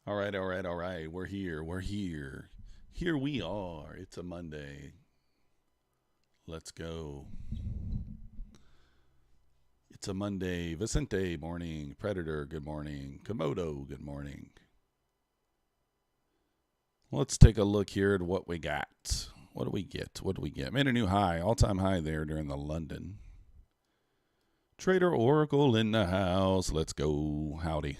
All right, all right, all right. We're here. We're here. Here we are. It's a Monday. Let's go. It's a Monday. Vicente, morning. Predator, good morning. Komodo, good morning. Let's take a look here at what we got. What do we get? What do we get? Made a new high, all time high there during the London. Trader Oracle in the house. Let's go. Howdy.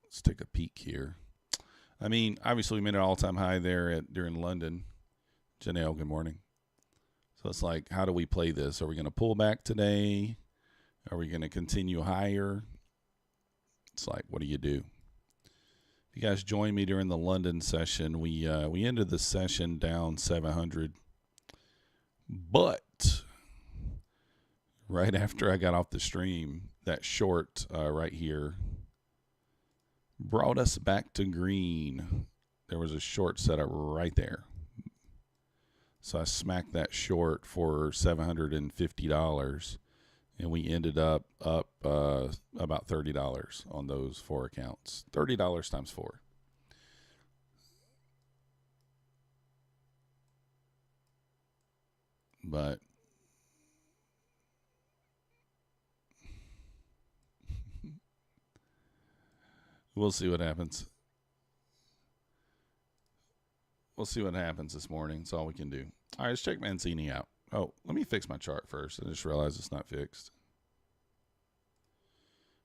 Let's take a peek here. I mean, obviously we made an all-time high there during London. Janelle, good morning. So it's like, how do we play this? Are we going to pull back today? Are we going to continue higher? It's like, what do you do? If you guys joined me during the London session, we ended the session down 700, but right after I got off the stream, that short right here brought us back to green. There was a short setup right there. So I smacked that short for $750, and we ended up about $30 on those 4 accounts. $30 times 4. But we'll see what happens. We'll see what happens this morning. That's all we can do. All right, let's check Mancini out. Oh, let me fix my chart first. I just realized it's not fixed.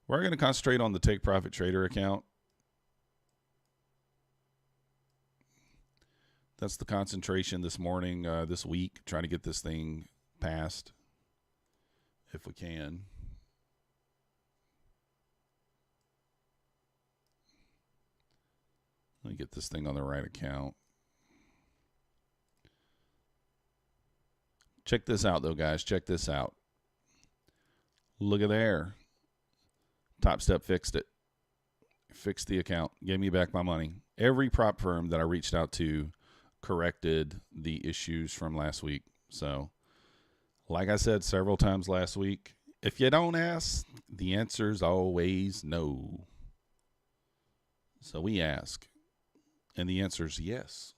We're going to concentrate on the take profit trader account. That's the concentration this morning, this week, trying to get this thing passed if we can. Let me get this thing on the right account. Check this out, though, guys. Check this out. Look at there. Topstep fixed it. Fixed the account. Gave me back my money. Every prop firm that I reached out to corrected the issues from last week. So, like I said several times last week, if you don't ask, the answer's always no. So we ask, and the answer's yes.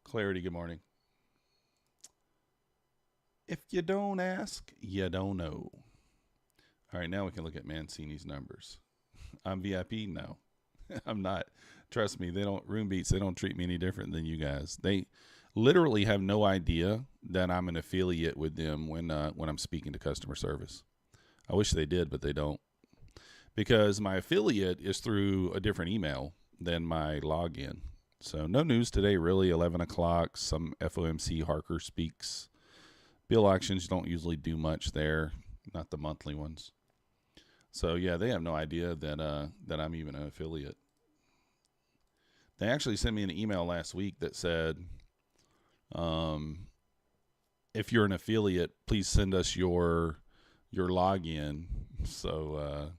Clarity, good morning. If you don't ask, you don't know. All right, now we can look at Mancini's numbers. I'm VIP? No, I'm not. Trust me, they don't room beats. They don't treat me any different than you guys. They literally have no idea that I'm an affiliate with them when I'm speaking to customer service. I wish they did, but they don't, because my affiliate is through a different email than my login. So no news today, really. 11 o'clock, some FOMC Harker speaks. Bill auctions don't usually do much there, not the monthly ones. So yeah, they have no idea that I'm even an affiliate. They actually sent me an email last week that said, if you're an affiliate, please send us your login. So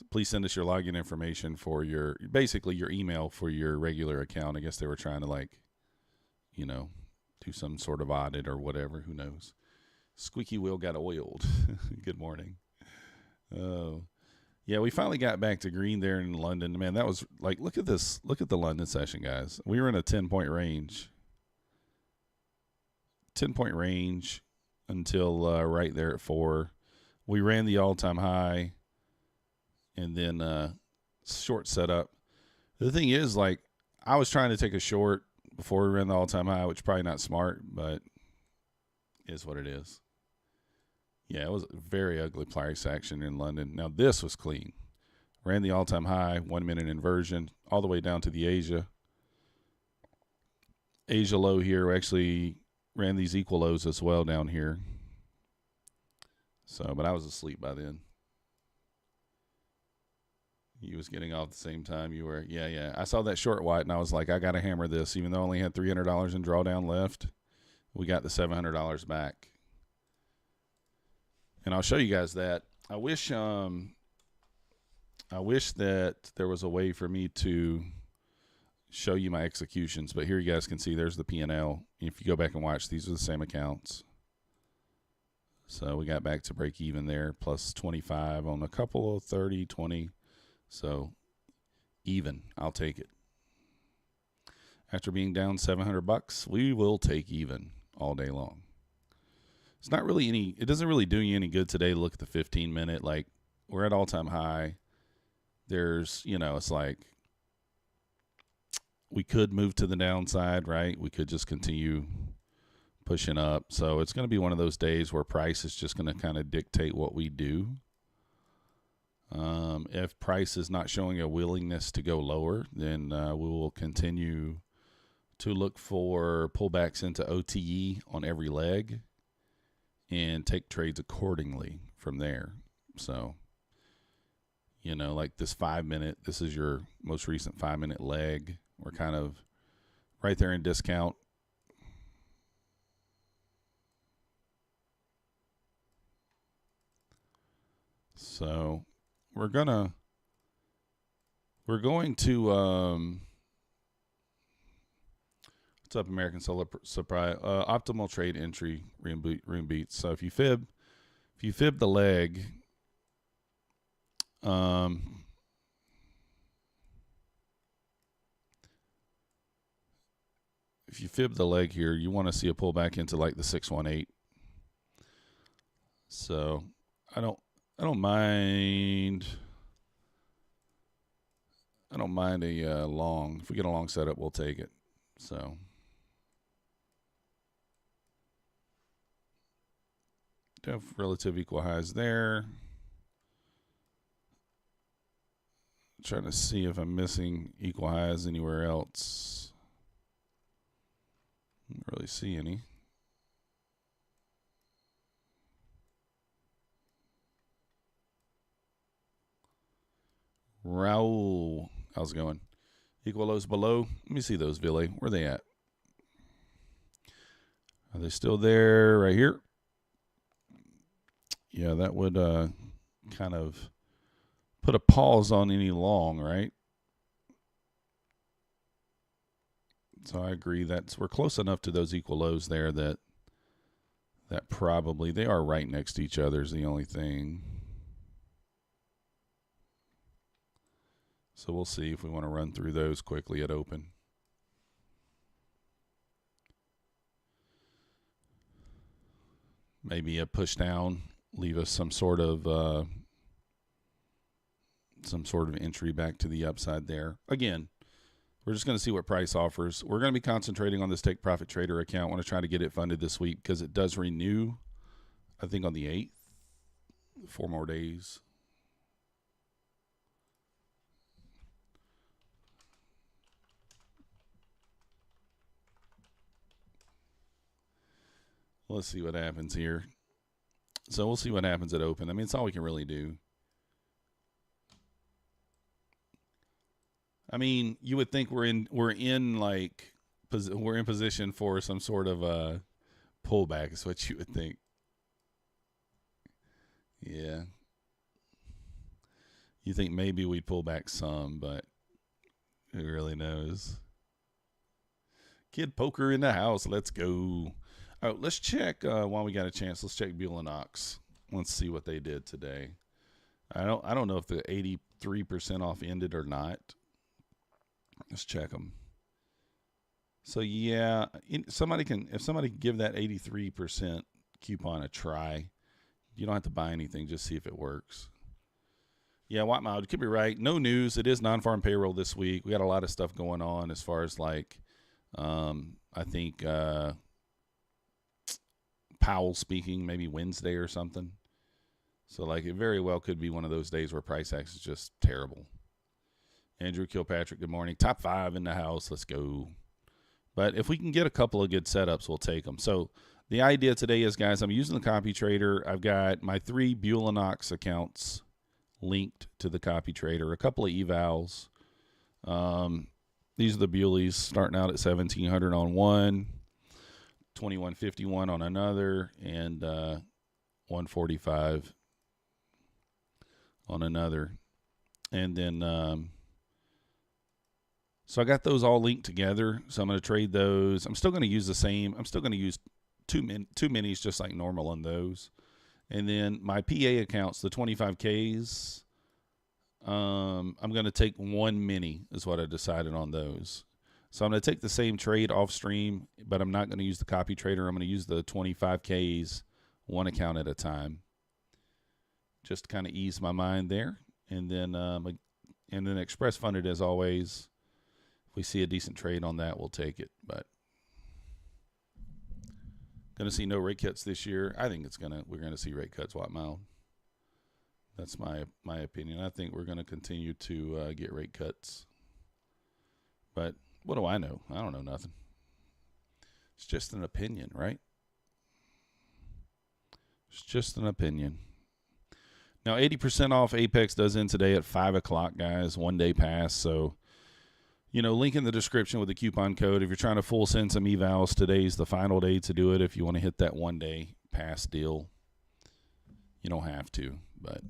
please send us your login information for basically your email for your regular account. I guess they were trying to do some sort of audit or whatever. Who knows? Squeaky wheel got oiled. Good morning. Oh, yeah, we finally got back to green there in London. Man, that was like, look at this. Look at the London session, guys. We were in a 10-point range. 10-point range until right there at 4. We ran the all-time high, and then short setup. The thing is, like, I was trying to take a short before we ran the all-time high, which is probably not smart, but is what it is. Yeah, it was a very ugly price action in London. Now, this was clean. Ran the all-time high, 1 minute inversion, all the way down to the Asia. Asia low here. We actually ran these equal lows as well down here. So, but I was asleep by then. You was getting off at the same time you were. Yeah. I saw that short white, and I was like, I got to hammer this. Even though I only had $300 in drawdown left, we got the $700 back. And I'll show you guys that. I wish that there was a way for me to show you my executions, but here you guys can see there's the P&L. If you go back and watch, these are the same accounts. So we got back to break even there, plus 25 on a couple of 30, 20. So even, I'll take it. After being down $700, we will take even all day long. It's not really it doesn't really do you any good today to look at the 15-minute. Like, we're at all-time high. There's, it's like we could move to the downside, right? We could just continue pushing up. So it's going to be one of those days where price is just going to kind of dictate what we do. If price is not showing a willingness to go lower, then we will continue to look for pullbacks into OTE on every leg and take trades accordingly from there. So, like this 5-minute, this is your most recent 5-minute leg. We're kind of right there in discount. So we're going to what's up, American Solar Supply? Optimal trade entry room beats. So if you fib the leg, if you fib the leg here, you want to see a pullback into like the 618. So I don't mind a long. If we get a long setup, we'll take it. So have relative equal highs there. Trying to see if I'm missing equal highs anywhere else. Don't really see any. Raul, how's it going? Equal lows below. Let me see those, Ville. Where are they at? Are they still there right here? Yeah, that would kind of put a pause on any long, right? So I agree we're close enough to those equal lows there that probably they are right next to each other is the only thing. So we'll see if we want to run through those quickly at open. Maybe a push down, leave us some sort of entry back to the upside there. Again, we're just going to see what price offers. We're going to be concentrating on this Take Profit Trader account. I want to try to get it funded this week because it does renew, I think, on the 8th. 4 more days. Let's see what happens here. So we'll see what happens at open. I mean, it's all we can really do. I mean, you would think we're in position for some sort of a pullback is what you would think. Yeah. You think maybe we'd pull back some, but who really knows? Kid poker in the house. Let's go. All right, let's check while we got a chance. Let's check Bulenox. Let's see what they did today. I don't know if the 83% off ended or not. Let's check them. So yeah, if somebody can give that 83% coupon a try, you don't have to buy anything. Just see if it works. Yeah, White Mild, you could be right. No news. It is non-farm payroll this week. We got a lot of stuff going on as far as like, I think Powell speaking maybe Wednesday or something. So like it very well could be one of those days where price action is just terrible. Andrew Kilpatrick, good morning. Top 5 in the house. Let's go. But if we can get a couple of good setups, we'll take them. So the idea today is, guys, I'm using the copy trader. I've got my 3 Bulenox accounts linked to the copy trader, a couple of evals. These are the Buleys starting out at 1,700 on one, 2151 on another, and 145 on another. And then So I got those all linked together. So I'm going to trade those. I'm still going to use the same. I'm still going to use two minis just like normal on those. And then my PA accounts, the 25Ks, I'm going to take one mini is what I decided on those. So I'm going to take the same trade off stream, but I'm not going to use the copy trader. I'm going to use the 25Ks one account at a time. Just to kind of ease my mind there. And then express funded as always. If we see a decent trade on that, we'll take it. But going to see no rate cuts this year. I think we're going to see rate cuts white mild. That's my opinion. I think we're going to continue to get rate cuts. But what do I know? I don't know nothing. It's just an opinion, right? It's just an opinion. Now, 80% off Apex does end today at 5 o'clock, guys. 1 day pass. So, link in the description with the coupon code. If you're trying to full send some evals, today's the final day to do it. If you want to hit that 1 day pass deal, you don't have to, but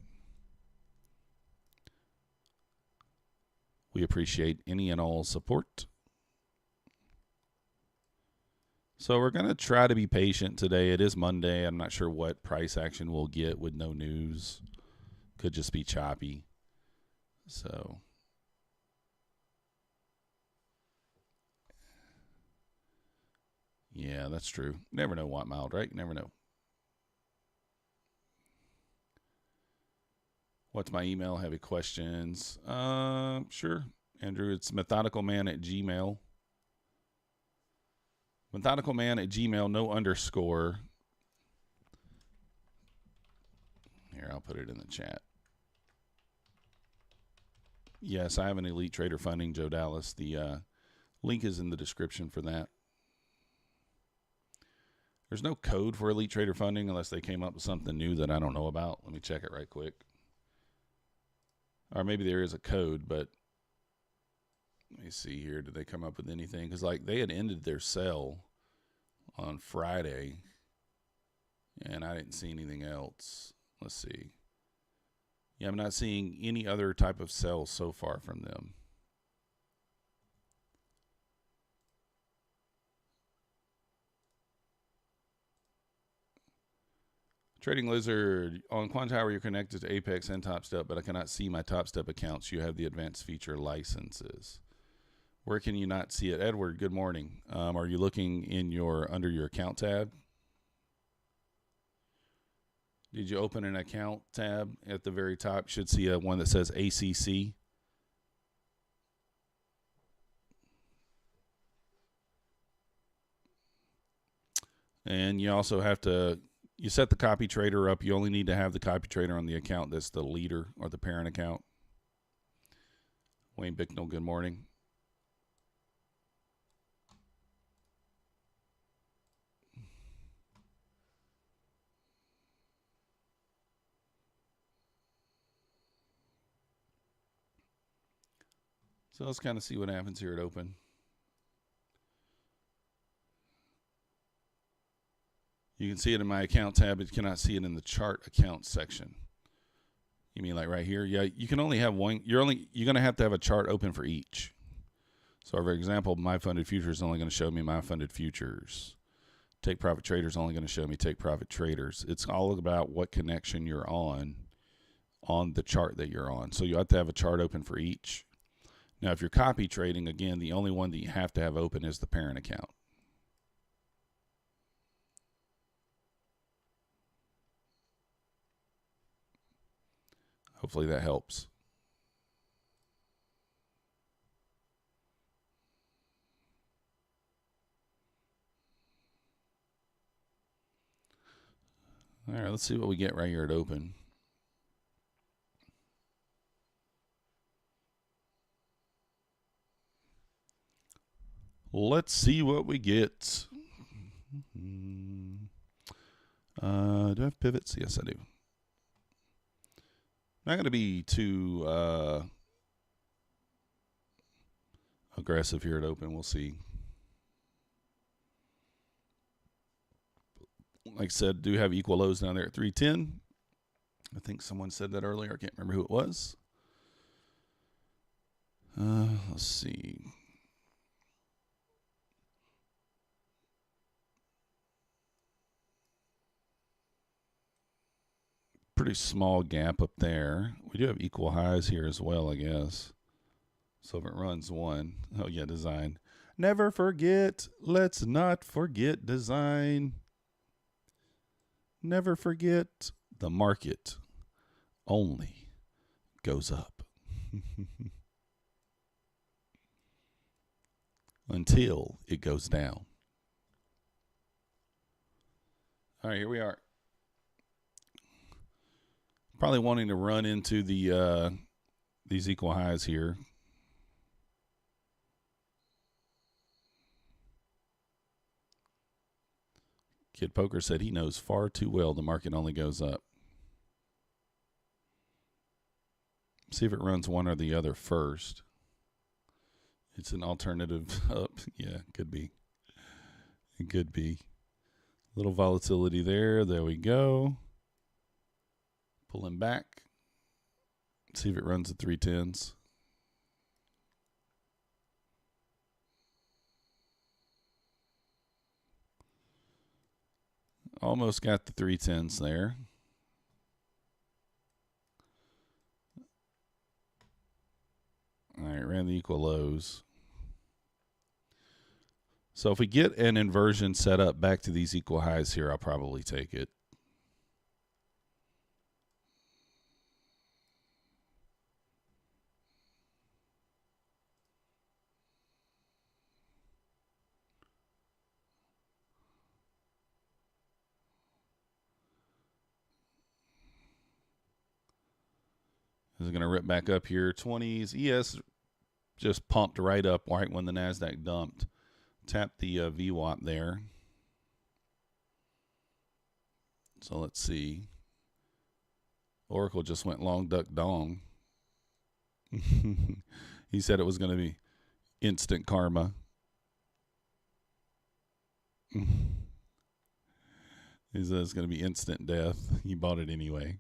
we appreciate any and all support. So we're going to try to be patient today. It is Monday. I'm not sure what price action we'll get with no news. Could just be choppy. So yeah, that's true. Never know what mild, right? Never know. What's my email? Have any questions? Sure, Andrew. It's methodicalman@gmail. Methodicalman@gmail, no underscore. Here, I'll put it in the chat. Yes, I have an Elite Trader funding, Joe Dallas. The link is in the description for that. There's no code for Elite Trader funding unless they came up with something new that I don't know about. Let me check it right quick. Or maybe there is a code, but let me see here. Did they come up with anything? Because they had ended their sale on Friday, and I didn't see anything else. Let's see. Yeah, I'm not seeing any other type of sell so far from them. Trading Lizard, on Quantower, you're connected to Apex and Topstep, but I cannot see my Topstep accounts. You have the advanced feature licenses. Where can you not see it? Edward, good morning. Are you looking in under your account tab? Did you open an account tab at the very top? You should see one that says ACC. And you also have to, you set the copy trader up. You only need to have the copy trader on the account that's the leader or the parent account. Wayne Bicknell, good morning. So let's kind of see what happens here at open. You can see it in my account tab, but you cannot see it in the chart account section. You mean like right here? Yeah, you can only have one. You're going to have a chart open for each. So for example, my funded futures is only going to show me my funded futures. Take profit traders only going to show me take profit traders. It's all about what connection you're on the chart that you're on. So you have to have a chart open for each. Now, if you're copy trading, again, the only one that you have to have open is the parent account. Hopefully that helps. All right, let's see what we get right here at open. Let's see what we get. Do I have pivots? Yes, I do. Not going to be too aggressive here at open. We'll see. Like I said, do have equal lows down there at 310. I think someone said that earlier. I can't remember who it was. Let's see. pretty small gap up there. We do have equal highs here as well, I guess. So if it runs one, oh yeah, design. Never forget, let's not forget design. Never forget, the market only goes up. Until it goes down. All right, here we are. Probably wanting to run into the these equal highs here. Kid Poker said he knows far too well the market only goes up. See if it runs one or the other first. It's an alternative up. Yeah, could be. It could be. Little volatility there. There we go. Pulling back. See if it runs at 310s. Almost got the 310s there. All right, ran the equal lows. So if we get an inversion set up back to these equal highs here, I'll probably take it. Is it going to rip back up here? 20s. ES just pumped right up right when the Nasdaq dumped. Tapped the VWAP there. So let's see. Oracle just went long duck dong. He said it was going to be instant karma. He said it's going to be instant death. He bought it anyway.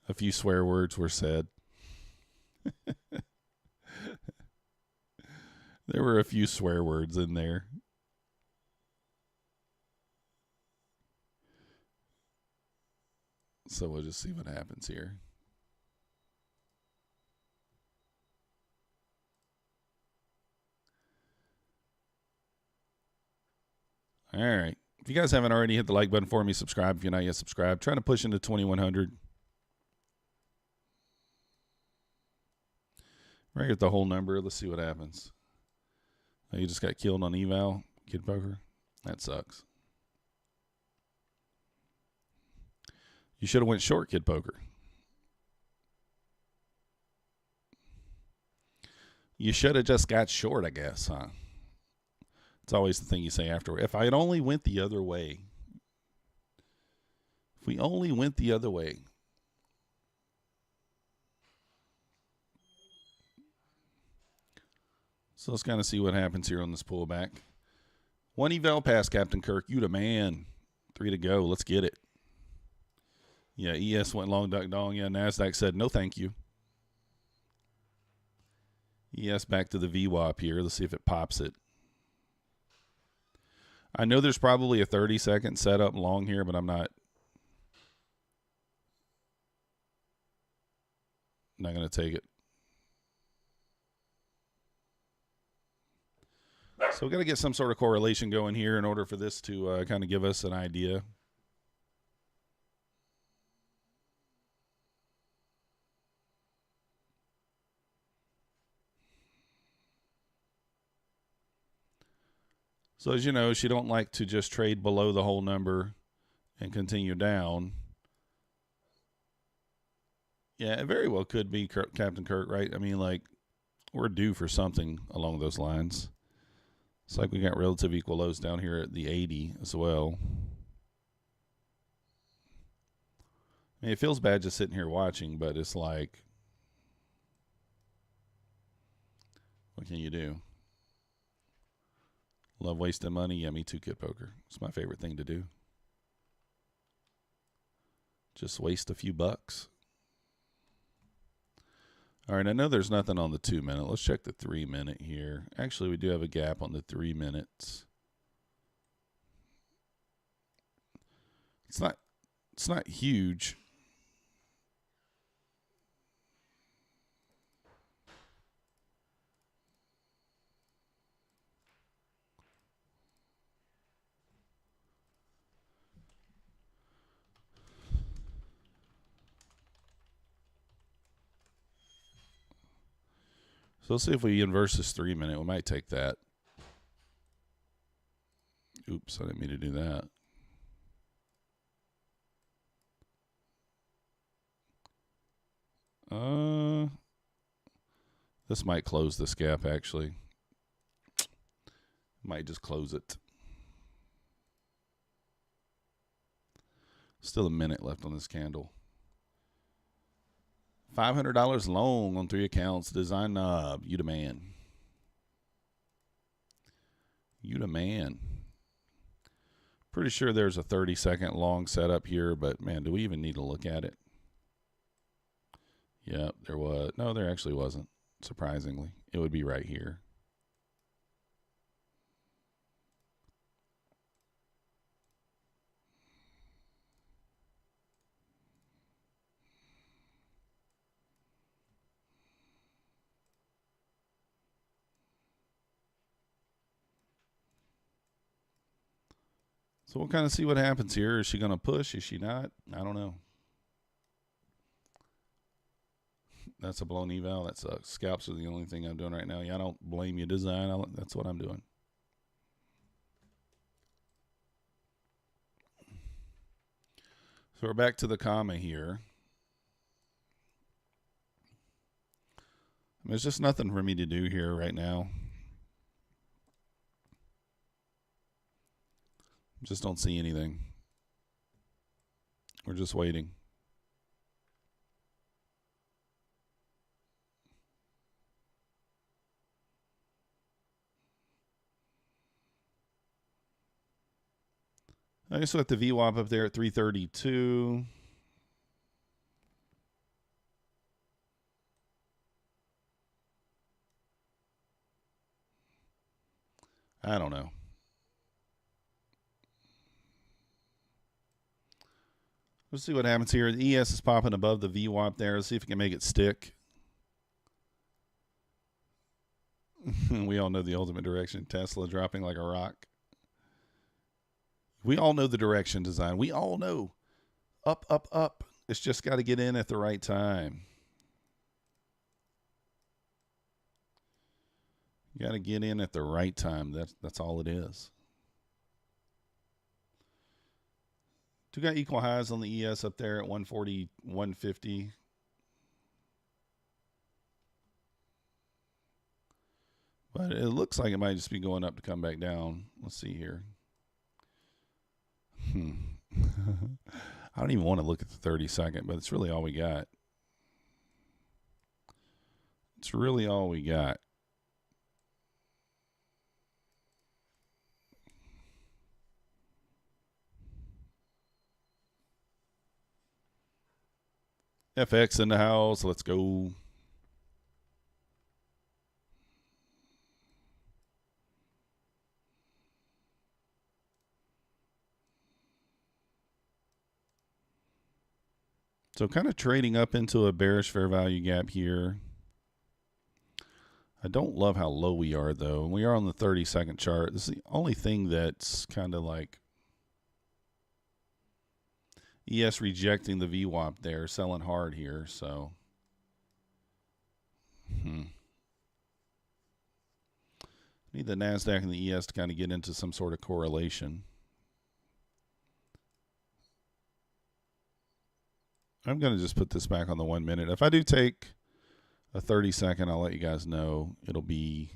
A few swear words were said. There were a few swear words in there. So we'll just see what happens here. All right. If you guys haven't already, hit the like button for me. Subscribe if you're not yet subscribed. Trying to push into 2100. Right at the whole number. Let's see what happens. Oh, you just got killed on eval, Kid Poker. That sucks. You should have went short, Kid Poker. You should have just got short, I guess, huh? It's always the thing you say afterward. If I had only went the other way. If we only went the other way. So let's kind of see what happens here on this pullback. One eval pass, Captain Kirk. You the man. 3 to go. Let's get it. Yeah, ES went long duck dong. Yeah, Nasdaq said no thank you. ES back to the VWAP here. Let's see if it pops it. I know there's probably a 30-second setup long here, but I'm not going to take it. So we've got to get some sort of correlation going here in order for this to kind of give us an idea. So as you know, she don't like to just trade below the whole number and continue down. Yeah, it very well could be Captain Kirk, right? I mean, like, we're due for something along those lines. It's like we got relative equal lows down here at the 80 as well. I mean, it feels bad just sitting here watching, but it's like, what can you do? Love wasting money? Yeah, me too, Kid Poker. It's my favorite thing to do. Just waste a few bucks. All right, I know there's nothing on the 2-minute. Let's check the 3-minute here. Actually, we do have a gap on the 3 minutes. It's not huge. So let's see if we inverse this 3 minute. We might take that. Oops, I didn't mean to do that. This might close this gap actually. Might just close it. Still a minute left on this candle. $500 long on 3 accounts. Design knob. You the man. You the man. Pretty sure there's a 30-second long setup here, but man, do we even need to look at it? Yep, there was. No, there actually wasn't, surprisingly. It would be right here. So we'll kind of see what happens here. Is she going to push? Is she not? I don't know. That's a blown eval. That sucks. Scalps are the only thing I'm doing right now. Yeah, I don't blame you, design. That's what I'm doing. So we're back to the comma here. There's just nothing for me to do here right now. Just don't see anything. We're just waiting. I just got the VWAP up there at 332. I don't know. Let's see what happens here. The ES is popping above the VWAP there. Let's see if we can make it stick. We all know the ultimate direction. Tesla dropping like a rock. We all know the direction, design. We all know. Up, up, up. It's just got to get in at the right time. You got to get in at the right time. That's all it is. We got equal highs on the ES up there at 140, 150. But it looks like it might just be going up to come back down. Let's see here. I don't even want to look at the 30-second, but it's really all we got. It's really all we got. FX in the house. Let's go. So kind of trading up into a bearish fair value gap here. I don't love how low we are, though. We are on the 30-second chart. This is the only thing that's kind of like ES rejecting the VWAP there, selling hard here. So need the Nasdaq and the ES to kind of get into some sort of correlation. I'm going to just put this back on the 1 minute. If I do take a 30-second, I'll let you guys know. It'll be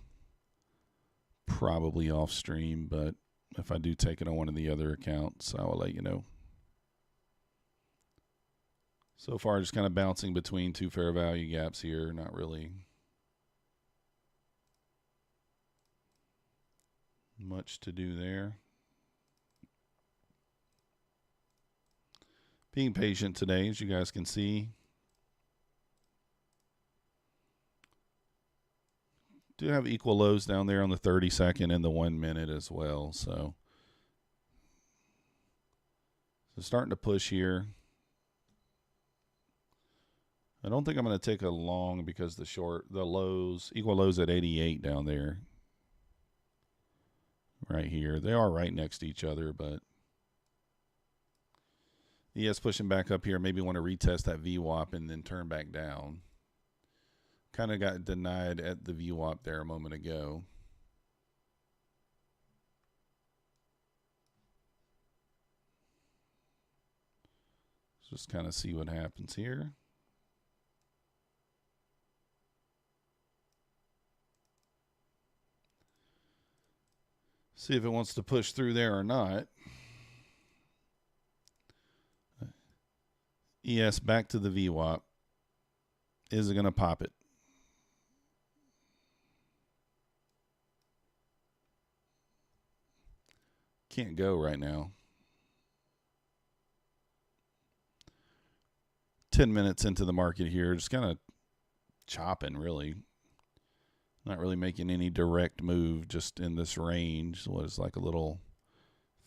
probably off stream, but if I do take it on one of the other accounts, I will let you know. So far, just kind of bouncing between two fair value gaps here. Not really much to do there. Being patient today, as you guys can see. Do have equal lows down there on the 30-second and the 1 minute as well. So So starting to push here. I don't think I'm going to take a long because the lows, equal lows at 88 down there. Right here. They are right next to each other, but ES pushing back up here. Maybe want to retest that VWAP and then turn back down. Kind of got denied at the VWAP there a moment ago. Just kind of see what happens here. See if it wants to push through there or not. ES back to the VWAP. Is it going to pop it? Can't go right now. 10 minutes into the market here, just kind of chopping, really. Not really making any direct move, just in this range. So it's like a little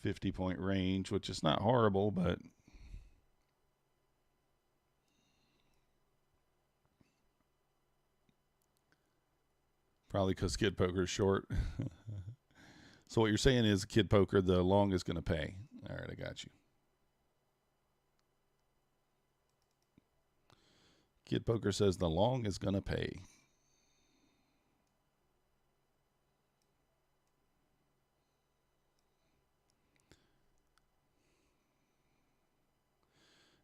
50-point range, which is not horrible, but probably because Kid Poker's short. So what you're saying is, Kid Poker, the long is going to pay. All right, I got you. Kid Poker says the long is going to pay.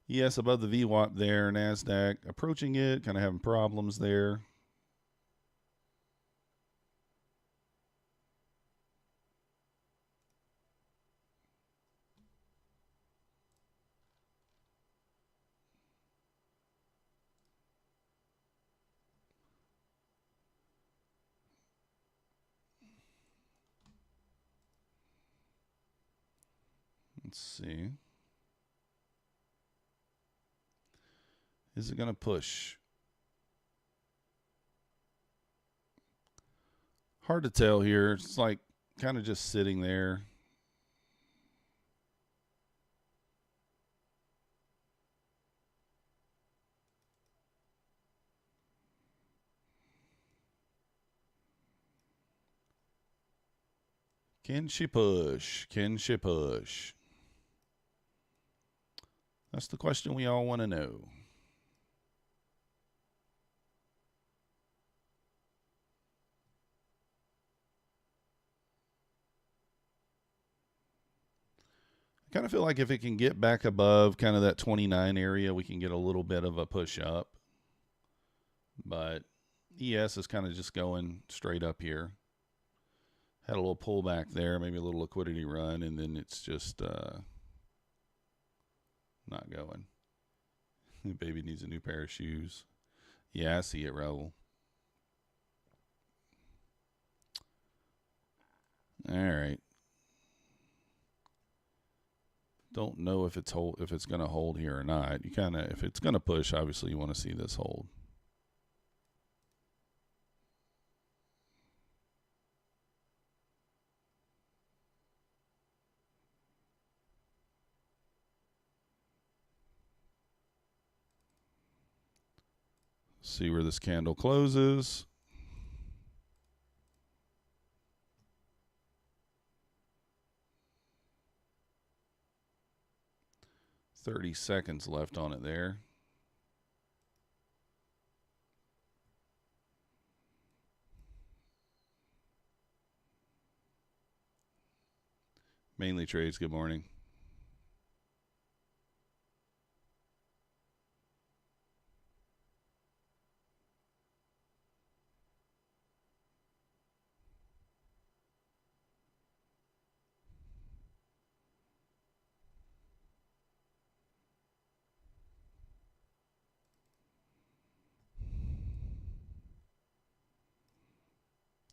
Yes, above the VWAP there. Nasdaq approaching it, kind of having problems there. Let's see. Is it going to push? Hard to tell here. It's like kind of just sitting there. Can she push? Can she push? That's the question we all want to know. I kind of feel like if it can get back above kind of that 29 area, we can get a little bit of a push up. But ES is kind of just going straight up here. Had a little pullback there, maybe a little liquidity run, and then it's just not going. Baby needs a new pair of shoes. Yeah, I see it, Raul. All right. Don't know if it's going to hold here or not. You kind of, if it's going to push, obviously you want to see this hold. See where this candle closes. $30 seconds left on it there. Mainly trades, good morning.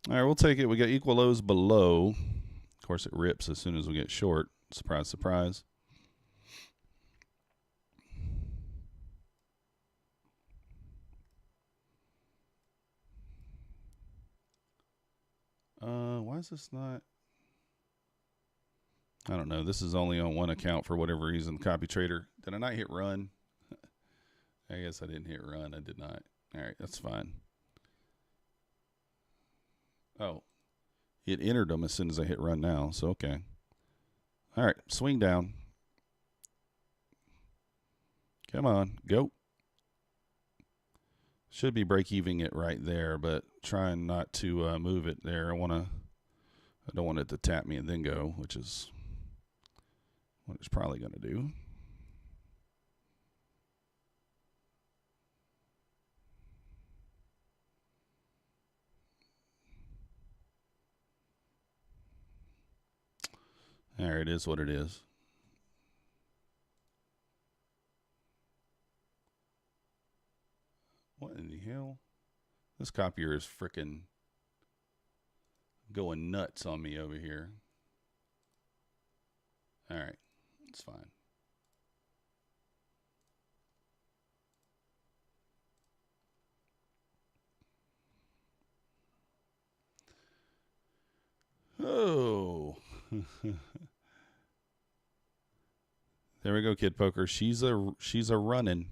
All right, we'll take it. We got equal lows below. Of course, it rips as soon as we get short. Surprise, surprise. Why is this not? I don't know. This is only on one account for whatever reason. Copy trader. Did I not hit run? I guess I didn't hit run. I did not. All right, that's fine. Oh, it entered them as soon as I hit run now. So, okay. All right, swing down. Come on, go. Should be break-evening it right there, but trying not to move it there. I don't want it to tap me and then go, which is what it's probably going to do. There, it is what it is. What in the hell? This copier is freaking going nuts on me over here. All right, it's fine. Oh. There we go, Kid Poker. She's a running.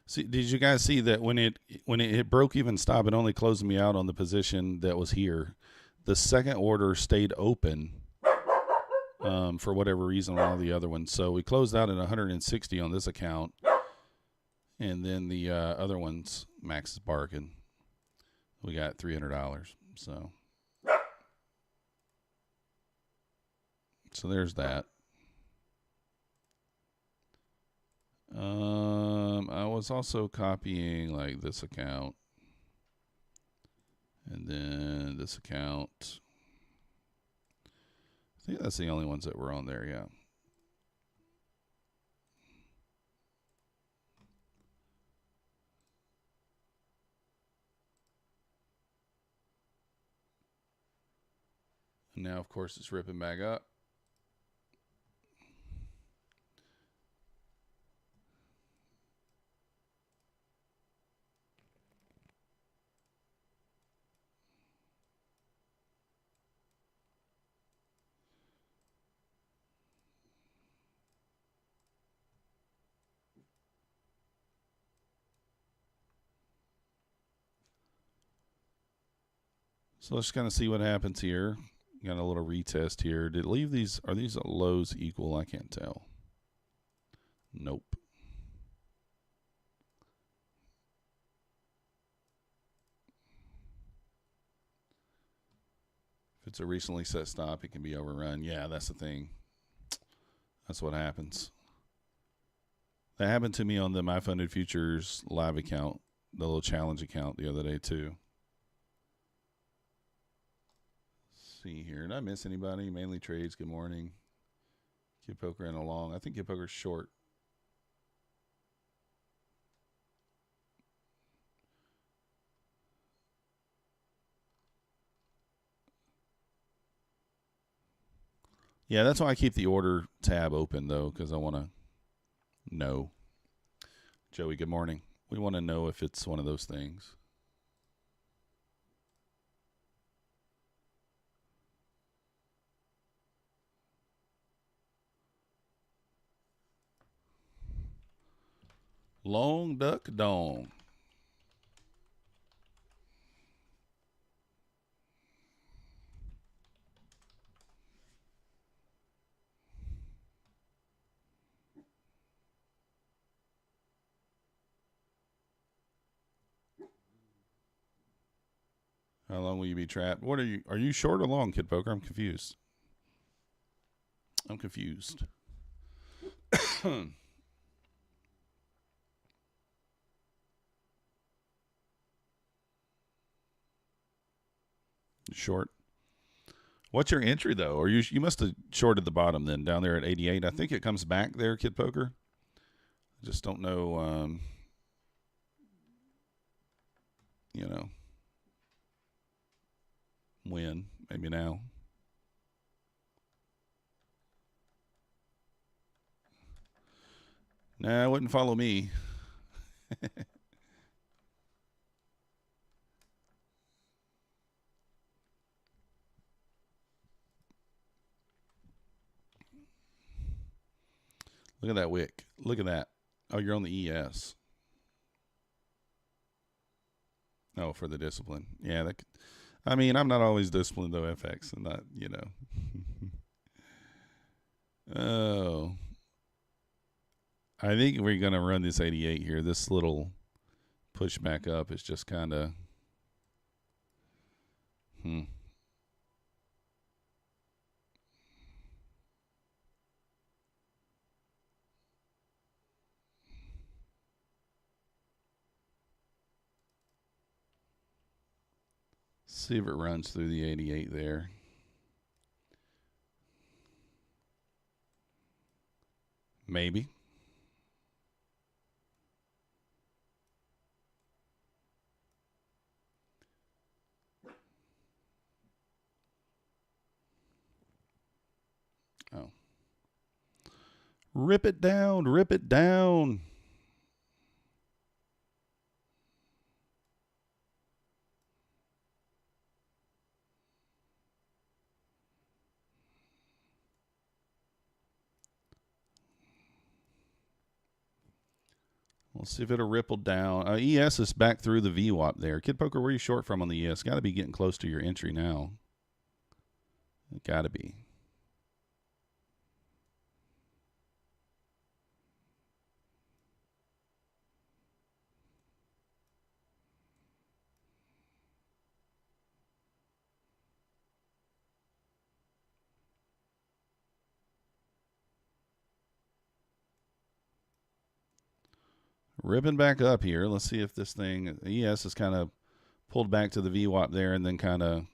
See, did you guys see that when it hit broke even stop, it only closed me out on the position that was here. The second order stayed open for whatever reason on all the other ones. So we closed out at 160 on this account, and then the other ones, Max's bargain, we got $300. So there's that. I was also copying like this account and then this account. I think that's the only ones that were on there, yeah. And now, of course, it's ripping back up. So let's kind of see what happens here. Got a little retest here. Did it leave these? Are these lows equal? I can't tell. Nope. If it's a recently set stop, it can be overrun. Yeah, that's the thing. That's what happens. That happened to me on the My Funded Futures live account, the little challenge account the other day too. Let's see here. Did I miss anybody? Mainly Trades, good morning. Kid Poker and along. I think Kid Poker's short. Yeah, that's why I keep the order tab open, though, because I want to know. Joey, good morning. We want to know if it's one of those things. Long duck dong. How long will you be trapped? What are you? Are you short or long, Kid Poker? I'm confused. I'm confused. Short. What's your entry though? Or you must have shorted the bottom then down there at 88. I think it comes back there, Kid Poker. I just don't know. You know. When? Maybe now. Nah, it wouldn't follow me. Look at that wick. Look at that. Oh, you're on the ES. Oh, for the discipline. Yeah, that could, I mean, I'm not always disciplined though, FX, and not, you know. Oh. I think we're going to run this 88 here. This little push back up is just kind of, See if it runs through the 88 there. Maybe. Oh. Rip it down. Rip it down. We'll see if it'll ripple down. ES is back through the VWAP there. Kid Poker, where are you short from on the ES? Got to be getting close to your entry now. Got to be. Ripping back up here. Let's see if this thing, ES is kind of pulled back to the VWAP there and then kind of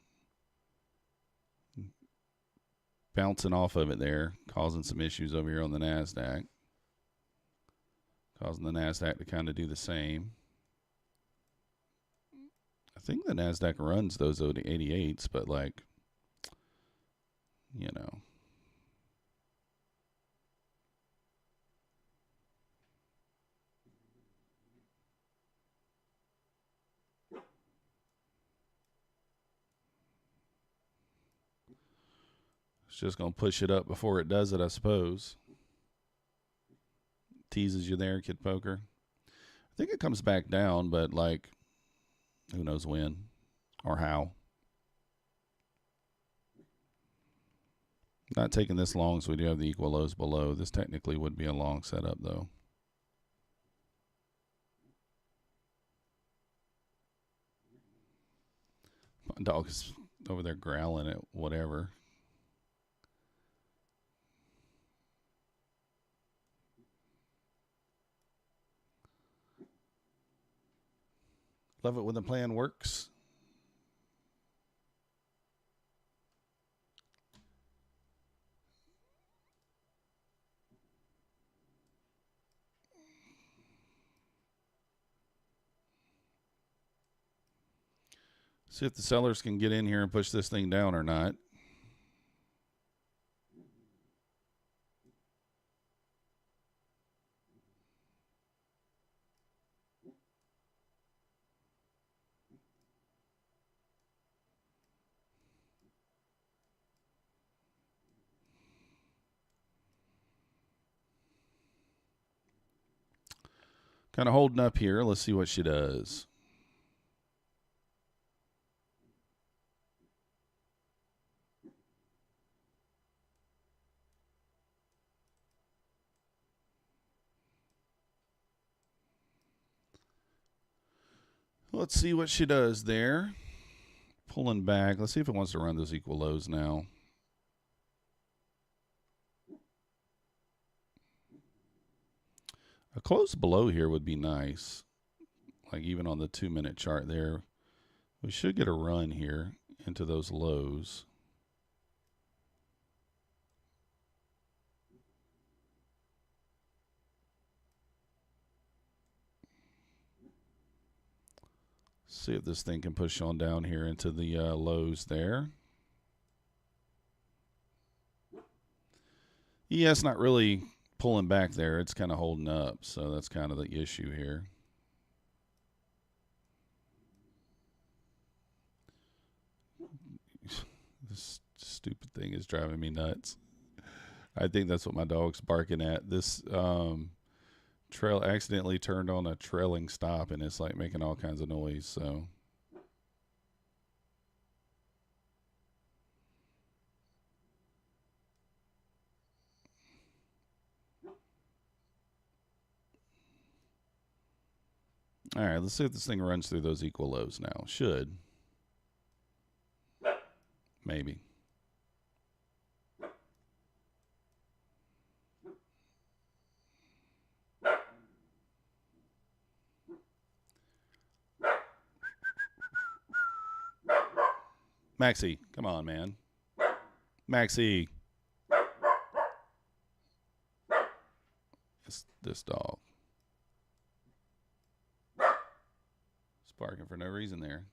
bouncing off of it there, causing some issues over here on the Nasdaq. Causing the Nasdaq to kind of do the same. I think the Nasdaq runs those 88s, but like, you know. It's just going to push it up before it does it, I suppose. Teases you there, Kid Poker. I think it comes back down, but like, who knows when or how. Not taking this long, so we do have the equal lows below. This technically would be a long setup, though. My dog is over there growling at whatever. Love it when the plan works. See if the sellers can get in here and push this thing down or not. Kind of holding up here. Let's see what she does. Let's see what she does there. Pulling back. Let's see if it wants to run those equal lows now. A close below here would be nice. Like even on the 2-minute chart there. We should get a run here into those lows. See if this thing can push on down here into the lows there. Yeah, it's not really pulling back there. It's kind of holding up. So that's kind of the issue here. This stupid thing is driving me nuts. I think that's what my dog's barking at. This trail accidentally turned on a trailing stop, and it's like making all kinds of noise. So all right, let's see if this thing runs through those equal lows now. Should. Maybe. Maxie, come on, man. Maxie. It's this dog. It's barking for no reason there.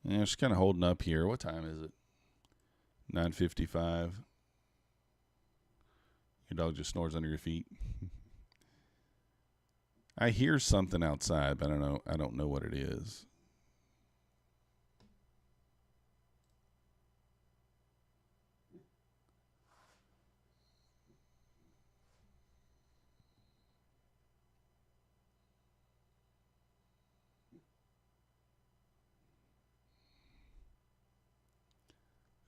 Yeah, she's kind of holding up here. What time is it? 9:55. Your dog just snores under your feet. I hear something outside, but I don't know what it is.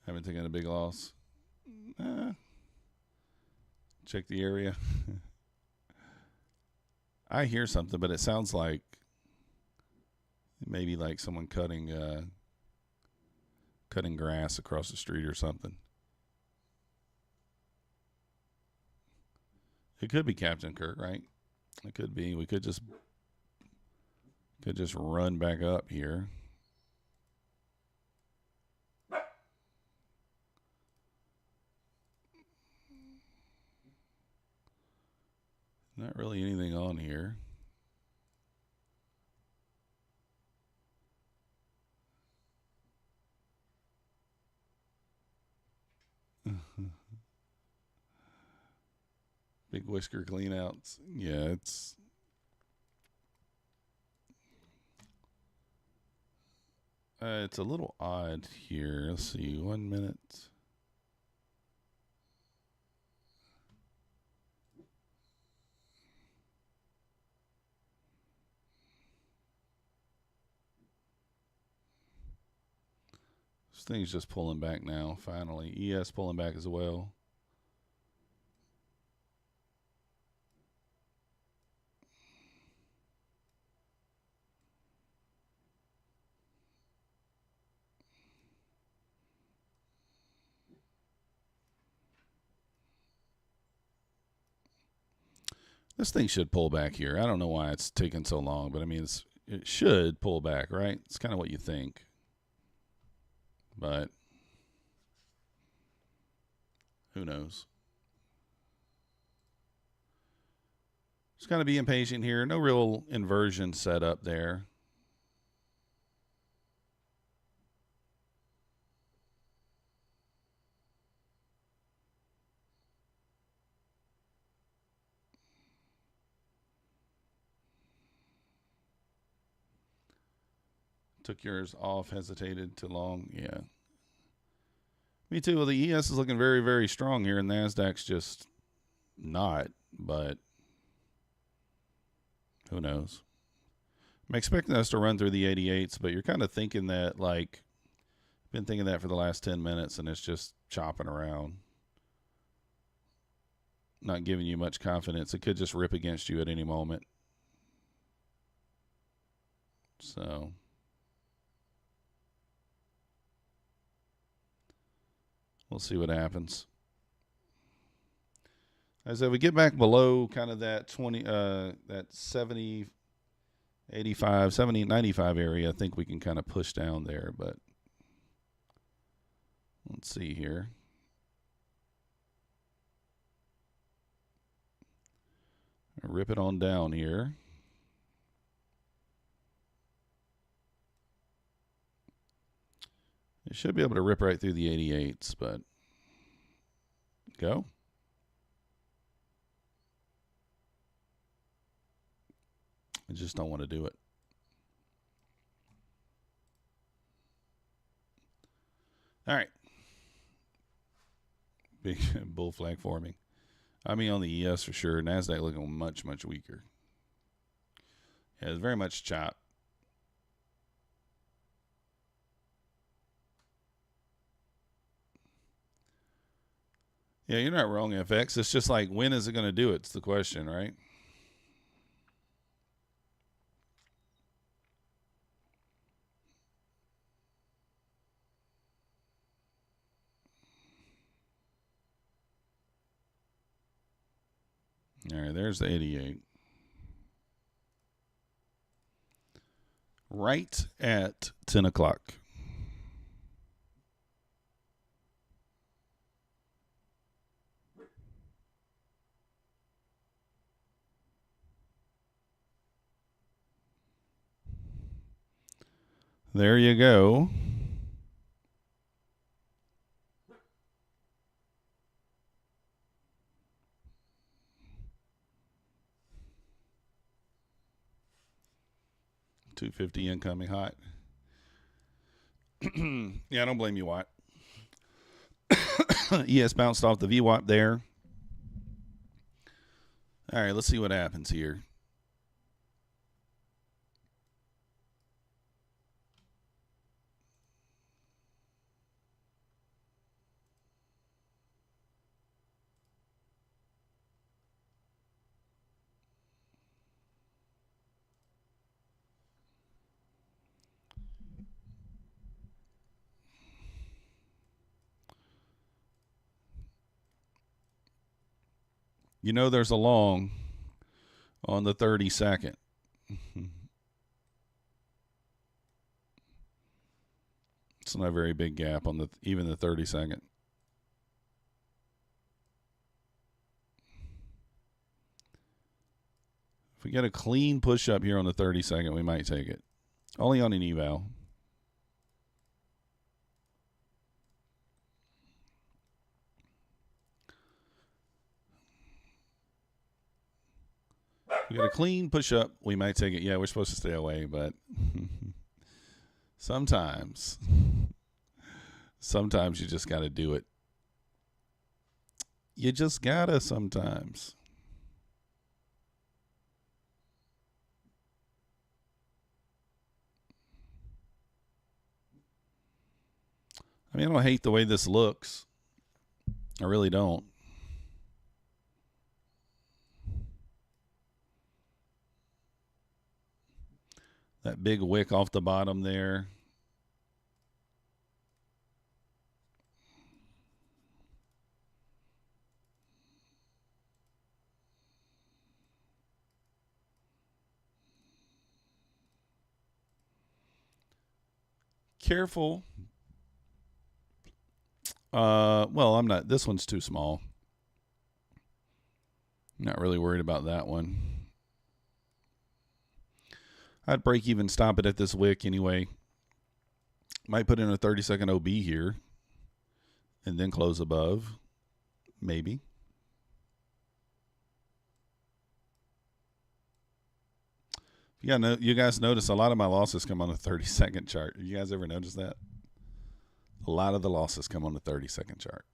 Haven't taken a big loss. Check the area. I hear something, but it sounds like maybe like someone cutting grass across the street or something. It could be Captain Kirk, right? It could be. We could just run back up here. Not really anything on here. Big whisker cleanouts. Yeah, it's a little odd here. Let's see. 1 minute. This thing's just pulling back now, finally. ES pulling back as well. This thing should pull back here. I don't know why it's taking so long, but I mean, it should pull back, right? It's kind of what you think. But who knows? Just got to be impatient here. No real inversion set up there. Took yours off, hesitated too long. Yeah. Me too. Well, the ES is looking very, very strong here, and Nasdaq's just not, but who knows? I'm expecting us to run through the 88s, but you're kind of thinking that, like, been thinking that for the last 10 minutes, and it's just chopping around. Not giving you much confidence. It could just rip against you at any moment. So we'll see what happens. As we get back below kind of that 20, that 70, 85, 70, 95 area, I think we can kind of push down there. But let's see here. Rip it on down here. should be able to rip right through the 88s, but go. I just don't want to do it. All right. Big bull flag forming. I mean, on the ES for sure. Nasdaq looking much, much weaker. Yeah, it's very much chop. Yeah, you're not wrong, FX. It's just like, when is it going to do it? It's the question, right? All right, there's the 88. Right at 10 o'clock. There you go. $250 incoming hot. Yeah, I don't blame you, Watt. ES bounced off the VWAP there. All right, let's see what happens here. You know there's a long on the 32nd. It's not a very big gap on even the 32nd. If we get a clean push up here on the 32nd, we might take it. Only on an eval. If we get a clean push up, we might take it. Yeah, we're supposed to stay away, but sometimes you just got to do it. You just got to sometimes. I mean, I don't hate the way this looks. I really don't. That big wick off the bottom there. Careful. Well, I'm not. This one's too small. Not really worried about that one. I'd break even, stop it at this wick anyway. Might put in a 30-second OB here and then close above. Maybe. You guys notice a lot of my losses come on the 30-second chart. You guys ever notice that? A lot of the losses come on the 30-second chart.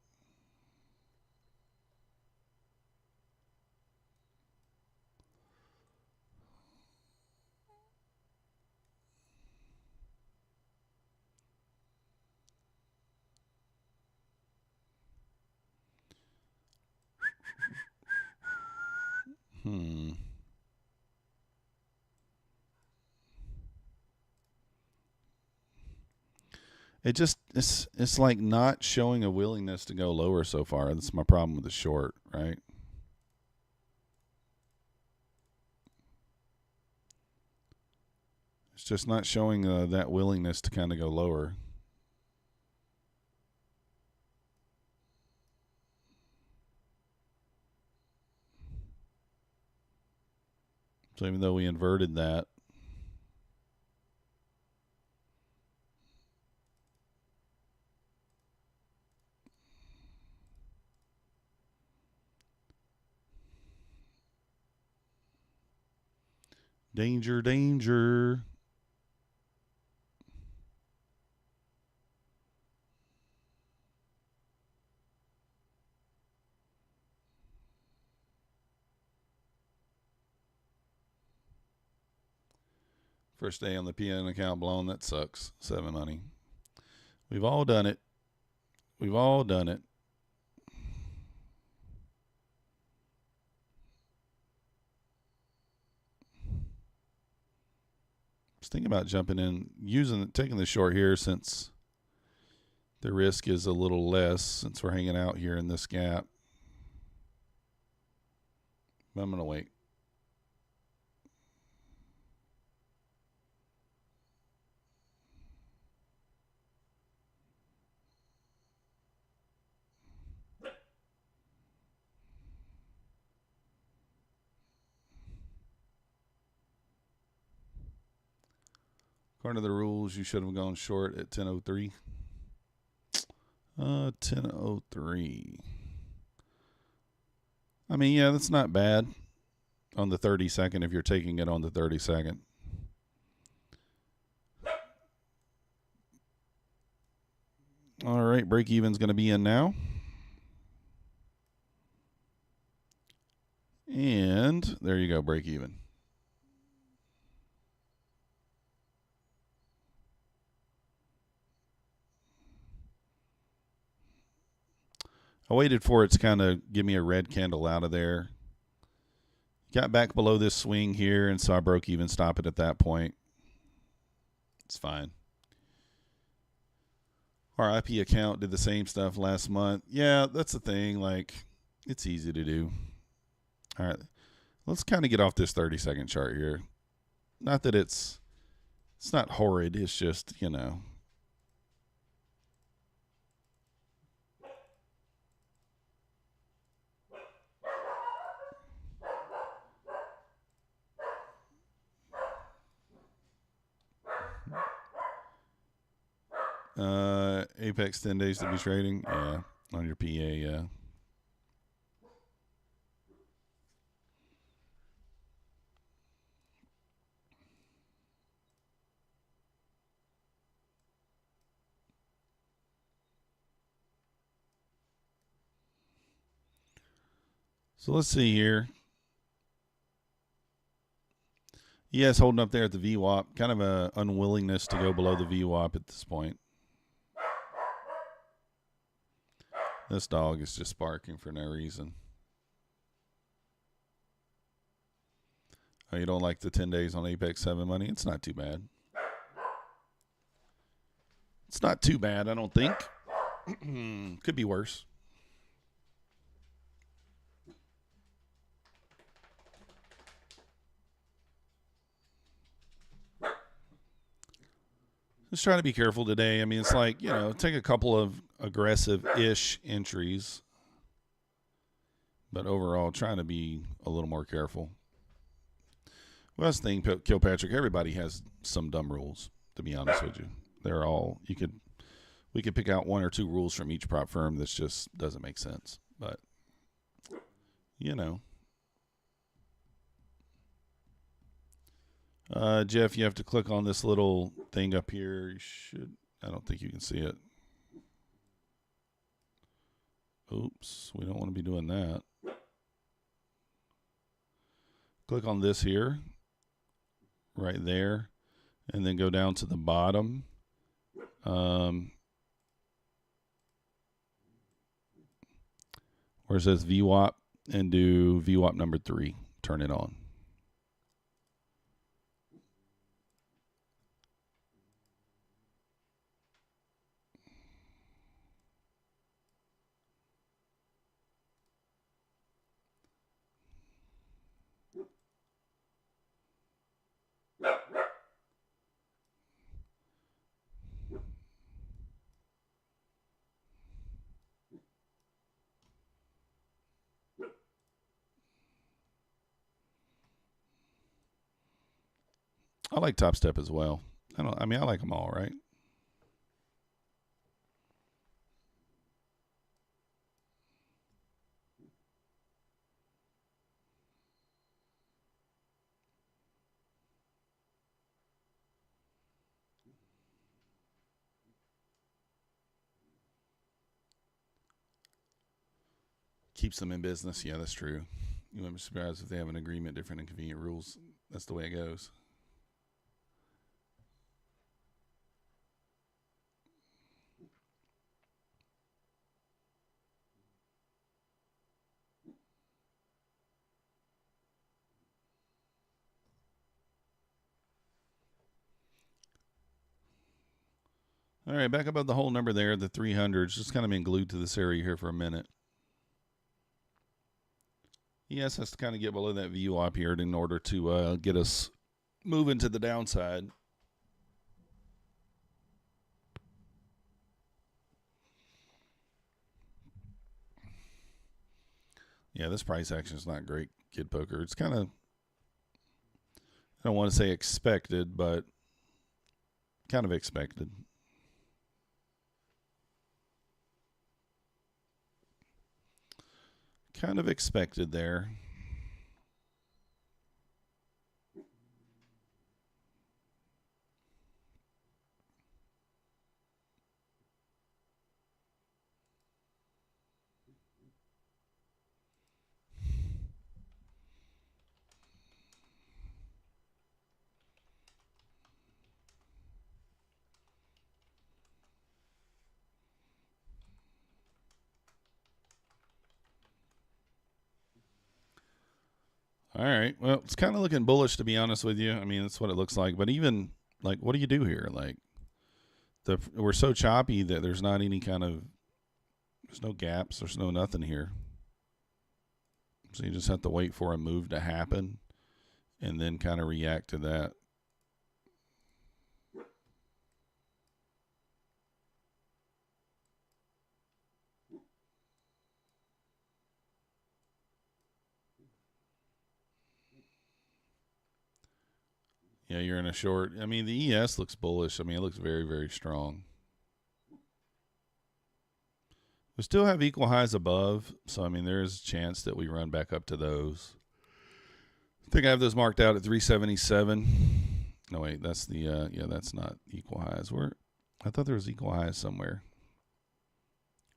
It's like not showing a willingness to go lower so far. That's my problem with the short, right? It's just not showing that willingness to kind of go lower. So even though we inverted that, Danger, danger. First day on the PN account blown. That sucks. 7 money. We've all done it. We've all done it. Just thinking about jumping in, taking the short here since the risk is a little less since we're hanging out here in this gap. But I'm going to wait. According to the rules, you should have gone short at 10:03. 10:03. I mean, yeah, that's not bad on the 30-second if you're taking it on the 30-second. All right, break even's going to be in now. And there you go, break even. I waited for it to kind of give me a red candle out of there. Got back below this swing here, and so I broke even, stop it at that point. It's fine. Our IP account did the same stuff last month. Yeah, that's the thing. Like, it's easy to do. All right, let's kind of get off this 30-second chart here. Not that it's not horrid. It's just, you know. Apex 10 days to be trading. Yeah, on your PA, yeah. So let's see here. Yes, holding up there at the VWAP. Kind of a unwillingness to go below the VWAP at this point. This dog is just barking for no reason. Oh, you don't like the 10 days on Apex 7 money? It's not too bad. It's not too bad, I don't think. Could be worse. Just trying to be careful today. I mean, it's like, you know, take a couple of aggressive-ish entries. But overall, trying to be a little more careful. Well, that's the thing, Kilpatrick. Everybody has some dumb rules, to be honest with you. They're all, we could pick out 1 or 2 rules from each prop firm that just doesn't make sense. But, you know. Jeff, you have to click on this little thing up here. You should. I don't think you can see it. Oops, we don't want to be doing that. Click on this here, right there, and then go down to the bottom. Where it says VWAP, and do VWAP number 3. Turn it on. I like Topstep as well. I mean, I like them all, right? keeps them in business. Yeah, that's true. You wouldn't be surprised if they have an agreement, different and convenient rules. That's the way it goes. All right, back above the whole number there, the 300s. Just kind of been glued to this area here for a minute. ES has to kind of get below that VWAP here in order to get us moving to the downside. Yeah, this price action is not great, Kid Poker. It's kind of, I don't want to say expected, but kind of expected. Kind of expected there. All right. Well, it's kind of looking bullish, to be honest with you. I mean, that's what it looks like. But even, like, what do you do here? Like, we're so choppy that there's not any kind of, there's no gaps. There's no nothing here. So you just have to wait for a move to happen and then kind of react to that. Yeah, you're in a short. I mean, the ES looks bullish. I mean, it looks very, very strong. We still have equal highs above, so I mean, there is a chance that we run back up to those. I think I have those marked out at 377. No, wait, that's the, yeah, that's not equal highs. I thought there was equal highs somewhere.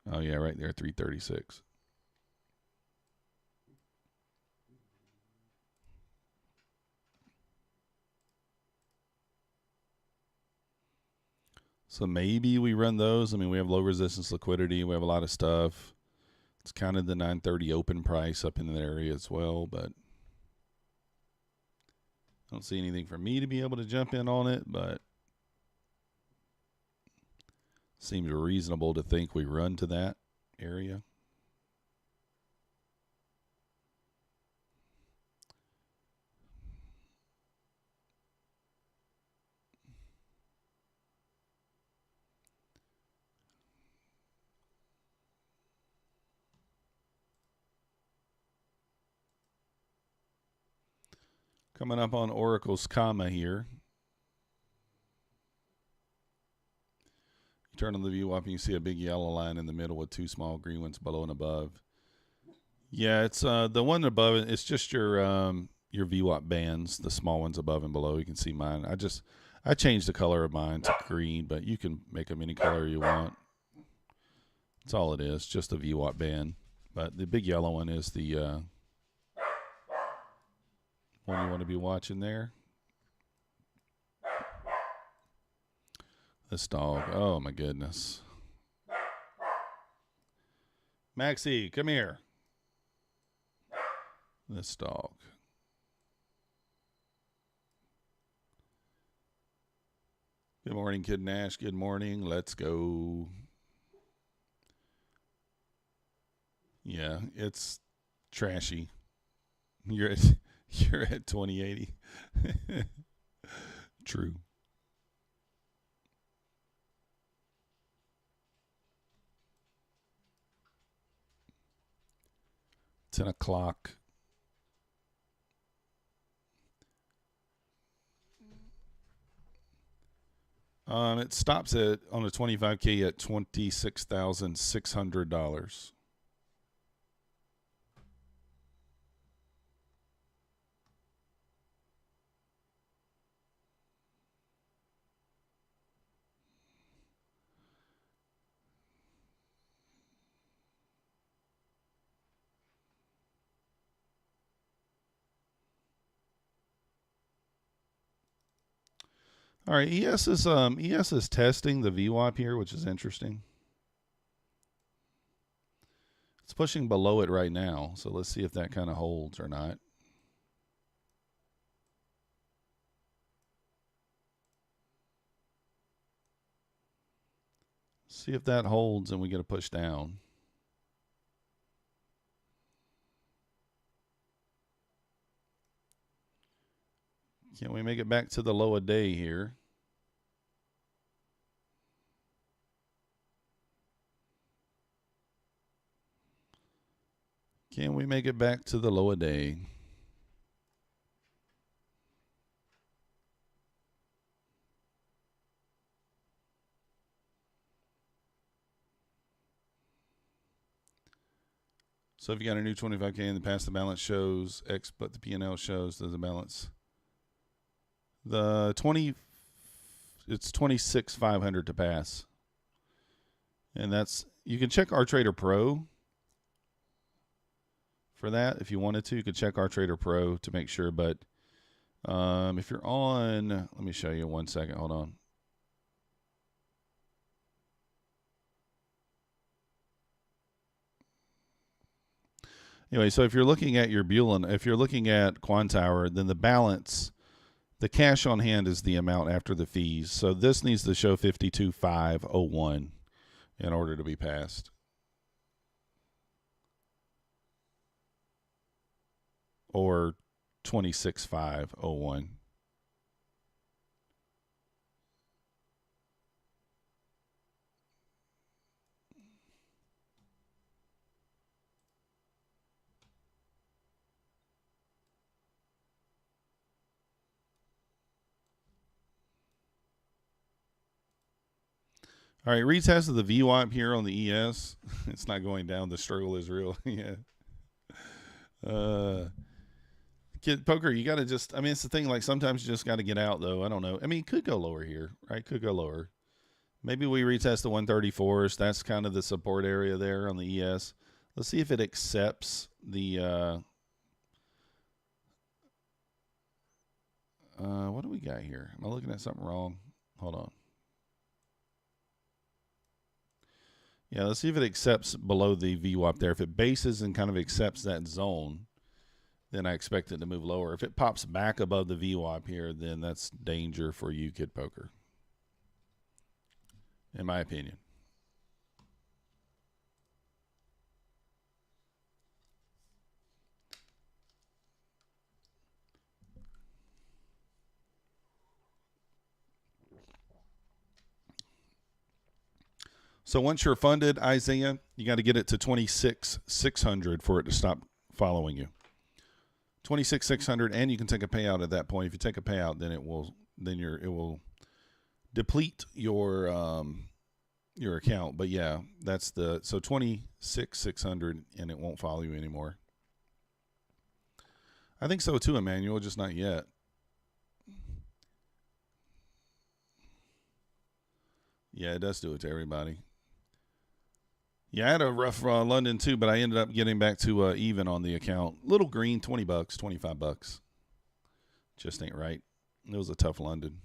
Oh, yeah, right there, 336. So maybe we run those. I mean, we have low resistance liquidity. We have a lot of stuff. It's kind of the 930 open price up in that area as well, but I don't see anything for me to be able to jump in on it, but seems reasonable to think we run to that area. Coming up on Oracle's comma here. You turn on the view up and you see a big yellow line in the middle with two small green ones below and above. Yeah, it's the one above it. It's just your VWAP bands, the small ones above and below. You can see mine. I changed the color of mine to green, but you can make them any color you want. That's all it is, just a VWAP band. But the big yellow one is the one you want to be watching there. This dog, oh my goodness. Maxie, come here. This dog. Good morning, Kid Nash. Good morning. Let's go. Yeah, it's trashy. You're at 2080. True. 10 o'clock. It stops on the 25K at $26,600. All right, ES is testing the VWAP here, which is interesting. It's pushing below it right now, so let's see if that kind of holds or not. See if that holds and we get a push down. Can we make it back to the low a day here? Can we make it back to the low a day? So if you got a new 25K in the past, the balance shows X, but the P&L shows the balance. The 20, it's 26,500 to pass. And that's, you can check Our Trader Pro for that. If you wanted to, you could check Our Trader Pro to make sure. But if you're on, let me show you 1 second. Hold on. Anyway, so if you're looking at your Bulenox, if you're looking at Quantower, then the balance, the cash on hand is the amount after the fees. So this needs to show 52,501 in order to be passed. Or 26,501. All right, retest of the VWAP here on the ES. It's not going down. The struggle is real. Yeah. Kid poker, you got to just, I mean, it's the thing, like sometimes you just got to get out though. I don't know. I mean, it could go lower here, right? Could go lower. Maybe we retest the 134s. That's kind of the support area there on the ES. Let's see if it accepts the, what do we got here? Am I looking at something wrong? Hold on. Yeah, let's see if it accepts below the VWAP there. If it bases and kind of accepts that zone, then I expect it to move lower. If it pops back above the VWAP here, then that's danger for you, Kid Poker, in my opinion. So once you're funded, Isaiah, you got to get it to 26,600 for it to stop following you. 26,600, and you can take a payout at that point. If you take a payout, then it will deplete your account. But yeah, that's the, so 26,600, and it won't follow you anymore. I think so too, Emmanuel, just not yet. Yeah, it does do it to everybody. Yeah, I had a rough London too, but I ended up getting back to even on the account. Little green, $20, $25. Just ain't right. It was a tough London.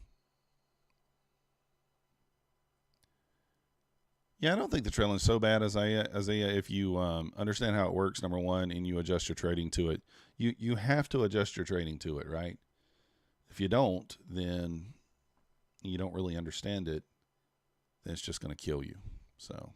Yeah, I don't think the trailing's so bad, Isaiah. If you understand how it works, number one, and you adjust your trading to it. You have to adjust your trading to it, right? If you don't, then you don't really understand it. Then it's just going to kill you. So.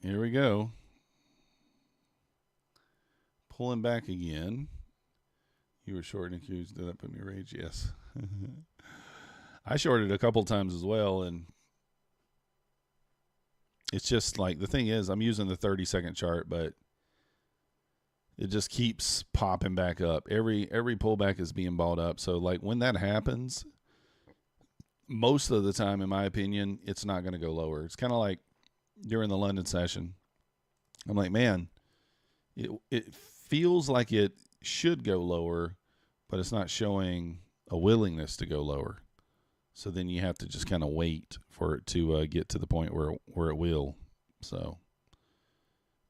Here we go. Pulling back again. You were shorting accused. Did that put me in rage? Yes. I shorted a couple times as well, and it's just like, the thing is, I'm using the 30-second chart, but it just keeps popping back up. Every pullback is being bought up. So like when that happens, most of the time, in my opinion, it's not going to go lower. It's kind of like during the London session. I'm like, man, it feels like it should go lower, but it's not showing a willingness to go lower. So then you have to just kind of wait for it to get to the point where it will. So,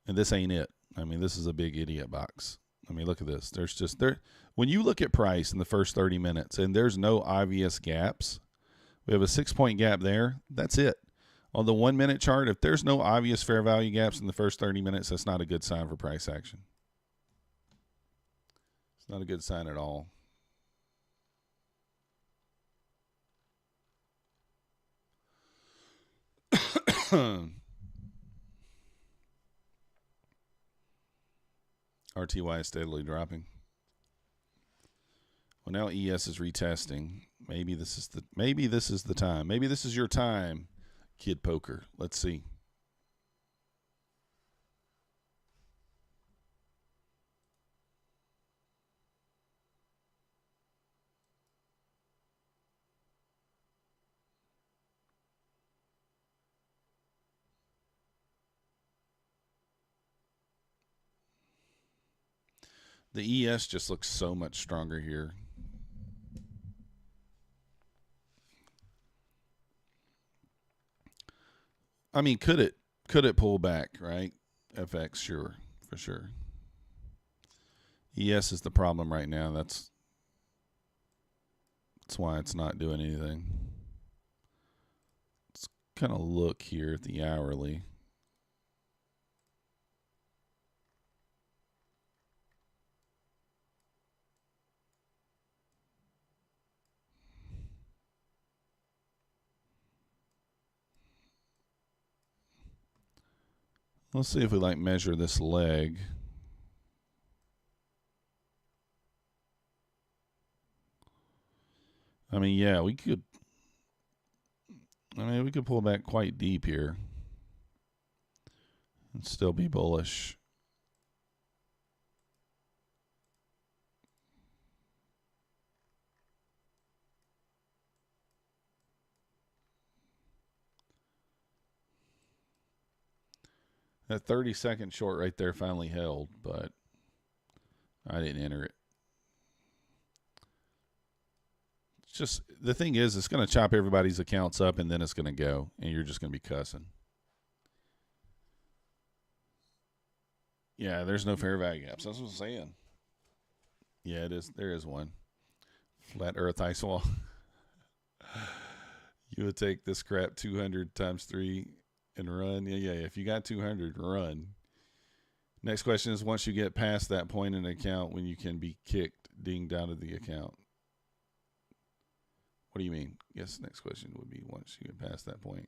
and this ain't it. I mean, this is a big idiot box. I mean, look at this. There's just when you look at price in the first 30 minutes and there's no obvious gaps, we have a 6-point gap there. That's it. On the 1 minute chart, if there's no obvious fair value gaps in the first 30 minutes, that's not a good sign for price action. It's not a good sign at all. RTY is steadily dropping. Well, now ES is retesting. Maybe this is the time. Maybe this is your time, Kid Poker. Let's see. The ES just looks so much stronger here. I mean, could it pull back, right? FX, sure, for sure. ES is the problem right now. That's why it's not doing anything. Let's kind of look here at the hourly. Let's see if we measure this leg. I mean, yeah, we could pull back quite deep here and still be bullish. That 30-second short right there finally held, but I didn't enter it. It's just, the thing is, it's going to chop everybody's accounts up, and then it's going to go, and you're just going to be cussing. Yeah, there's no fair value gaps. That's what I'm saying. Yeah, it is. There is one. Flat Earth ice wall. You would take this crap 200 times 3 and run. Yeah. If you got 200, run. Next question is, once you get past that point in an account, when you can be kicked, dinged out of the account. What do you mean? Yes, next question would be once you get past that point.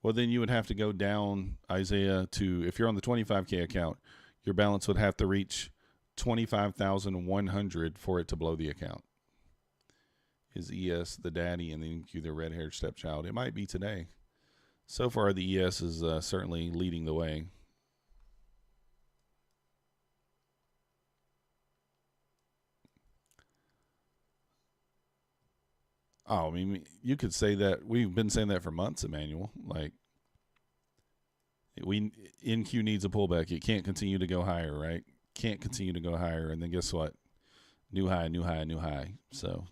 Well, then you would have to go down, Isaiah, to, if you're on the 25K account, your balance would have to reach 25,100 for it to blow the account. Is ES the daddy and then EQ the red-haired stepchild? It might be today. So far, the ES is certainly leading the way. Oh, I mean, you could say that. We've been saying that for months, Emmanuel. NQ needs a pullback. It can't continue to go higher, right? Can't continue to go higher. And then guess what? New high, new high, new high. So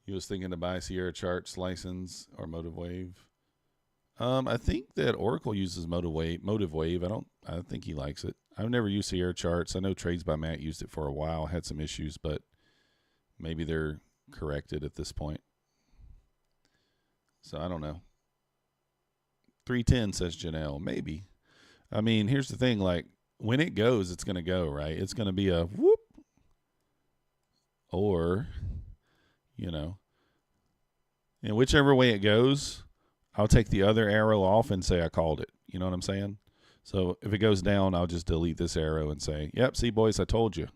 he was thinking to buy Sierra Charts license or Motive Wave. I think that Oracle uses Motive Wave. I think he likes it. I've never used Sierra Charts. I know Trades by Matt used it for a while, had some issues, but maybe they're corrected at this point. So I don't know. 310 says Janelle. Maybe. I mean, here's the thing. When it goes, it's going to go, right? It's going to be a whoop. Or, and whichever way it goes, I'll take the other arrow off and say I called it. You know what I'm saying? So if it goes down, I'll just delete this arrow and say, yep, see, boys, I told you.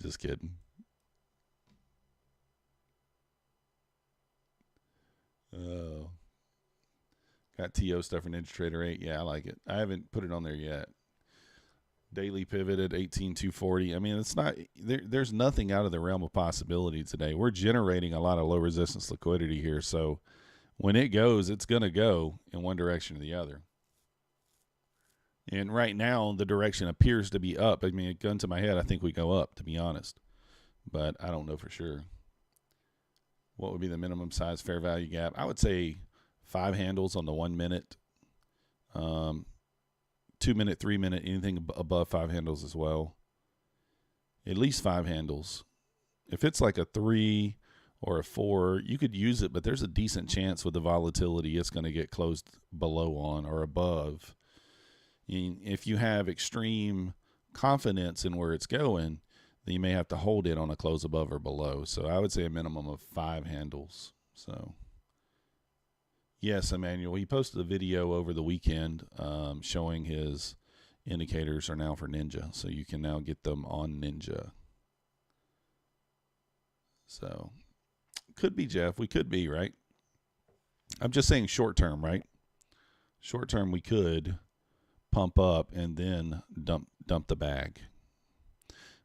Just kidding. Oh. Got TO stuff for Ninja Trader 8. Yeah, I like it. I haven't put it on there yet. Daily pivot at 18,240. I mean, it's not there's nothing out of the realm of possibility today. We're generating a lot of low resistance liquidity here, so when it goes, it's going to go in one direction or the other. And right now, the direction appears to be up. I mean, gun to my head, I think we go up, to be honest, but I don't know for sure. What would be the minimum size fair value gap? I would say 5 handles on the 1 minute. 2 minute, 3 minute, anything above 5 handles as well. At least 5 handles. If it's like a 3 or a 4, you could use it, but there's a decent chance with the volatility it's going to get closed below on or above. And if you have extreme confidence in where it's going, then you may have to hold it on a close above or below. So I would say a minimum of 5 handles. So yes, Emmanuel, he posted a video over the weekend showing his indicators are now for Ninja. So you can now get them on Ninja. So could be, Jeff. We could be, right? I'm just saying short term, right? Short term, we could pump up and then dump the bag.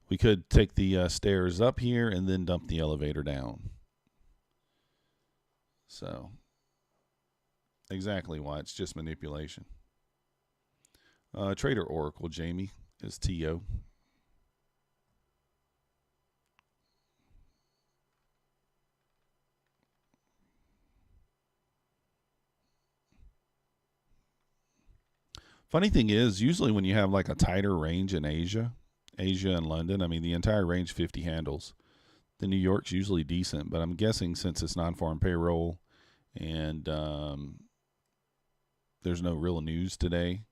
We could take the stairs up here and then dump the elevator down. So exactly why it's just manipulation. Trader Oracle, Jamie, is TO. Funny thing is, usually when you have like a tighter range in Asia and London, I mean, the entire range 50 handles. The New York's usually decent, but I'm guessing since it's non-farm payroll and there's no real news today,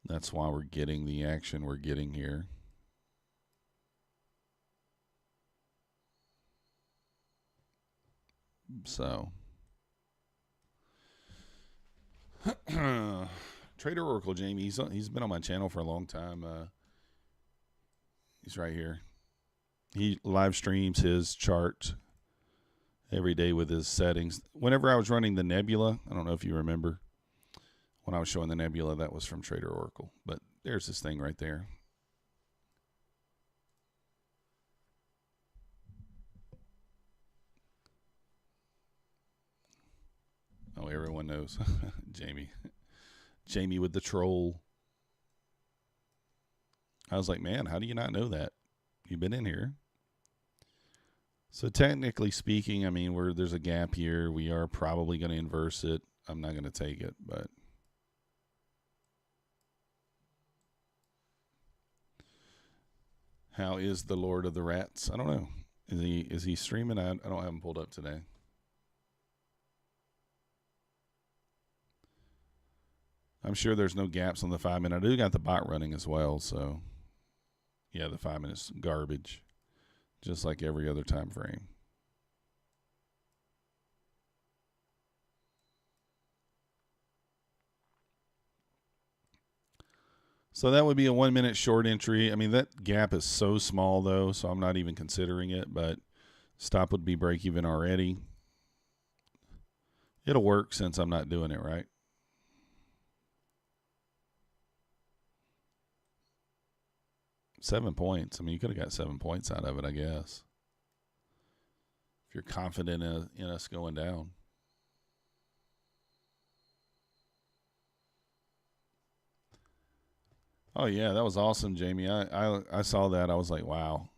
that's why we're getting the action we're getting here. So Trader Oracle, Jamie, he's been on my channel for a long time. He's right here. He live streams his chart every day with his settings. Whenever I was running the Nebula, I don't know if you remember, when I was showing the Nebula, that was from Trader Oracle. But there's this thing right there. Oh, everyone knows. Jamie. Jamie with the troll. I was like, man, how do you not know that? You've been in here. So technically speaking, I mean, there's a gap here. We are probably going to inverse it. I'm not going to take it, but how is the Lord of the Rats? I don't know. Is he streaming? I don't have him pulled up today. I'm sure there's no gaps on the 5 minute. I do got the bot running as well, so yeah, the 5 minutes garbage, just like every other time frame. So that would be a 1 minute short entry. I mean, that gap is so small though, so I'm not even considering it, but stop would be break even already. It'll work since I'm not doing it, right? $7 points. I mean, you could have got 7 points out of it, I guess, if you're confident in us going down. Oh yeah, that was awesome, Jamie. I saw that. I was like, wow.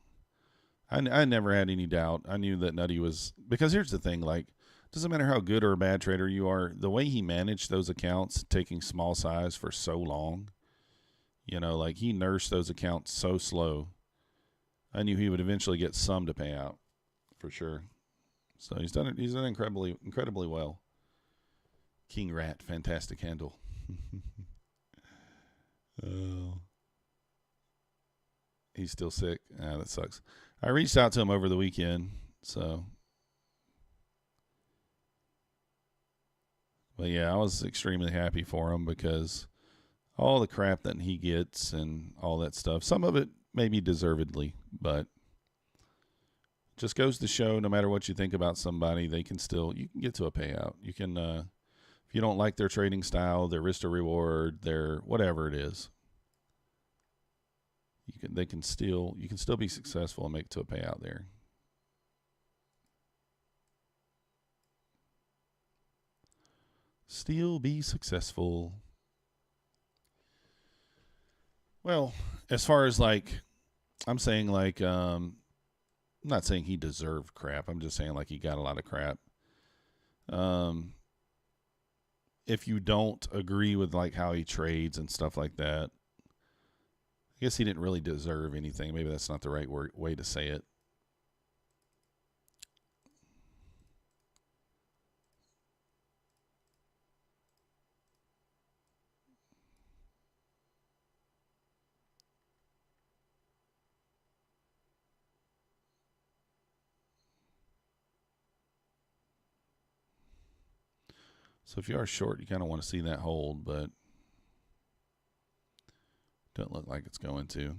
I never had any doubt. I knew that Nutty was, because here's the thing, like, doesn't matter how good or a bad trader you are, the way he managed those accounts, taking small size for so long, you know, like he nursed those accounts so slow. I knew he would eventually get some to pay out for sure. So he's done it. He's done incredibly well. King Rat, fantastic handle. Oh, he's still sick. Ah, that sucks. I reached out to him over the weekend, so. But yeah, I was extremely happy for him because all the crap that he gets and all that stuff, some of it maybe deservedly, but just goes to show no matter what you think about somebody, you can get to a payout. You can, if you don't like their trading style, their risk to reward, their whatever it is, you can still be successful and make it to a payout there. Still be successful. Well, as far as like, I'm saying like, I'm not saying he deserved crap. I'm just saying like he got a lot of crap. If you don't agree with like how he trades and stuff like that, I guess he didn't really deserve anything. Maybe that's not the right way to say it. So if you are short, you kind of want to see that hold, but don't look like it's going to.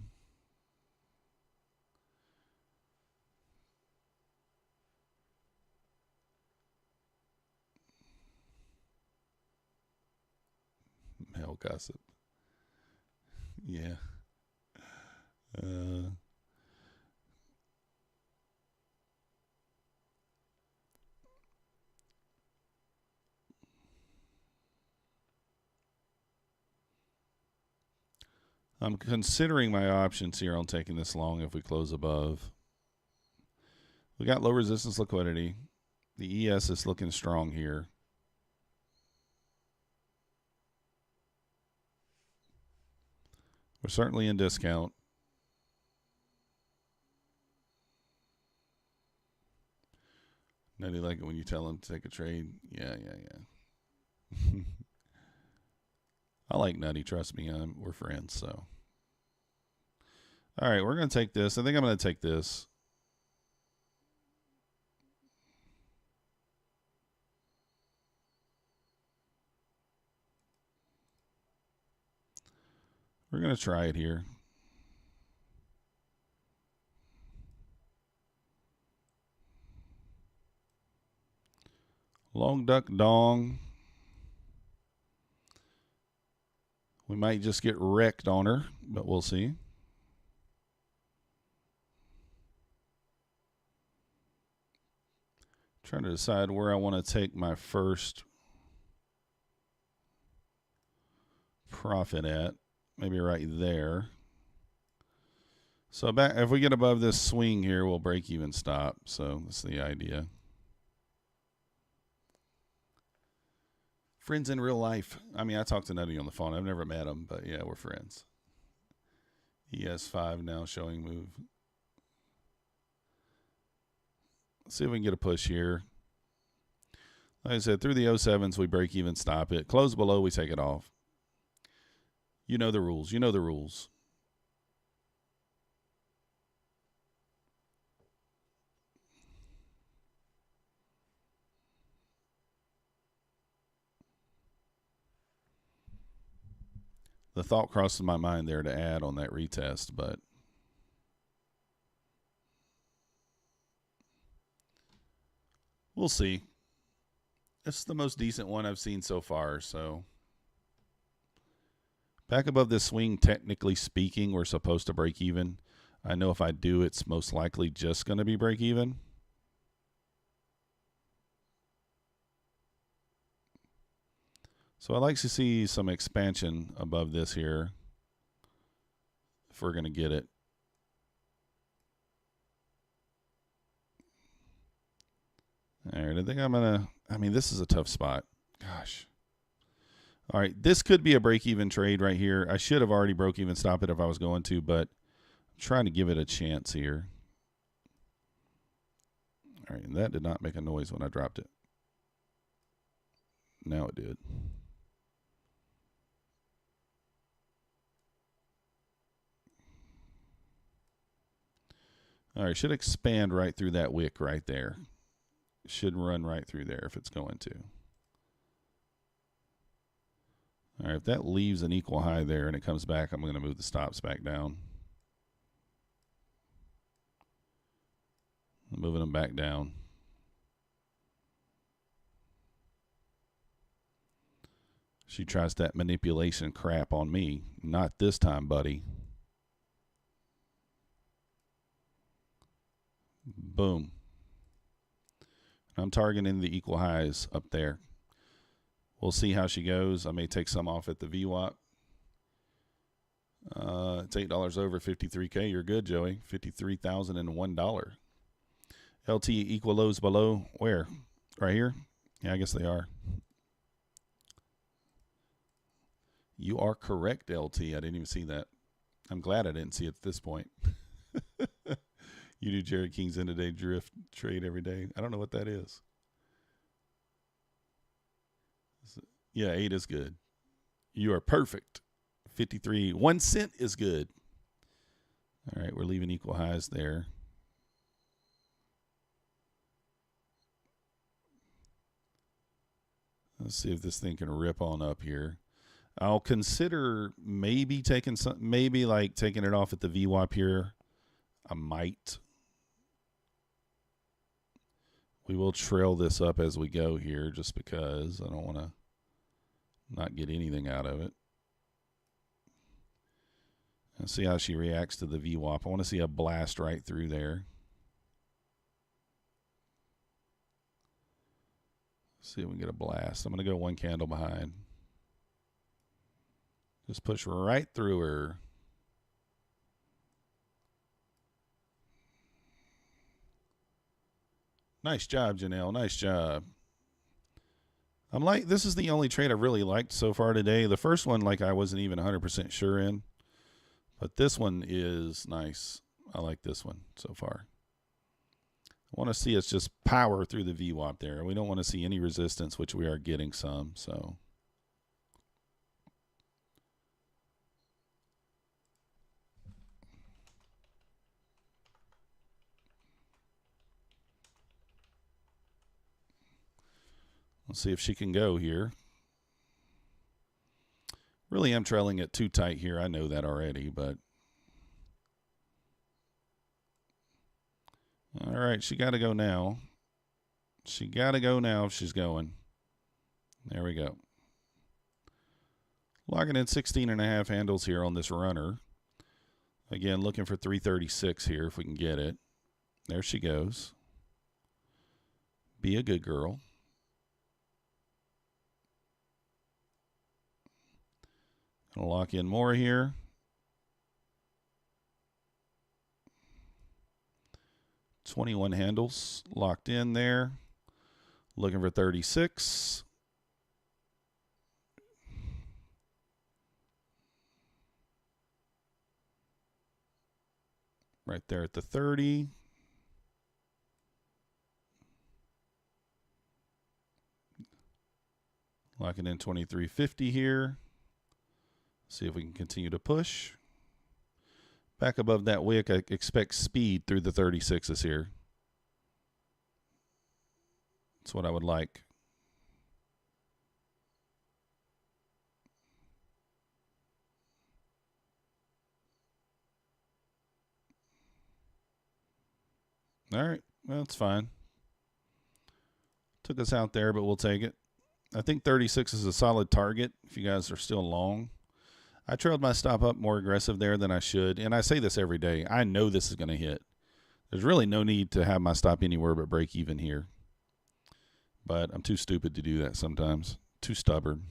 Male gossip. Yeah. I'm considering my options here on taking this long if we close above. We got low resistance liquidity. The ES is looking strong here. We're certainly in discount. Nutty like it when you tell him to take a trade. Yeah. I like Nutty. Trust me, we're friends. So, all right, we're gonna take this. I think I'm gonna take this. We're gonna try it here. Long duck dong. We might just get wrecked on her, but we'll see. Trying to decide where I want to take my first profit at. Maybe right there. So back, if we get above this swing here, we'll break even stop. So that's the idea. Friends in real life. I mean, I talked to Nutty on the phone. I've never met him, but yeah, we're friends. ES5 now showing move. Let's see if we can get a push here. Like I said, through the 07s, we break even, stop it. Close below, we take it off. You know the rules. You know the rules. The thought crosses my mind there to add on that retest, but we'll see. It's the most decent one I've seen so far, so back above this swing, technically speaking, we're supposed to break even. I know if I do, it's most likely just going to be break even. So I'd like to see some expansion above this here if we're going to get it. All right, I think I'm going to, I mean, this is a tough spot. Gosh. All right, this could be a break-even trade right here. I should have already broke even stop it if I was going to, but I'm trying to give it a chance here. All right, and that did not make a noise when I dropped it. Now it did. All right, should expand right through that wick right there. Should run right through there if it's going to. All right, if that leaves an equal high there and it comes back, I'm going to move the stops back down. I'm moving them back down. She tries that manipulation crap on me. Not this time, buddy. Boom. I'm targeting the equal highs up there. We'll see how she goes. I may take some off at the VWAP. It's $8 over 53K. You're good, Joey. $53,001. LT equal lows below. Where? Right here? Yeah, I guess they are. You are correct, LT. I didn't even see that. I'm glad I didn't see it at this point. You do Jared King's end of day drift trade every day. I don't know what that is. Yeah, 8 is good. You are perfect. 53. 1 cent is good. All right, we're leaving equal highs there. Let's see if this thing can rip on up here. I'll consider maybe taking some, maybe like taking it off at the VWAP here. I might. We will trail this up as we go here just because I don't want to not get anything out of it. Let's see how she reacts to the VWAP. I want to see a blast right through there. Let's see if we can get a blast. I'm going to go 1 candle behind. Just push right through her. Nice job, Janelle. Nice job. I'm like, this is the only trade I've really liked so far today. The first one, like I wasn't even 100% sure in. But this one is nice. I like this one so far. I want to see us just power through the VWAP there. We don't want to see any resistance, which we are getting some. So let's see if she can go here. Really am trailing it too tight here. I know that already, but all right, she got to go now. She got to go now if she's going. There we go. Locking in 16.5 handles here on this runner. Again, looking for 336 here if we can get it. There she goes. Be a good girl. Gonna lock in more here. $21 handles locked in there. Looking for 36. Right there at the 30. Locking in 23.50 here. See if we can continue to push. Back above that wick, I expect speed through the 36s here. That's what I would like. All right, well, that's fine. Took us out there, but we'll take it. I think 36 is a solid target if you guys are still long. I trailed my stop up more aggressive there than I should, and I say this every day. I know this is going to hit. There's really no need to have my stop anywhere but break even here. But I'm too stupid to do that sometimes. Too stubborn.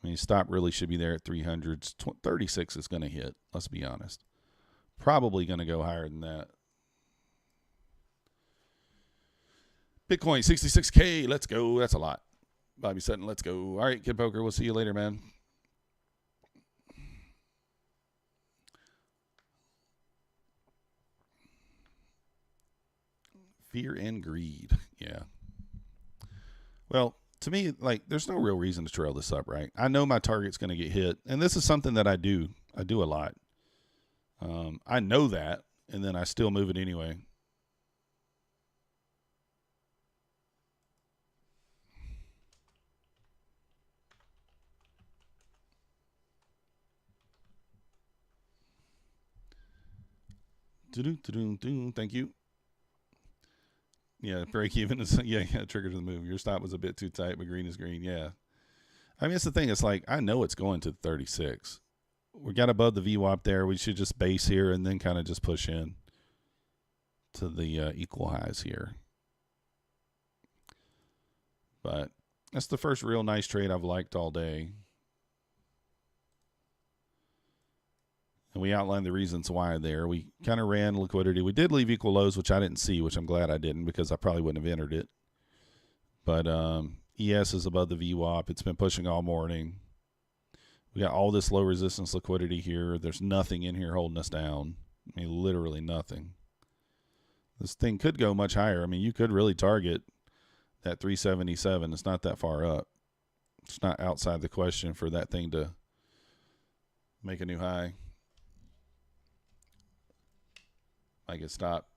I mean, stop really should be there at 300s. 36 is going to hit, let's be honest. Probably going to go higher than that. Bitcoin, 66K. Let's go. That's a lot. Bobby Sutton, let's go. All right, Kid Poker, we'll see you later, man. Fear and greed. Yeah. Well, to me, like, there's no real reason to trail this up, right? I know my target's going to get hit, and this is something that I do. I do a lot. I know that, and then I still move it anyway. Thank you. Yeah, break even is, yeah, trigger to the move. Your stop was a bit too tight, but green is green. Yeah. I mean, it's the thing. It's like, I know it's going to 36. We got above the VWAP there. We should just base here and then kind of just push in. to the equal highs here. But that's the first real nice trade I've liked all day. And we outlined the reasons why there. We kind of ran liquidity. We did leave equal lows, which I didn't see, which I'm glad I didn't because I probably wouldn't have entered it. But ES is above the VWAP. It's been pushing all morning. We got all this low resistance liquidity here. There's nothing in here holding us down. I mean, literally nothing. This thing could go much higher. I mean, you could really target that 377. It's not that far up. It's not outside the question for that thing to make a new high. I get stopped.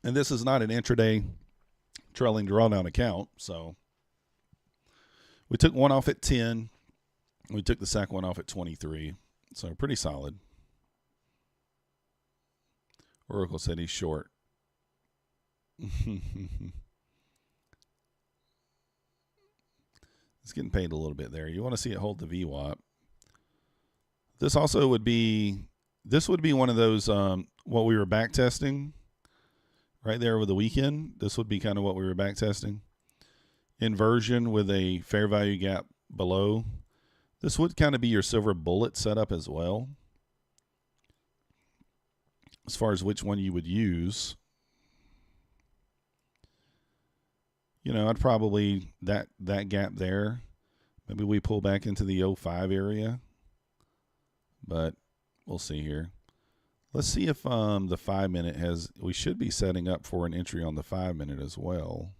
And this is not an intraday trailing drawdown account, so we took one off at 10. We took the second one off at 23, so pretty solid. Oracle said he's short. It's getting paid a little bit there. You want to see it hold the VWAP. This also would be, one of those, what we were back testing right there over the weekend. This would be kind of what we were back testing. Inversion with a fair value gap below. This would kind of be your silver bullet setup as well. As far as which one you would use. You know, I'd probably, that gap there, maybe we pull back into the 05 area. But we'll see here. Let's see if the 5 minute has, we should be setting up for an entry on the 5 minute as well.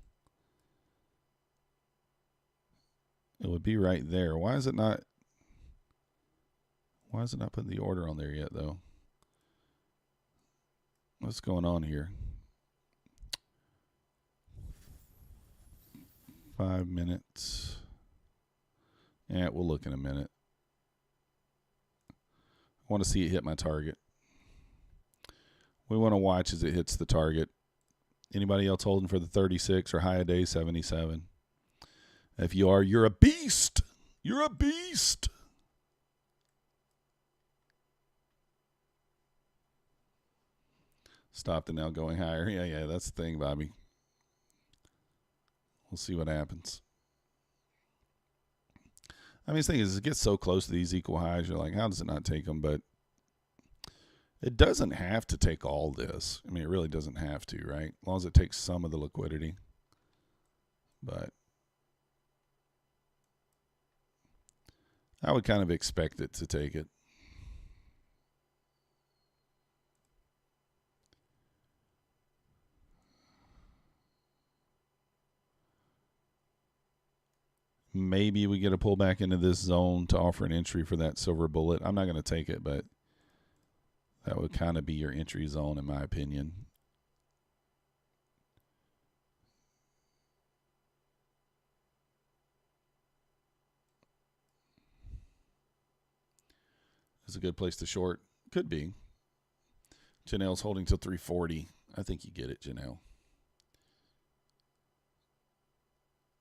It would be right there. Why is it not putting the order on there yet though? What's going on here? 5 minutes. Yeah, we'll look in a minute. I want to see it hit my target. We want to watch as it hits the target. Anybody else holding for the 36 or high a day 77? If you are, you're a beast. You're a beast. Stopped and now going higher. Yeah, that's the thing, Bobby. We'll see what happens. I mean, the thing is, it gets so close to these equal highs, you're like, how does it not take them? But it doesn't have to take all this. I mean, it really doesn't have to, right? As long as it takes some of the liquidity. But I would kind of expect it to take it. Maybe we get a pullback into this zone to offer an entry for that silver bullet. I'm not going to take it, but that would kind of be your entry zone in my opinion. It's a good place to short. Could be. Janelle's holding till 340. I think you get it, Janelle.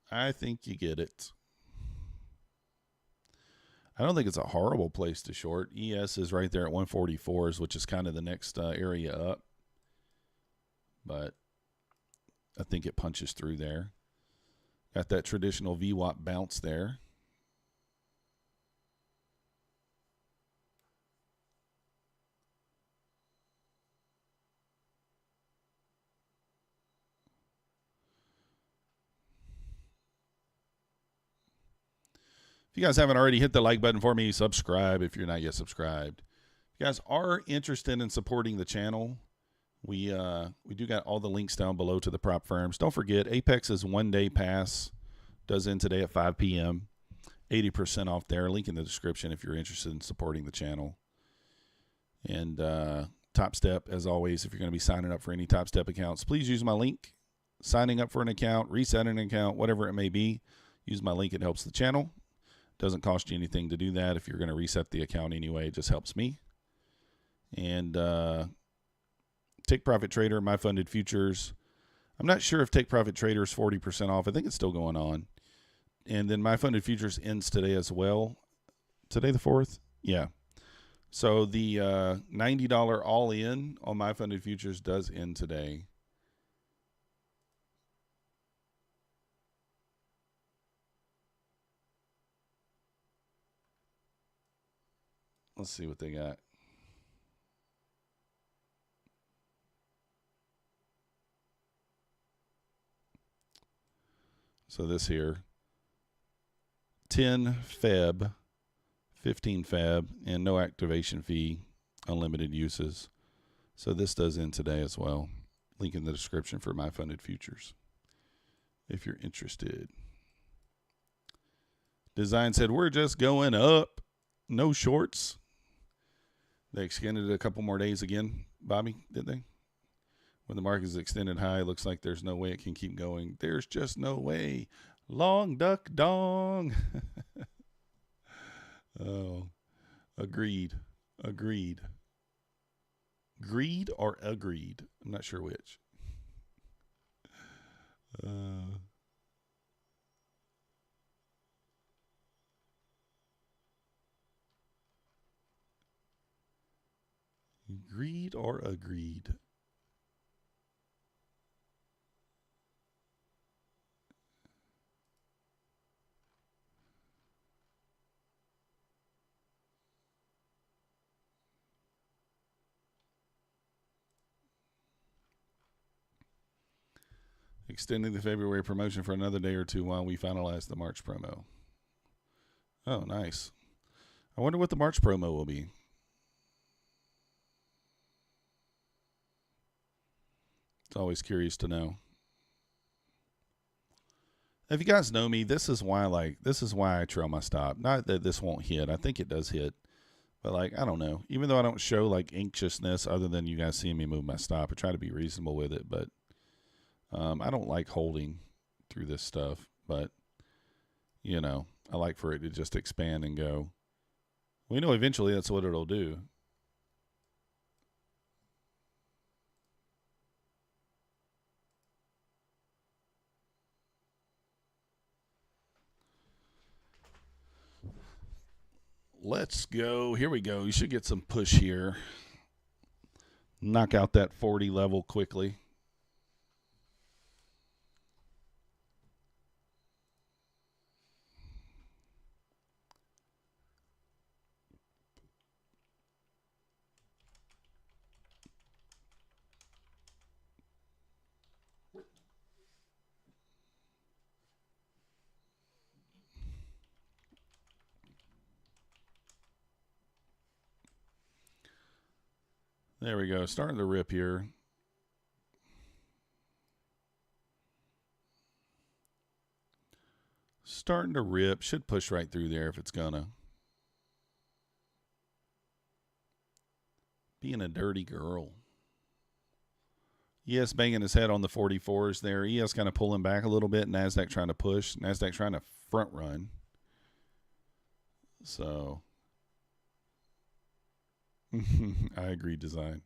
I think you get it. I don't think it's a horrible place to short. ES is right there at 144s, which is kind of the next area up. But I think it punches through there. Got that traditional VWAP bounce there. If you guys haven't already, hit the like button for me. Subscribe if you're not yet subscribed. If you guys are interested in supporting the channel, we do got all the links down below to the prop firms. Don't forget, APEX's one-day pass does end today at 5 p.m. 80% off there. Link in the description if you're interested in supporting the channel. And Topstep, as always, if you're going to be signing up for any Topstep accounts, please use my link. Signing up for an account, resetting an account, whatever it may be, use my link. It helps the channel. Doesn't cost you anything to do that. If you're going to reset the account anyway, it just helps me. And Take Profit Trader, My Funded Futures. I'm not sure if Take Profit Trader is 40% off. I think it's still going on. And then My Funded Futures ends today as well. Today the 4th? Yeah. So the $90 all in on my funded futures does end today. Let's see what they got. So this here, 10 Feb, 15 Feb, and no activation fee, unlimited uses. So this does end today as well. Link in the description for my funded futures if you're interested. Design said, we're just going up. No shorts. They extended it a couple more days again, Bobby, did they? When the market is extended high, it looks like there's no way it can keep going. There's just no way. Long duck dong. Oh, agreed. Agreed. Greed or agreed? I'm not sure which. Greed or agreed? Extending the February promotion for another day or two while we finalize the March promo. Oh, nice. I wonder what the March promo will be. It's always curious to know. If you guys know me, this is why I trail my stop. Not that this won't hit. I think it does hit. But I don't know. Even though I don't show anxiousness other than you guys seeing me move my stop, I try to be reasonable with it, but I don't like holding through this stuff, but I like for it to just expand and go. We know eventually that's what it'll do. Let's go. Here we go. You should get some push here. Knock out that 40 level quickly. There we go. Starting to rip here. Starting to rip. Should push right through there if it's gonna. Being a dirty girl. ES banging his head on the 44s there. ES kind of pulling back a little bit. Nasdaq trying to push. Nasdaq trying to front run. So I agree, design.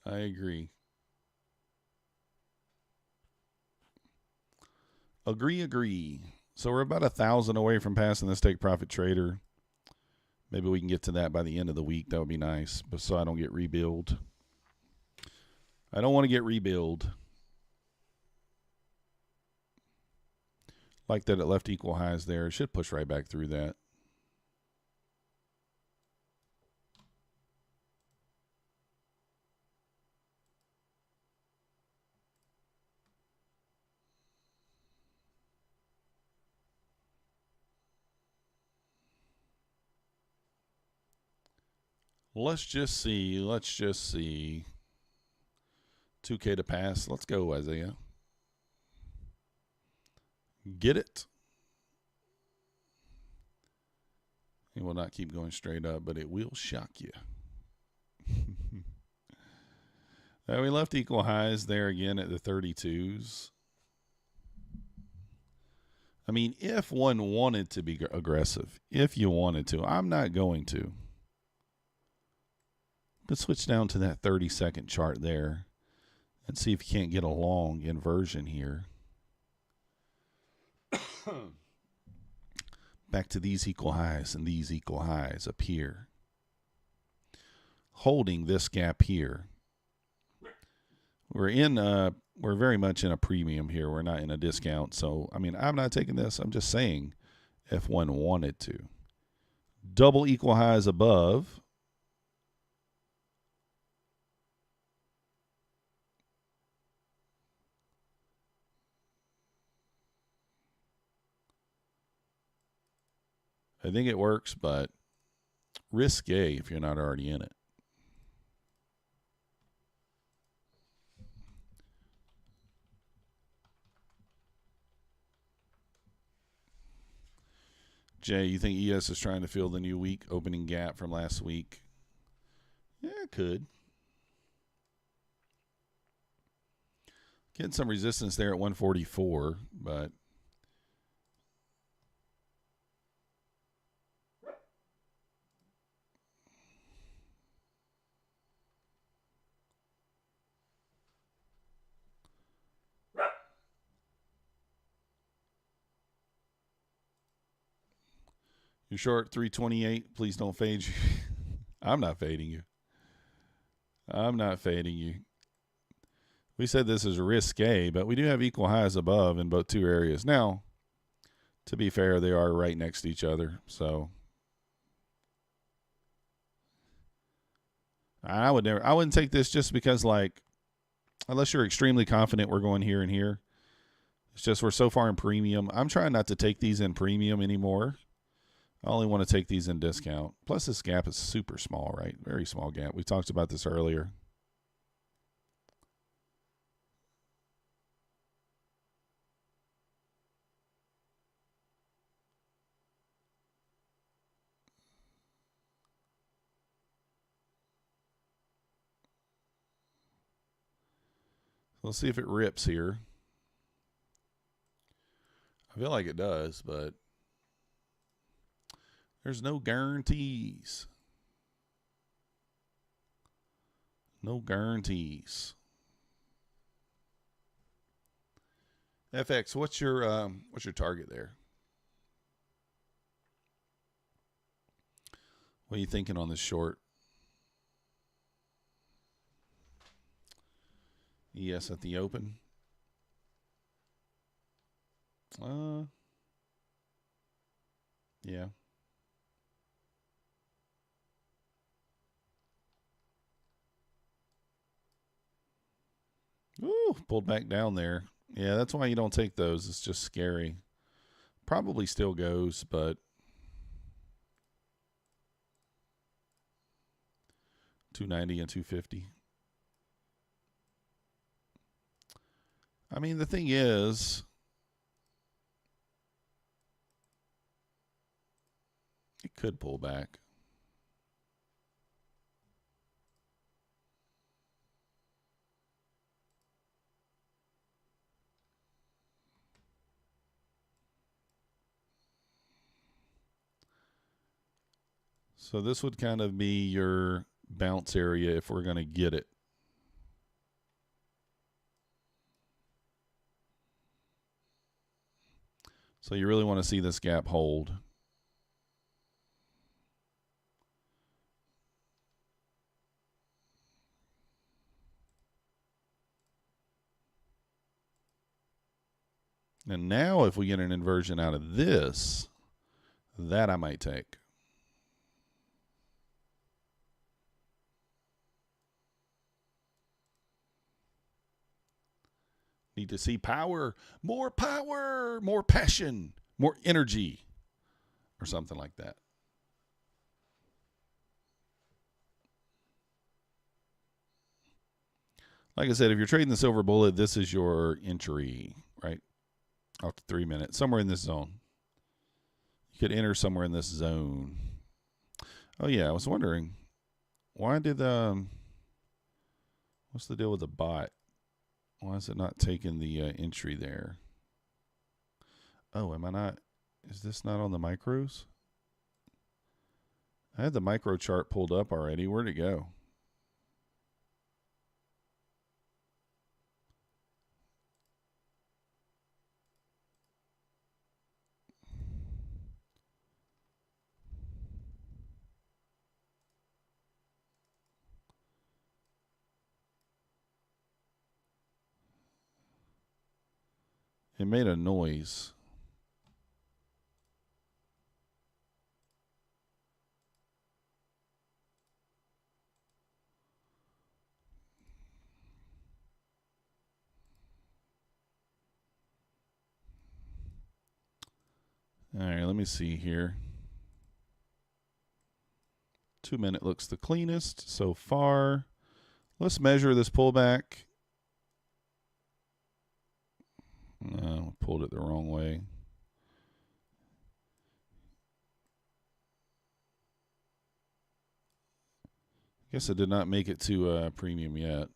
I agree. Agree. So we're about 1,000 away from passing this take profit trader. Maybe we can get to that by the end of the week. That would be nice. But so I don't get rebuild. I don't want to get rebuild. Like that it left equal highs there. It should push right back through that. Let's just see. 2K to pass. Let's go, Isaiah. Get it. It will not keep going straight up, but it will shock you. We left equal highs there again at the 32s. I mean, if one wanted to be aggressive, if you wanted to, I'm not going to. Let's switch down to that 30-second chart there and see if you can't get a long inversion here. Back to these equal highs and these equal highs up here. holding this gap here. We're very much in a premium here. We're not in a discount. So, I mean, I'm not taking this. I'm just saying if one wanted to. Double equal highs above. I think it works, but risque if you're not already in it. Jay, you think ES is trying to fill the new week opening gap from last week? Yeah, it could. Getting some resistance there at 144, but you're short 328. Please don't fade you. I'm not fading you. I'm not fading you. We said this is risque, but we do have equal highs above in both two areas. Now, to be fair, they are right next to each other. So I wouldn't take this just because, like, unless you're extremely confident we're going here and here. It's just we're so far in premium. I'm trying not to take these in premium anymore. I only want to take these in discount. Plus, this gap is super small, right? Very small gap. We talked about this earlier. Let's see if it rips here. I feel like it does, but there's no guarantees. No guarantees. FX, what's your target there? What are you thinking on this short? ES at the open. Yeah. Ooh, pulled back down there. Yeah, that's why you don't take those. It's just scary. Probably still goes, but $290 and $250. I mean, the thing is, it could pull back. So this would kind of be your bounce area if we're going to get it. So you really want to see this gap hold. And now if we get an inversion out of this, that I might take. Need to see power, more passion, more energy, or something like that. Like I said, if you're trading the silver bullet, this is your entry, right? After 3 minutes, somewhere in this zone. You could enter somewhere in this zone. Oh, yeah, I was wondering, why did, what's the deal with the bot? Why is it not taking the entry there? Oh, am I not? Is this not on the micros? I had the micro chart pulled up already. Where'd it go? It made a noise. All right, let me see here. 2 minute looks the cleanest so far. Let's measure this pullback. No, pulled it the wrong way. Guess I did not make it to premium yet.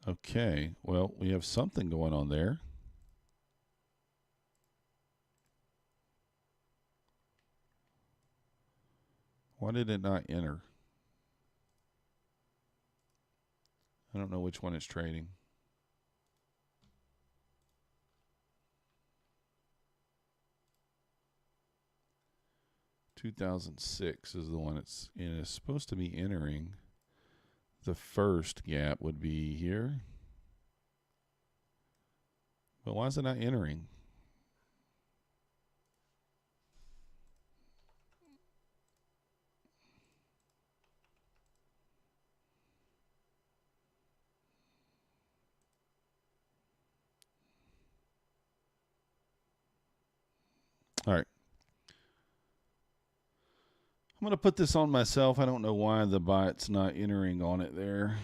Okay, well, we have something going on there. Why did it not enter? I don't know which one it's trading. $2006 is the one it's supposed to be entering. The first gap would be here. But why is it not entering? All right. I'm going to put this on myself. I don't know why the bot's not entering on it there.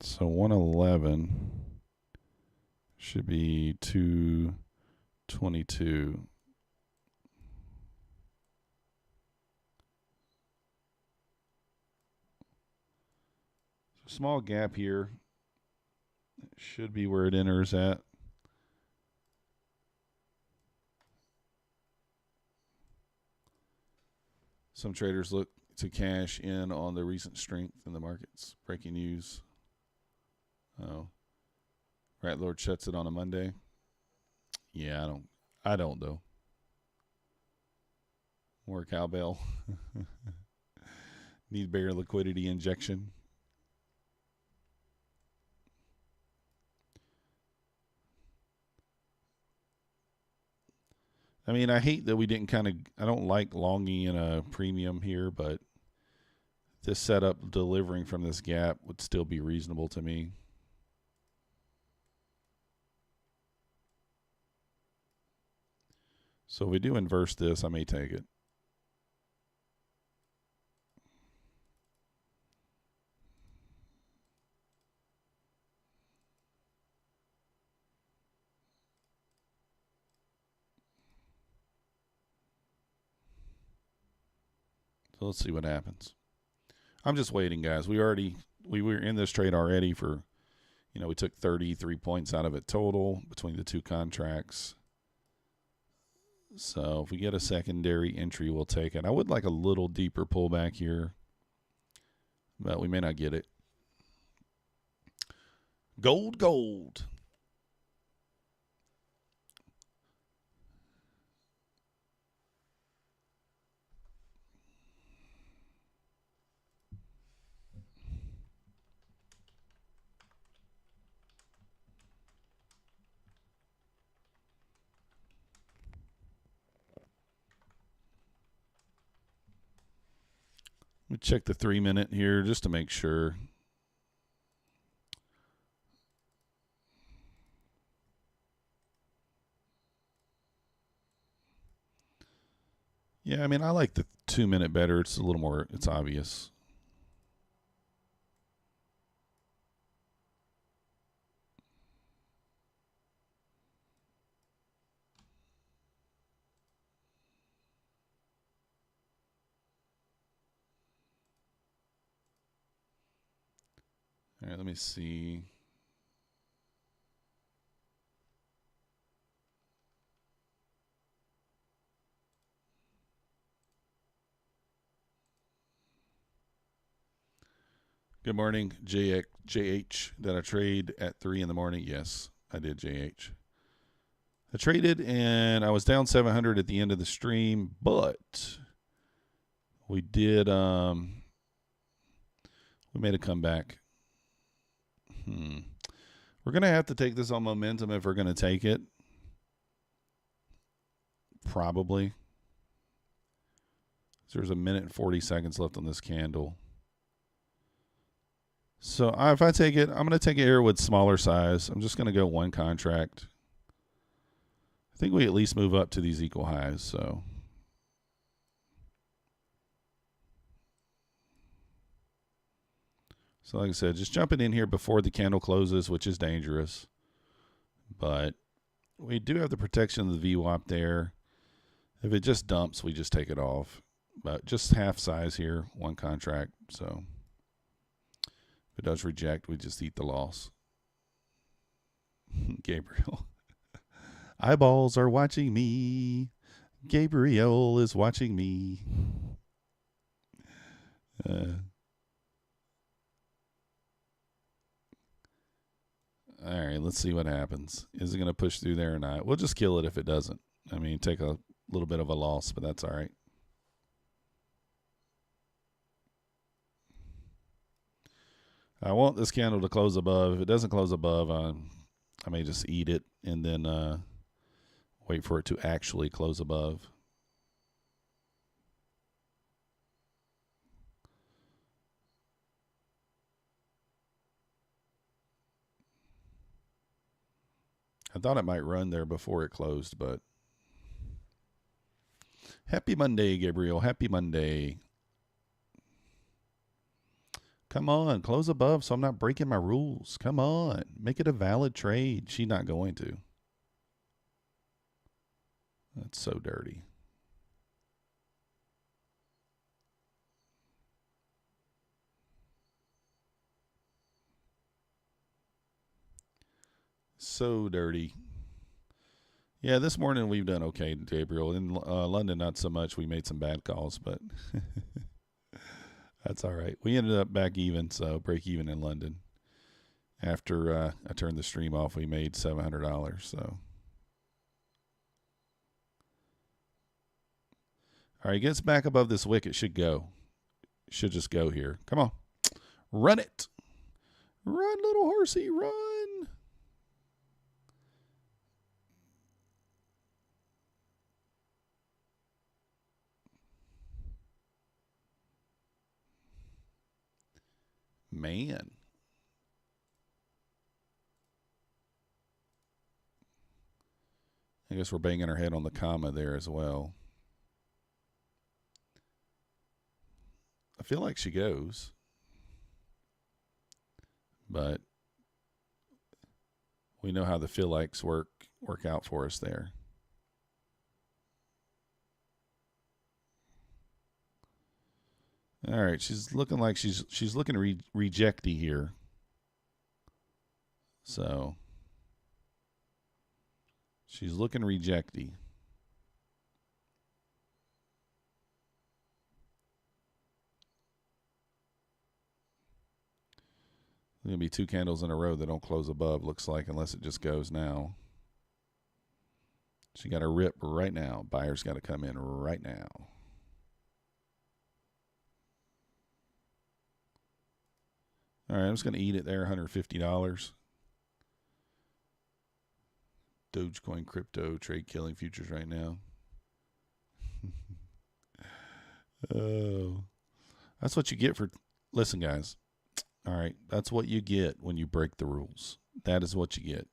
So 111 should be 222. So small gap here. It should be where it enters at. Some traders look to cash in on the recent strength in the markets. Breaking news. Oh, Rat Lord shuts it on a Monday. Yeah, I don't though. More cowbell. Need bigger liquidity injection. I mean, I hate that we didn't I don't like longing in a premium here, but this setup delivering from this gap would still be reasonable to me. So if we do inverse this, I may take it. So let's see what happens. I'm just waiting, guys. We were in this trade already for, we took 33 points out of it total between the two contracts. So if we get a secondary entry, we'll take it. I would like a little deeper pullback here, but we may not get it. Gold. Let me check the 3 minute here just to make sure. Yeah, I mean, I like the 2 minute better. It's a little more, it's obvious. All right, let me see. Good morning, JH. Did I trade at 3 in the morning? Yes, I did, JH. I traded and I was down 700 at the end of the stream, but we did, we made a comeback. We're going to have to take this on momentum if we're going to take it. Probably. There's a minute and 40 seconds left on this candle. So if I take it, I'm going to take it here with smaller size. I'm just going to go one contract. I think we at least move up to these equal highs. So like I said, just jumping in here before the candle closes, which is dangerous. But we do have the protection of the VWAP there. If it just dumps, we just take it off. But just half size here, one contract. So if it does reject, we just eat the loss. Gabriel. Eyeballs are watching me. Gabriel is watching me. All right, let's see what happens. Is it going to push through there or not? We'll just kill it if it doesn't. I mean, take a little bit of a loss, but that's all right. I want this candle to close above. If it doesn't close above, I may just eat it and then wait for it to actually close above. I thought it might run there before it closed, but happy Monday, Gabriel. Happy Monday. Come on, close above so I'm not breaking my rules. Come on, make it a valid trade. She's not going to. That's so dirty. So dirty. Yeah, this morning we've done okay, Gabriel. In London, not so much. We made some bad calls, but that's all right. We ended up back even, so break even in London. After I turned the stream off, we made $700. So, all right, gets back above this wick. It should go. It should just go here. Come on, run it, run, little horsey, run. Man. I guess we're banging our head on the comma there as well. I feel like she goes. But we know how the feel likes work out for us there. All right, she's looking like she's looking rejecty here. So she's looking rejecty. There's going to be two candles in a row that don't close above, looks like, unless it just goes now. She got to rip right now. Buyer's got to come in right now. All right, I'm just going to eat it there, $150. Dogecoin, crypto, trade killing futures right now. Oh, that's what you get for, listen, guys. All right, that's what you get when you break the rules. That is what you get.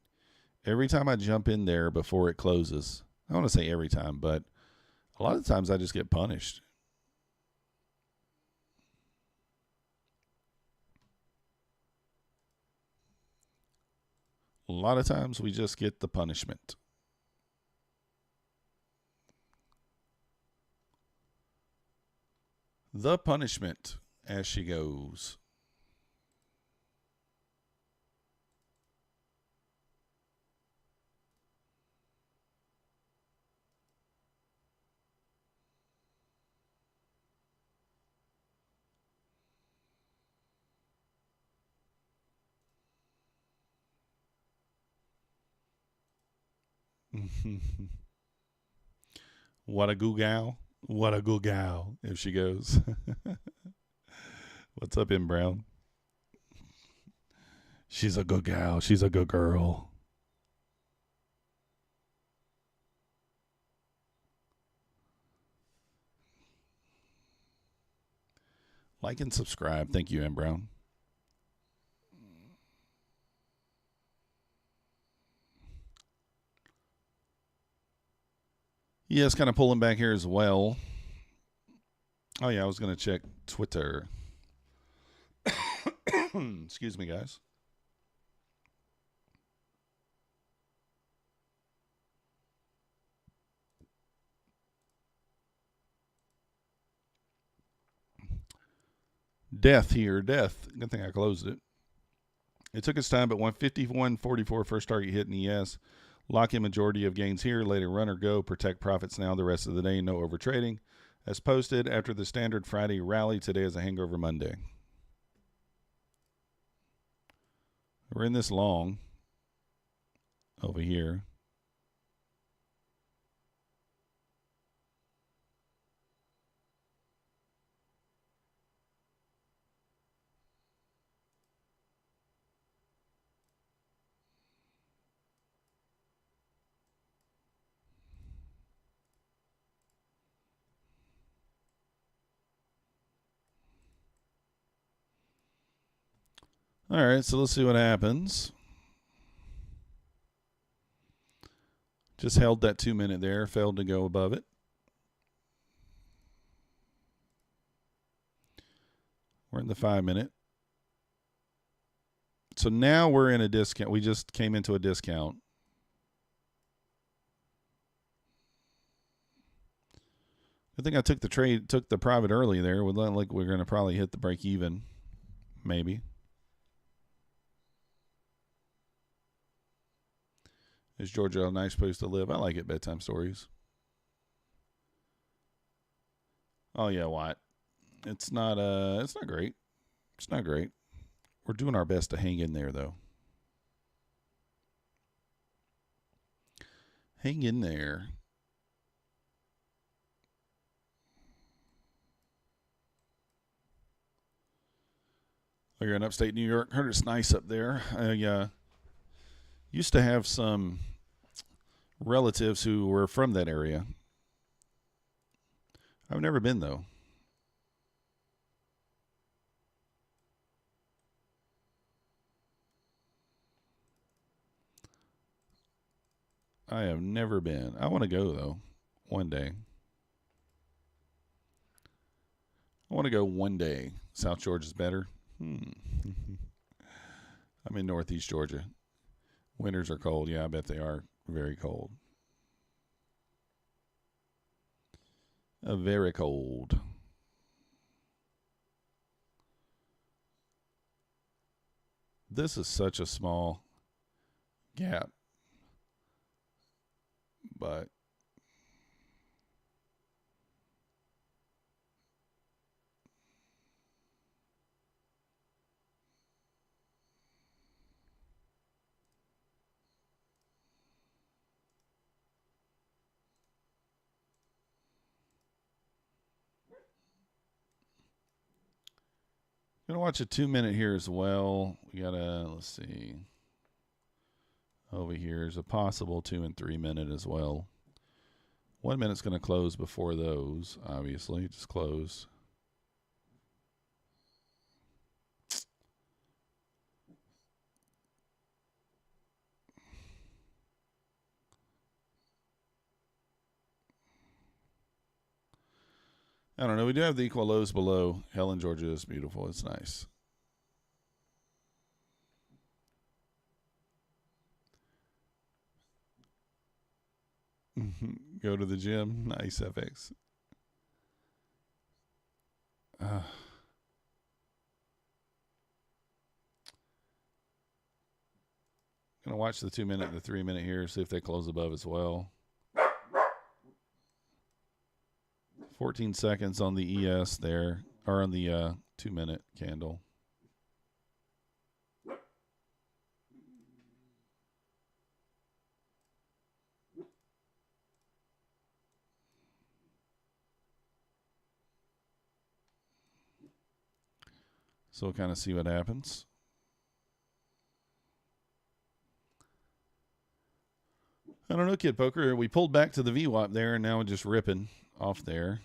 Every time I jump in there before it closes, I don't want to say every time, but a lot of times I just get punished. A lot of times we just get the punishment. The punishment as she goes. What a goo gal. What a good gal, if she goes. What's up, M. Brown? She's a good gal. She's a good girl. Like and subscribe. Thank you, M. Brown. Yeah, it's kind of pulling back here as well. Oh, yeah, I was going to check Twitter. Excuse me, guys. Death here. Death. Good thing I closed it. It took its time, but 151.44 first target hit in ES. Lock in majority of gains here. Later run or go. Protect profits now the rest of the day. No overtrading. As posted after the standard Friday rally, today is a hangover Monday. We're in this long over here. All right, so let's see what happens. Just held that 2 minute there, failed to go above it. We're in the 5 minute. So now we're in a discount. We just came into a discount. I think I took the private early there. Would look like we're going to probably hit the break even, maybe. Is Georgia a nice place to live? I like it. Bedtime stories. Oh yeah, what? It's not great. It's not great. We're doing our best to hang in there though. Hang in there. Oh, you're in upstate New York. Heard it's nice up there. I used to have some relatives who were from that area. I've never been though. I have never been. I want to go though, one day. I want to go one day. South Georgia's better. I'm in Northeast Georgia. Winters are cold. Yeah, I bet they are very cold. Very cold. This is such a small gap. But gonna watch a 2 minute here as well. We gotta, let's see. Over here is a possible 2 and 3 minute as well. 1 minute's gonna close before those, obviously. Just close. I don't know. We do have the equal lows below. Helen, Georgia is beautiful. It's nice. Go to the gym. Nice, FX. Gonna watch the 2 minute and the 3 minute here. See if they close above as well. 14 seconds on the ES there, or on the 2 minute candle. So we'll kind of see what happens. I don't know, Kid Poker. We pulled back to the VWAP there, and now we're just ripping off there.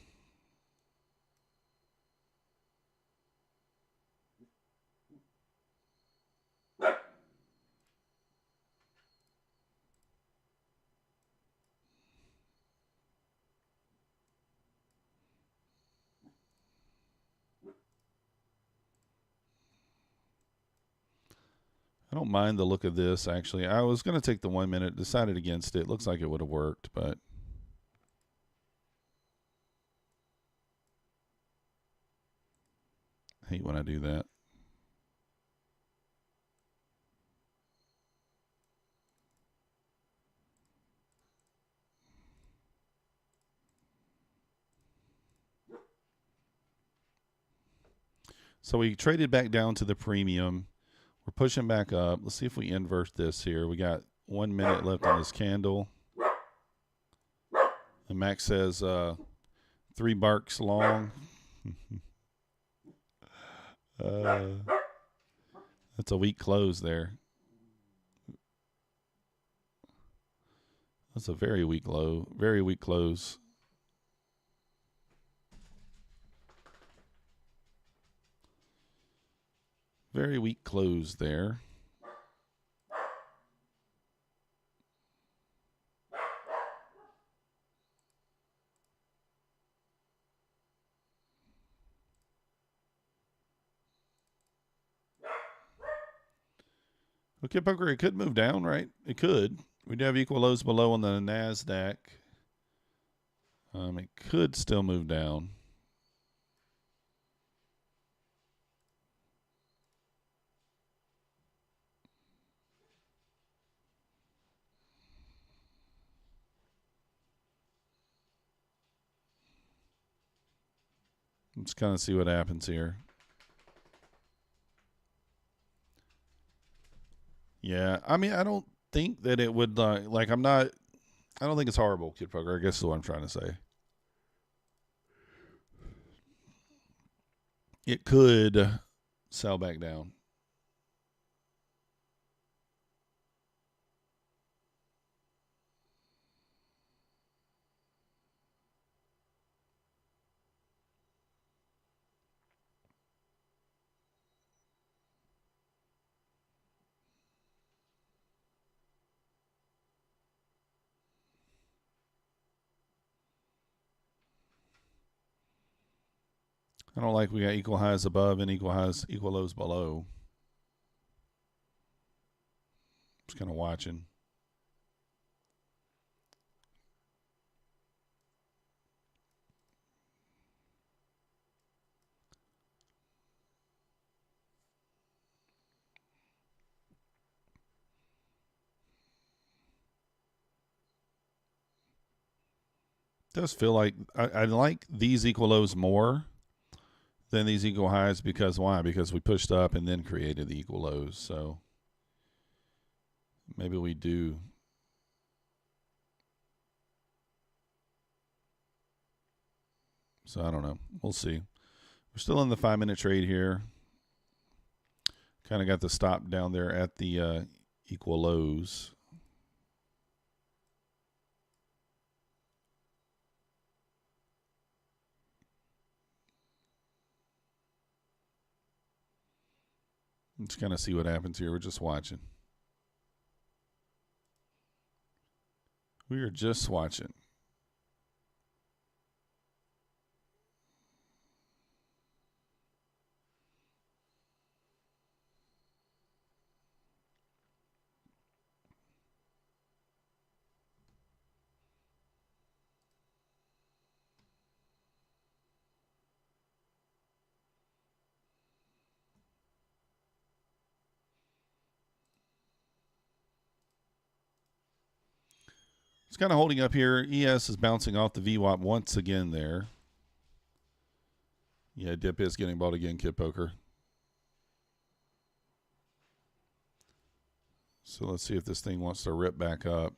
I don't mind the look of this, actually. I was going to take the 1 minute, decided against it. Looks like it would have worked, but I hate when I do that. So we traded back down to the premium. We're pushing back up. Let's see if we invert this here. We got 1 minute left on this candle. And Max says 3 barks long. That's a weak close there. That's a very weak low. Very weak close. Very weak close there. Okay, Poker, it could move down, right? It could. We do have equal lows below on the Nasdaq. It could still move down. Let's kind of see what happens here. Yeah, I mean, I don't think that it would, like, I don't think it's horrible, Kid Poker, I guess is what I'm trying to say. It could sell back down. I don't like we got equal highs above and equal lows below. Just kind of watching. It does feel like I like these equal lows more than these equal highs because why? Because we pushed up and then created the equal lows. So maybe we do. So I don't know. We'll see. We're still in the 5 minute trade here. Kind of got the stop down there at the equal lows. Let's kind of see what happens here. We're just watching. We are just watching. It's kind of holding up here. ES is bouncing off the VWAP once again there. Yeah, dip is getting bought again, Kid Poker. So let's see if this thing wants to rip back up.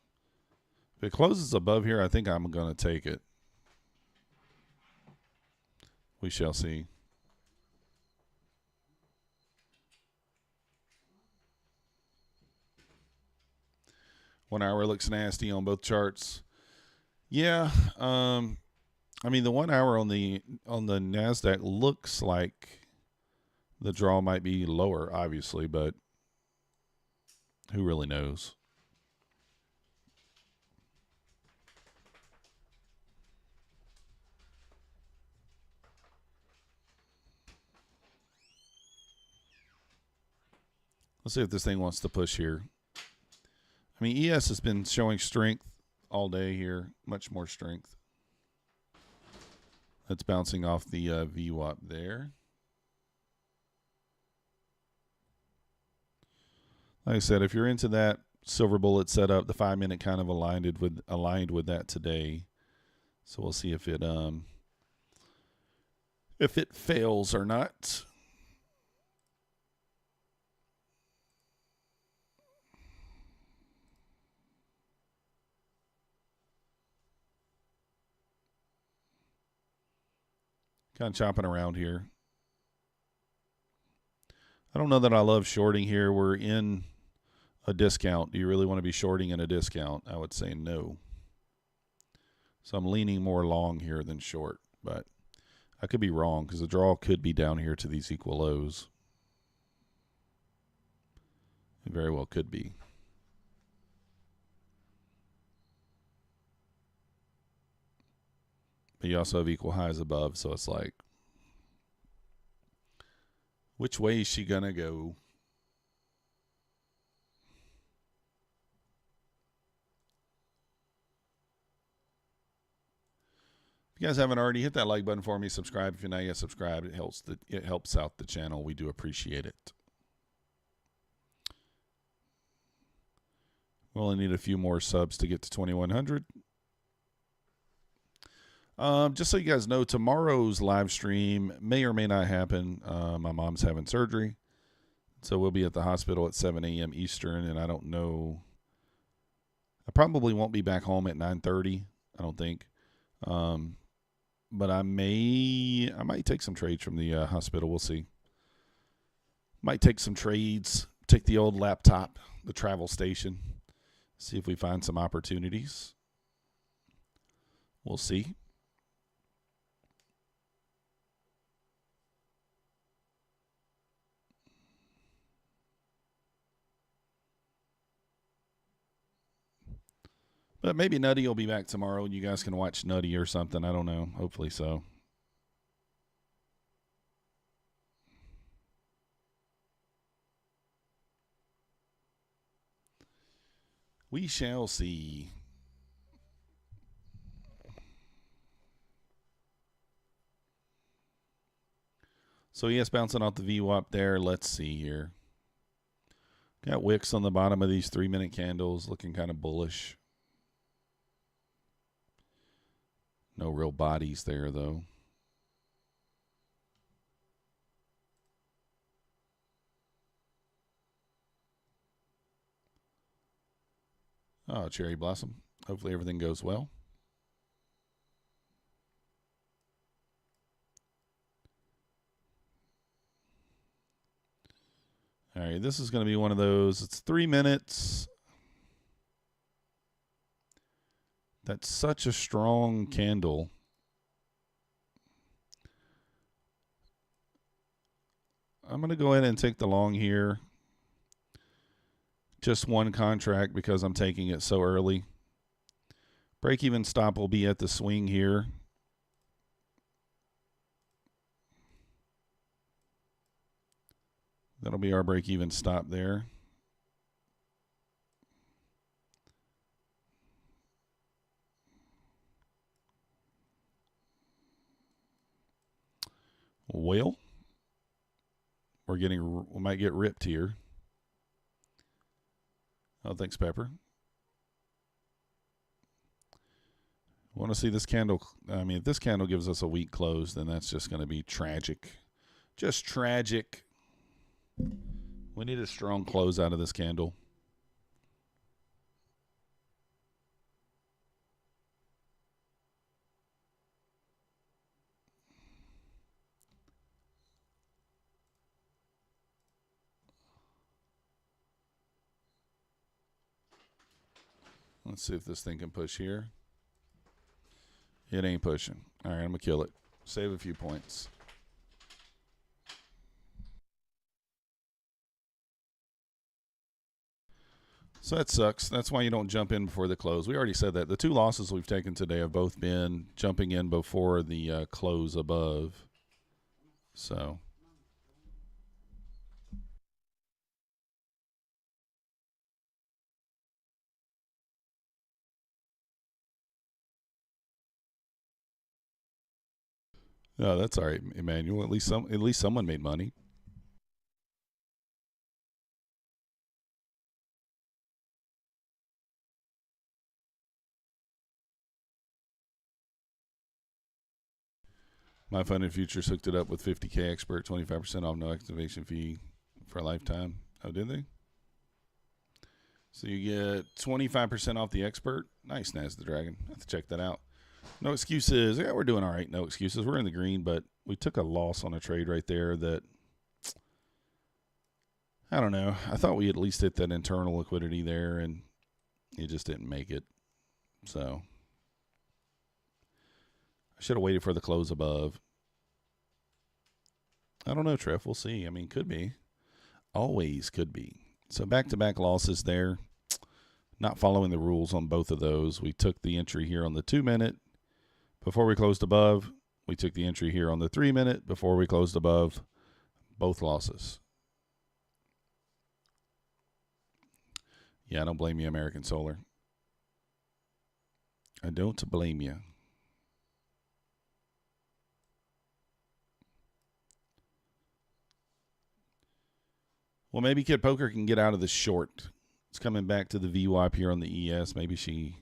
If it closes above here, I think I'm going to take it. We shall see. 1 hour looks nasty on both charts. Yeah. I mean, the 1 hour on the Nasdaq looks like the draw might be lower, obviously, but who really knows? Let's see if this thing wants to push here. I mean, ES has been showing strength all day here, much more strength. That's bouncing off the VWAP there. Like I said, if you're into that silver bullet setup, the 5 minute kind of aligned with that today. So we'll see if it fails or not. Kind of chopping around here. I don't know that I love shorting here. We're in a discount. Do you really want to be shorting in a discount? I would say no. So I'm leaning more long here than short, but I could be wrong because the draw could be down here to these equal lows. It very well could be. But you also have equal highs above, so it's like, which way is she going to go? If you guys haven't already, hit that like button for me. Subscribe if you're not yet subscribed. It helps out the channel. We do appreciate it. We only need a few more subs to get to 2,100. Just so you guys know, tomorrow's live stream may or may not happen. My mom's having surgery, so we'll be at the hospital at 7 a.m. Eastern, and I don't know. I probably won't be back home at 9:30. I don't think. But I might take some trades from the hospital. We'll see. Might take some trades. Take the old laptop, the travel station. See if we find some opportunities. We'll see. But maybe Nutty will be back tomorrow and you guys can watch Nutty or something. I don't know. Hopefully so. We shall see. So yes, bouncing off the VWAP there. Let's see here. Got wicks on the bottom of these 3 minute candles looking kind of bullish. No real bodies there, though. Oh, cherry blossom. Hopefully everything goes well. All right, this is going to be one of those. It's 3 minutes. That's such a strong candle. I'm going to go ahead and take the long here. Just one contract because I'm taking it so early. Break-even stop will be at the swing here. That'll be our break-even stop there. Well, we might get ripped here. Oh, thanks, Pepper. Want to see this candle? I mean, if this candle gives us a weak close, then that's just going to be tragic. Just tragic. We need a strong close out of this candle. Let's see if this thing can push here. It ain't pushing. All right, I'm going to kill it. Save a few points. So that sucks. That's why you don't jump in before the close. We already said that. The two losses we've taken today have both been jumping in before the close above. So. No, that's all right, Emmanuel. At least someone made money. My Funded Futures hooked it up with 50K expert, 25% off, no activation fee for a lifetime. Oh, did they? So you get 25% off the expert. Nice, Nasdaq Dragon. I have to check that out. No excuses. Yeah, we're doing all right. No excuses. We're in the green, but we took a loss on a trade right there that, I don't know. I thought we at least hit that internal liquidity there, and it just didn't make it. So I should have waited for the close above. I don't know, Treff. We'll see. I mean, could be. Always could be. So back-to-back losses there. Not following the rules on both of those. We took the entry here on the 2-minute before we closed above. We took the entry here on the 3-minute before we closed above. Both losses. Yeah, I don't blame you, American Solar. I don't blame you. Well, maybe Kid Poker can get out of the short. It's coming back to the VWAP here on the ES. Maybe she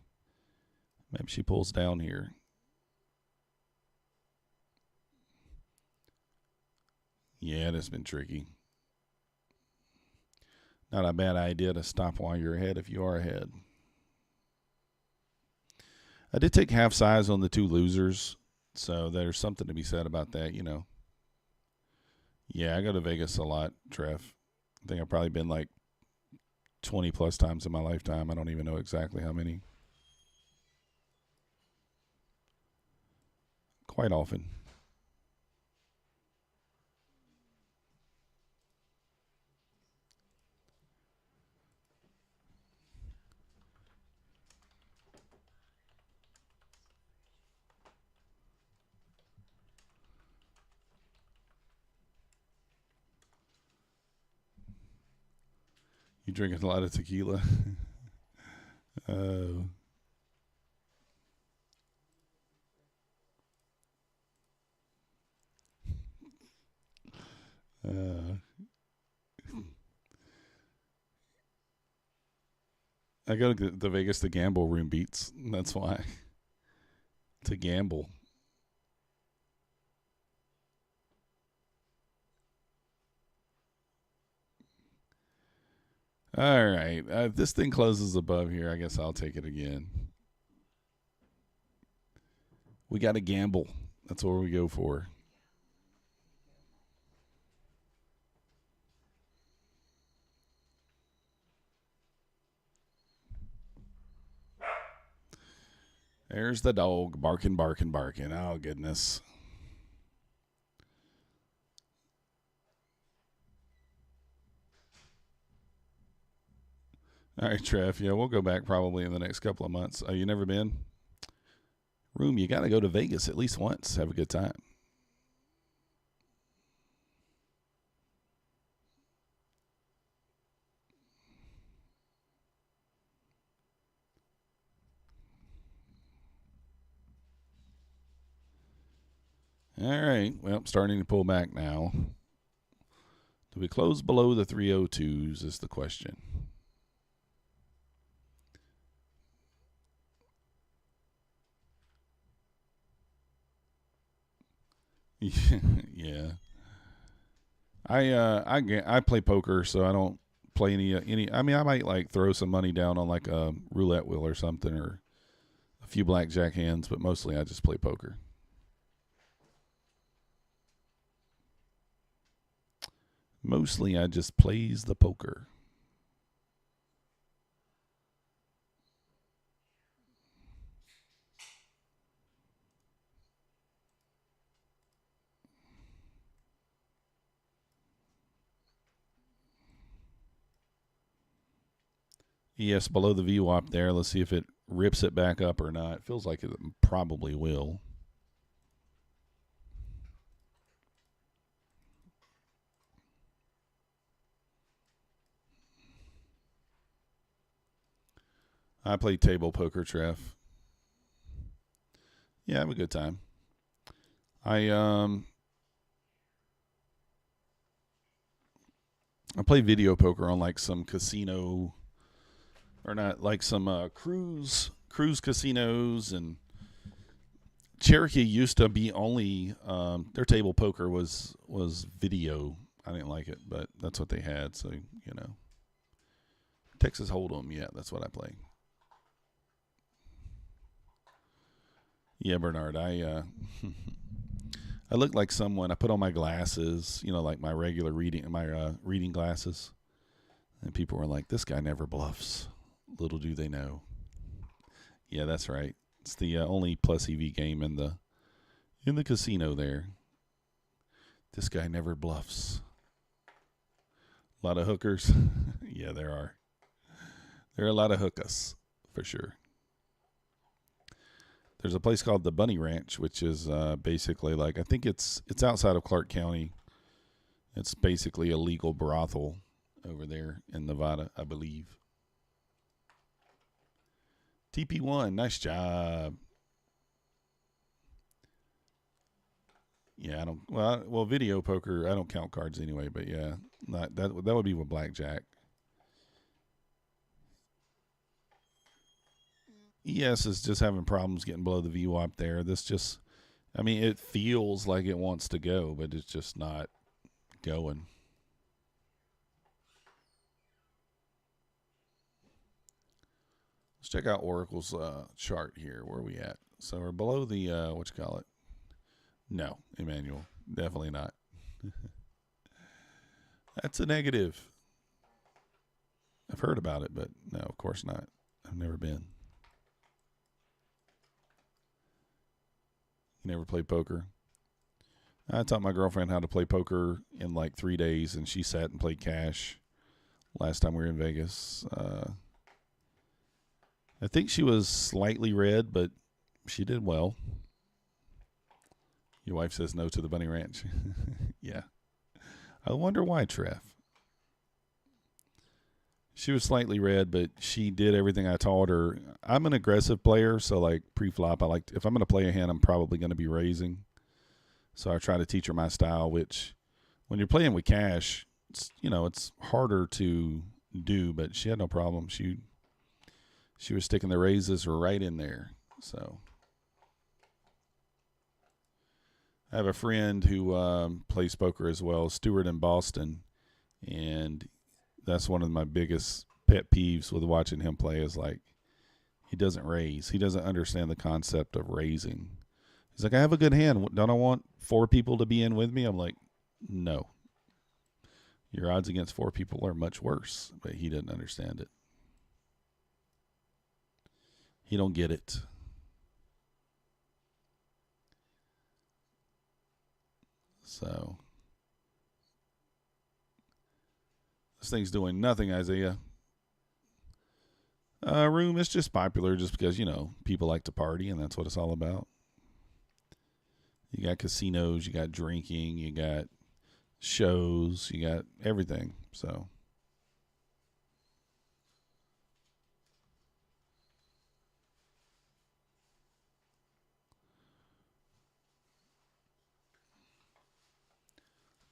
pulls down here. Yeah, it has been tricky. Not a bad idea to stop while you're ahead if you are ahead. I did take half size on the two losers, so there's something to be said about that, you know. Yeah, I go to Vegas a lot, Treff. I think I've probably been like 20 plus times in my lifetime. I don't even know exactly how many. Quite often. You drinking a lot of tequila? I go to the Vegas to gamble. Room beats. That's why. To gamble. All right. If this thing closes above here, I guess I'll take it again. We got to gamble. That's what we go for. There's the dog barking, barking, barking. Oh, goodness. All right, Trev. Yeah, we'll go back probably in the next couple of months. You never been? Room, you got to go to Vegas at least once. Have a good time. All right. Well, starting to pull back now. Do we close below the 302s is the question. Yeah. I play poker, so I don't play any. I mean, I might like throw some money down on like a roulette wheel or something, or a few blackjack hands, but mostly I just play poker. Mostly I just plays the poker. Yes, below the VWAP there. Let's see if it rips it back up or not. It feels like it probably will. I play table poker, Trev. Yeah, have a good time. I play video poker on like some casino, or not, like some cruise casinos, and Cherokee used to be only their table poker was video. I didn't like it, but that's what they had. So Texas Hold'em, yeah, that's what I play. Yeah, Bernard, I I look like someone. I put on my glasses, like my regular reading glasses, and people were like, "This guy never bluffs." Little do they know. Yeah, that's right. It's the only plus EV game in the casino there. This guy never bluffs. A lot of hookers. Yeah, there are. There are a lot of hookers, for sure. There's a place called the Bunny Ranch, which is basically like, I think it's outside of Clark County. It's basically a legal brothel over there in Nevada, I believe. TP1, nice job. Yeah, I don't. Well, video poker, I don't count cards anyway. But yeah, that would be with blackjack. ES is just having problems getting below the VWAP there. It feels like it wants to go, but it's just not going. Let's check out Oracle's chart here. Where are we at? So we're below the, what you call it? No, Emmanuel. Definitely not. That's a negative. I've heard about it, but no, of course not. I've never been. You never played poker? I taught my girlfriend how to play poker in like 3 days, and she sat and played cash last time we were in Vegas. I think she was slightly red, but she did well. Your wife says no to the Bunny Ranch. Yeah. I wonder why, Trev. She was slightly red, but she did everything I taught her. I'm an aggressive player, so like pre-flop, if I'm going to play a hand, I'm probably going to be raising. So I try to teach her my style, which when you're playing with cash, it's harder to do, but she had no problem. She was sticking the raises right in there. So I have a friend who plays poker as well, Stuart in Boston, and that's one of my biggest pet peeves with watching him play is like he doesn't raise. He doesn't understand the concept of raising. He's like, I have a good hand. Don't I want 4 people to be in with me? I'm like, no. Your odds against 4 people are much worse, but he doesn't understand it. He don't get it. So this thing's doing nothing, Isaiah. Room is just popular just because, people like to party, and that's what it's all about. You got casinos, you got drinking, you got shows, you got everything. So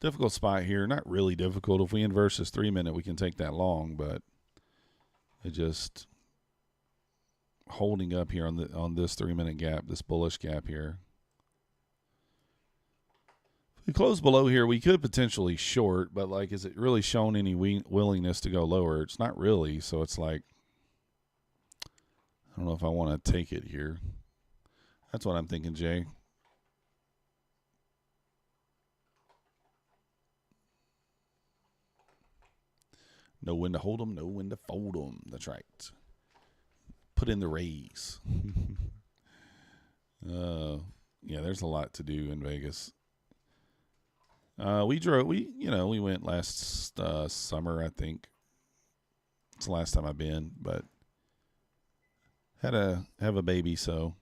difficult spot here. Not really difficult. If we inverse this 3-minute, we can take that long, but it just holding up here on this 3-minute gap, this bullish gap here. If we close below here, we could potentially short, but like, is it really shown any willingness to go lower? It's not really. So it's like, I don't know if I want to take it here. That's what I'm thinking, Jay. Know when to hold them, know when to fold them. That's right. Put in the raise. Yeah, there's a lot to do in Vegas. We went last summer, I think, It's the last time I've been, but have a baby, so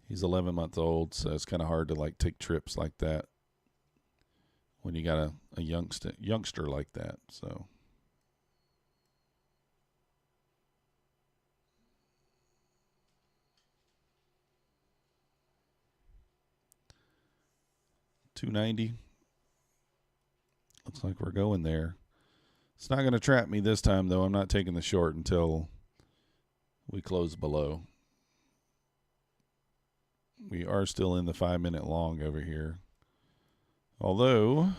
he's 11 months old, so it's kind of hard to like take trips like that when you got a youngster like that. So $290. Looks like we're going there. It's not going to trap me this time, though. I'm not taking the short until we close below. We are still in the 5-minute long over here. Although,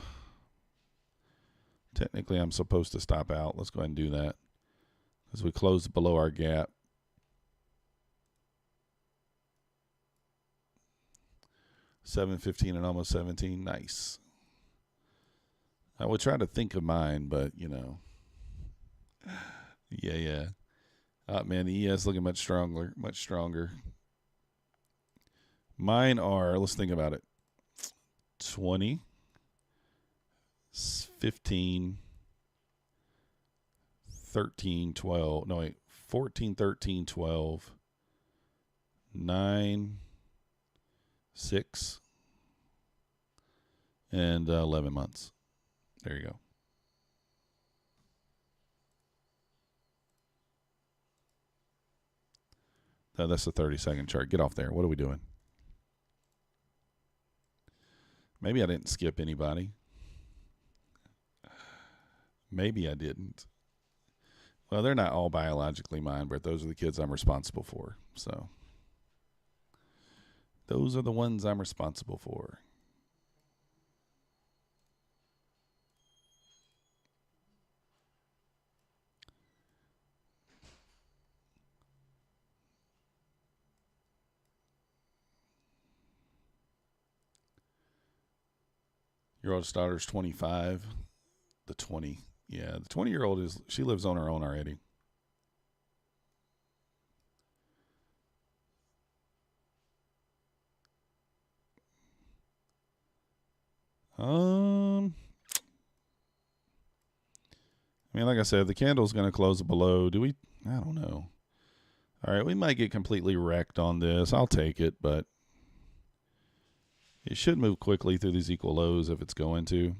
technically, I'm supposed to stop out. Let's go ahead and do that as we close below our gap. $7.15 and almost 17. Nice. I would try to think of mine, but, you know. Yeah. Man, the ES looking much stronger. Mine are, let's think about it, 20, 15, 13, 12. No, wait, 14, 13, 12, 9, 6, and 11 months. There you go. No, that's the 30-second chart. Get off there. What are we doing? Maybe I didn't skip anybody. Maybe I didn't. Well, they're not all biologically mine, but those are the kids I'm responsible for. So those are the ones I'm responsible for. Your oldest daughter's 25. The 20-year-old she lives on her own already. I mean, like I said, the candle's going to close below. Do we? I don't know. All right, we might get completely wrecked on this. I'll take it, but it should move quickly through these equal lows if it's going to.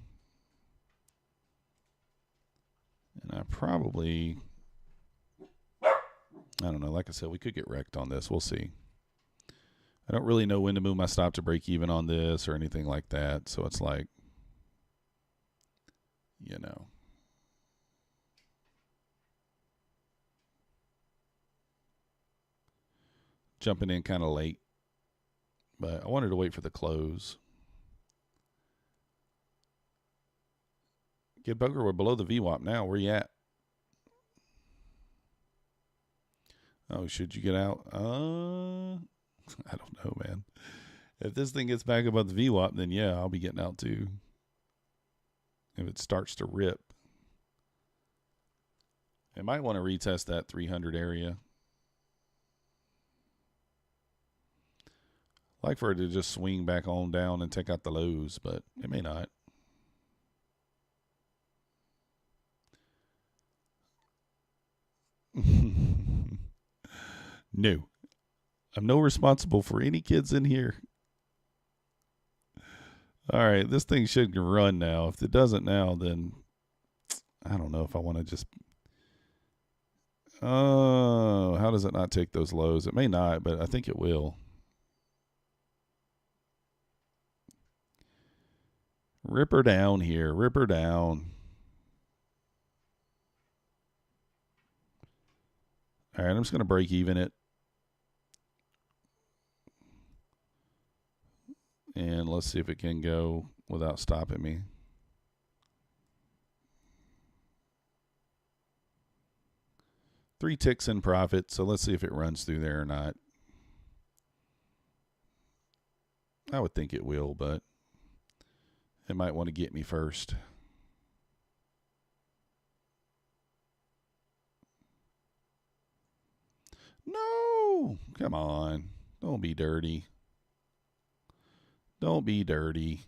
And I don't know. Like I said, we could get wrecked on this. We'll see. I don't really know when to move my stop to break even on this or anything like that. So it's like, you know. Jumping in kind of late. But I wanted to wait for the close. Get Bugger, we're below the VWAP now. Where you at? Oh, should you get out? I don't know, man. If this thing gets back above the VWAP, then yeah, I'll be getting out too. If it starts to rip. I might want to retest that 300 area. Like for it to just swing back on down and take out the lows, but it may not. No. I'm no responsible for any kids in here. All right, this thing should run now. If it doesn't now, then I don't know if I want to just... Oh, how does it not take those lows? It may not, but I think it will. Rip her down here. Rip her down. All right, I'm just going to break even it. And let's see if it can go without stopping me. Three ticks in profit, so let's see if it runs through there or not. I would think it will, but it might want to get me first. No! Come on. Don't be dirty. Don't be dirty.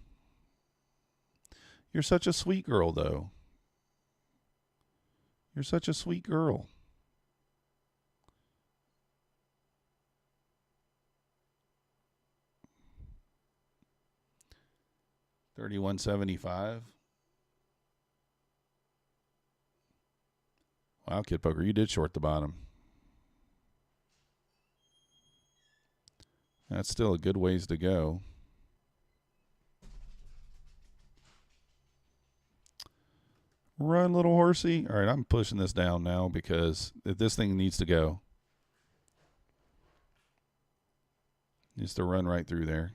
You're such a sweet girl, though. You're such a sweet girl. $31.75. Wow, Kid Poker, you did short the bottom. That's still a good ways to go. Run, little horsey. All right, I'm pushing this down now because this thing needs to go. Needs to run right through there.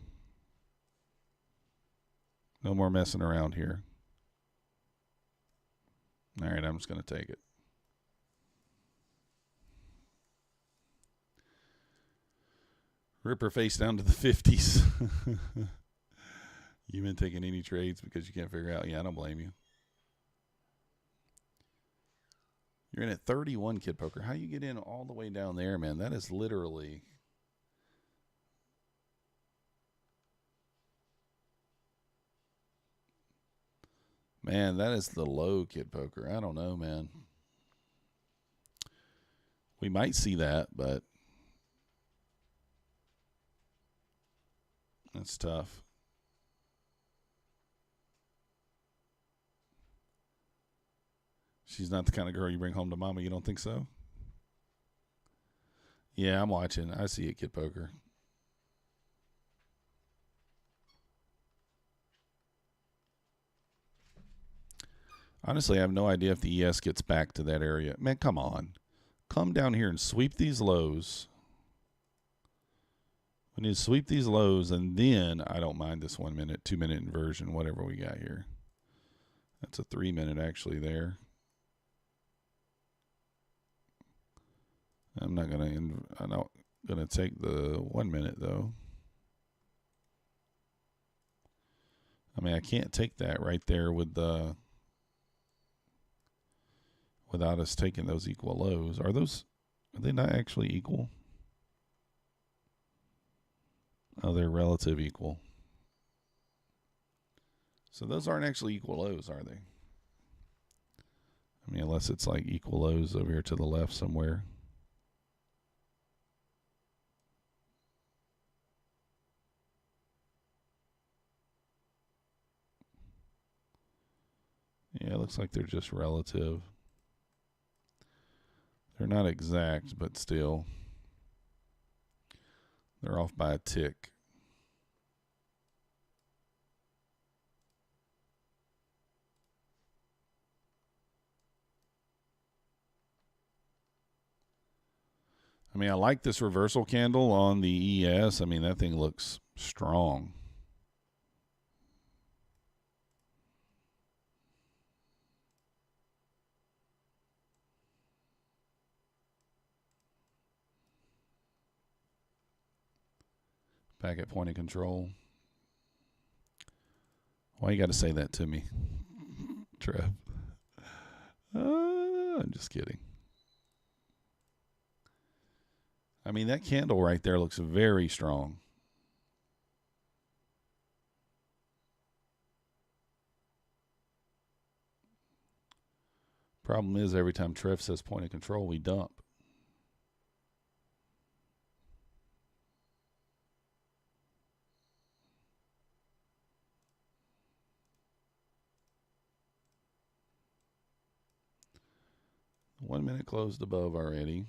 No more messing around here. All right, I'm just going to take it. Rip her face down to the 50s. You've been taking any trades because you can't figure out. Yeah, I don't blame you. You're in at 31, Kid Poker. How you get in all the way down there, man? That is literally... Man, that is the low, Kid Poker. I don't know, man. We might see that, but that's tough. She's not the kind of girl you bring home to mama. You don't think so? Yeah, I'm watching. I see it, Kid Poker. Honestly, I have no idea if the ES gets back to that area. Man, come on. Come down here and sweep these lows. We need to sweep these lows, and then I don't mind this 1 minute, 2 minute inversion, whatever we got here. That's a 3 minute actually there. I'm not gonna take the 1 minute though. I mean, I can't take that right there with the without us taking those equal lows. Are they not actually equal? Oh, they're relative equal. So those aren't actually equal lows, are they? I mean, unless it's like equal lows over here to the left somewhere. Yeah, it looks like they're just relative. They're not exact, but still. They're off by a tick. I mean, I like this reversal candle on the ES. I mean, that thing looks strong. Back at point of control. Why you got to say that to me, Trev? I'm just kidding. I mean, that candle right there looks very strong. Problem is, every time Trev says point of control, we dump. One minute closed above already.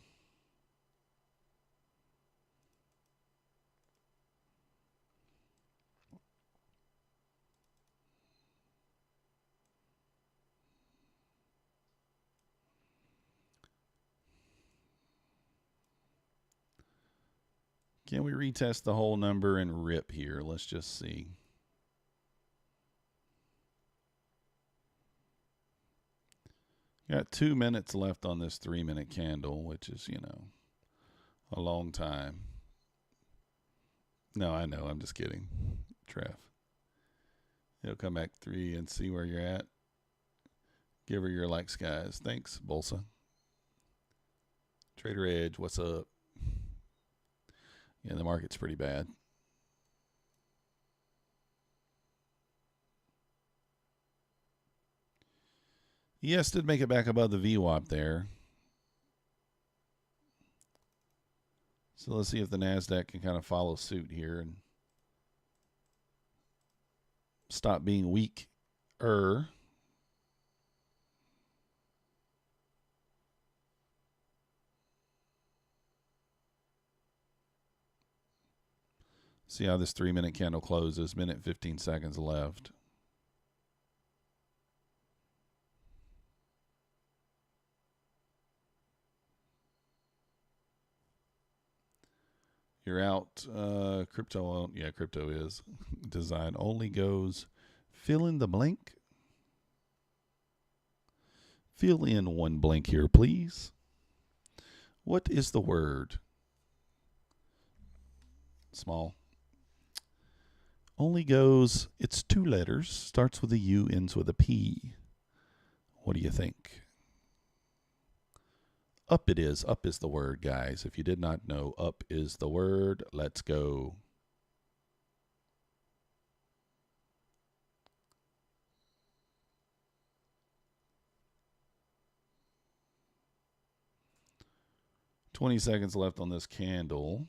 Can we retest the whole number and rip here? Let's just see. Got 2 minutes left on this 3 minute candle, which is, you know, a long time. No, I know. I'm just kidding. Trev. He'll come back 3 and see where you're at. Give her your likes, guys. Thanks, Bolsa. Trader Edge, what's up? Yeah, the market's pretty bad. Yes, did make it back above the VWAP there. So let's see if the Nasdaq can kind of follow suit here and stop being weak. See how this 3-minute candle closes. Minute 15 seconds left. You're out. Crypto, yeah, crypto is. Design only goes. Fill in the blank. Fill in one blank here, please. What is the word? Small. Only goes, it's 2 letters. Starts with a U, ends with a P. What do you think? Up it is. Up is the word, guys. If you did not know, up is the word. Let's go. $20 seconds left on this candle.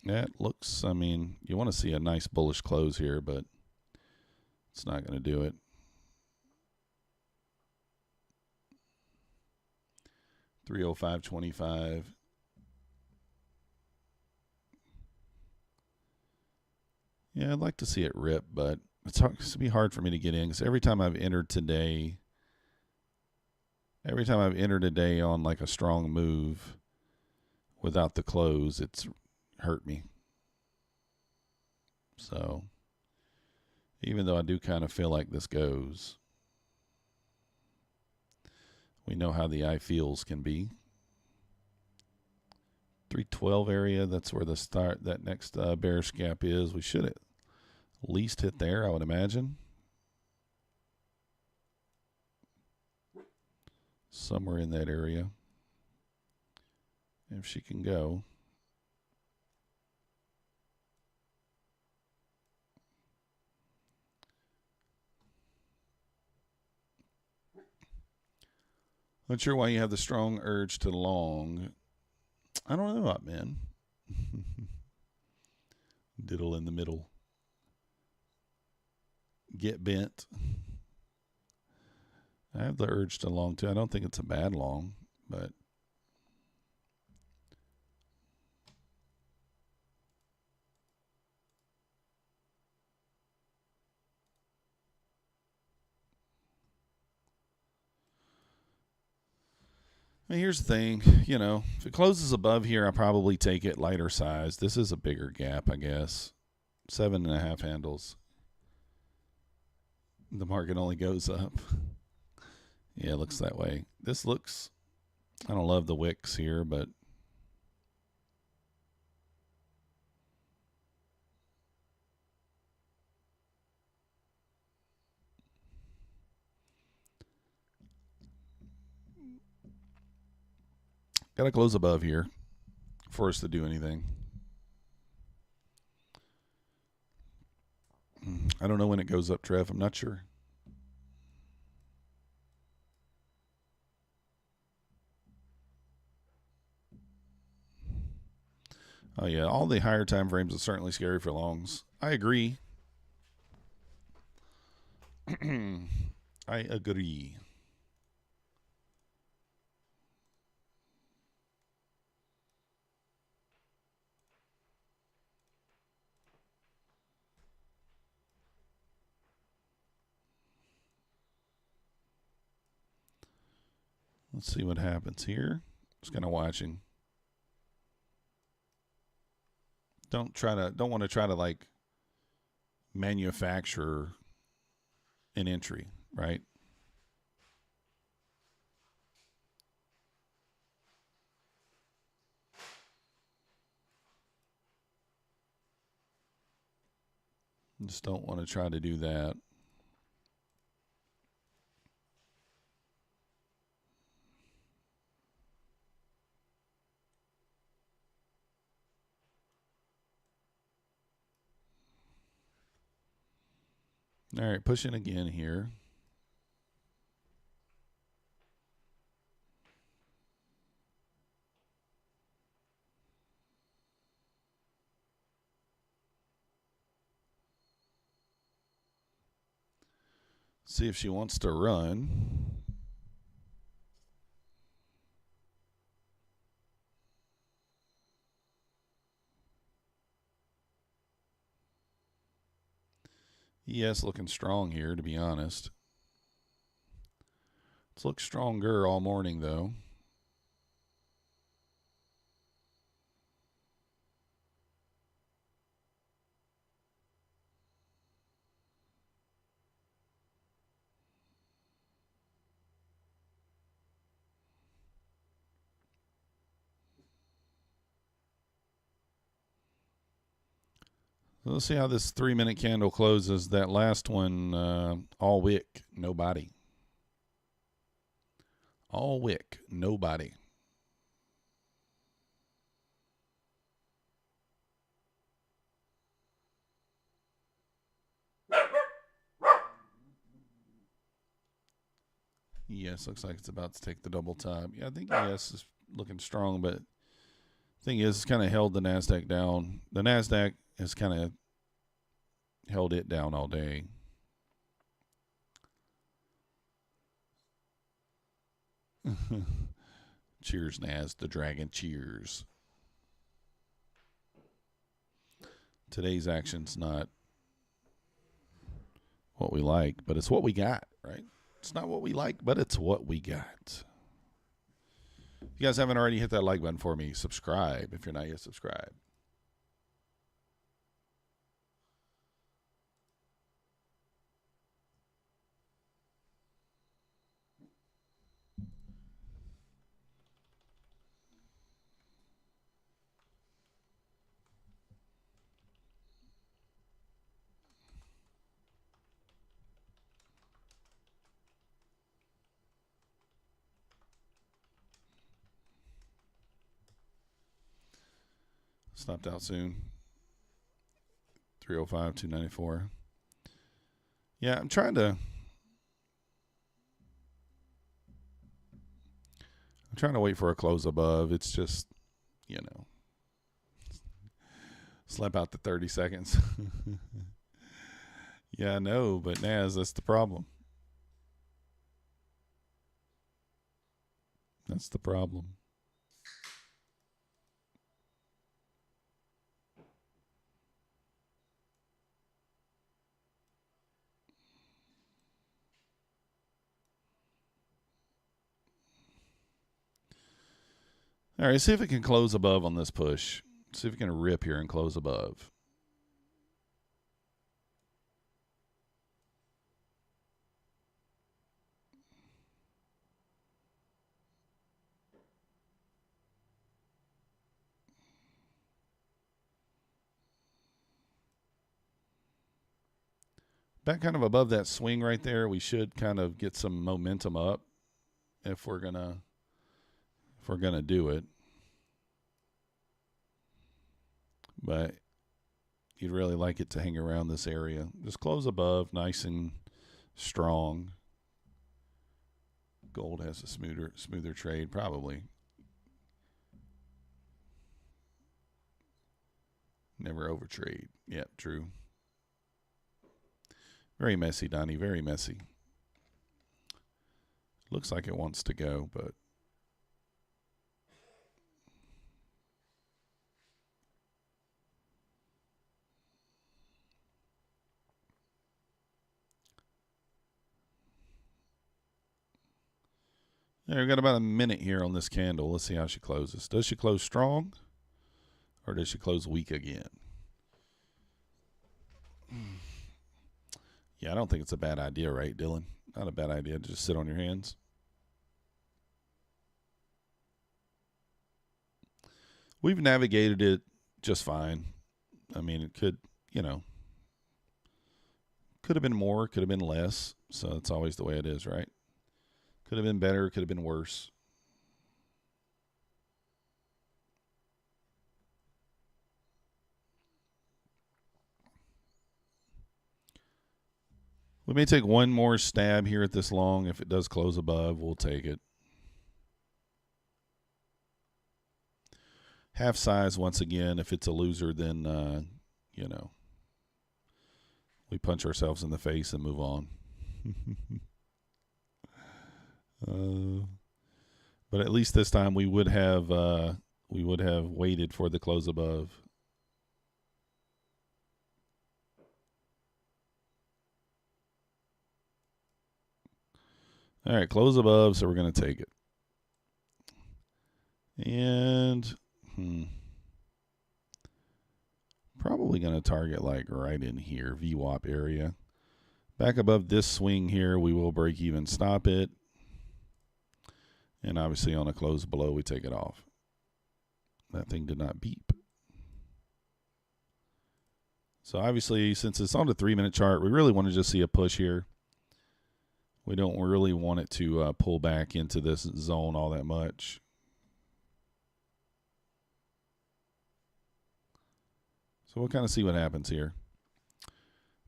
That looks, I mean, you want to see a nice bullish close here, but it's not going to do it. 305.25. Yeah, I'd like to see it rip, but it's going to be hard for me to get in because every time I've entered today on like a strong move without the close, it's hurt me. So even though I do kind of feel like this goes, we know how the eye feels can be. 312 area, that's where that next bearish gap is. We should at least hit there, I would imagine. Somewhere in that area. If she can go. Not sure why you have the strong urge to long. I don't know what, man. Diddle in the middle. Get bent. I have the urge to long too. I don't think it's a bad long, but I mean, here's the thing, you know, if it closes above here, I probably take it lighter size. This is a bigger gap, I guess. 7.5 handles. The market only goes up. Yeah, it looks that way. This looks, I don't love the wicks here, but got to close above here for us to do anything. I don't know when it goes up, Trev. I'm not sure. Oh, yeah. All the higher time frames are certainly scary for longs. I agree. I agree. Let's see what happens here. Just kind of watching. Don't want to try to like manufacture an entry, right? Just don't want to try to do that. All right, pushing again here. See if she wants to run. Yes, looking strong here, to be honest. It's looked stronger all morning, though. Let's see how this 3-minute candle closes. That last one, all wick, nobody. All wick, nobody. Yes, looks like it's about to take the double top. Yeah, I think yes is looking strong, but thing is, it's kind of held the Nasdaq down. The Nasdaq has kind of held it down all day. Cheers, Nas, the dragon. Cheers. Today's action's not what we like, but it's what we got, right? It's not what we like, but it's what we got. If you guys haven't already, hit that like button for me. Subscribe if you're not yet subscribed. Stopped out soon. 305, 294. Yeah, I'm trying to wait for a close above. It's just, you know, slap out the 30 seconds. Yeah, I know, but Naz, that's the problem. That's the problem. All right, see if it can close above on this push. See if it can rip here and close above. Back kind of above that swing right there, we should kind of get some momentum up if we're gonna do it. But you'd really like it to hang around this area. Just close above, nice and strong. Gold has a smoother trade, probably. Never overtrade. Yeah, true. Very messy, Donnie. Very messy. Looks like it wants to go, but yeah, we've got about a minute here on this candle. Let's see how she closes. Does she close strong or does she close weak again? Yeah, I don't think it's a bad idea, right, Dylan? Not a bad idea to just sit on your hands. We've navigated it just fine. I mean, it could, you know, could have been more, could have been less. So it's always the way it is, right? Could have been better, could have been worse. We may take one more stab here at this long. If it does close above, we'll take it. Half size once again. If it's a loser, then, you know, we punch ourselves in the face and move on. But at least this time we would have waited for the close above. All right, close above, so we're going to take it. And probably going to target like right in here, VWAP area. Back above this swing here, we will break even, stop it. And obviously on a close below, we take it off. That thing did not beep. So obviously, since it's on the 3-minute chart, we really want to just see a push here. We don't really want it to pull back into this zone all that much. So we'll kind of see what happens here.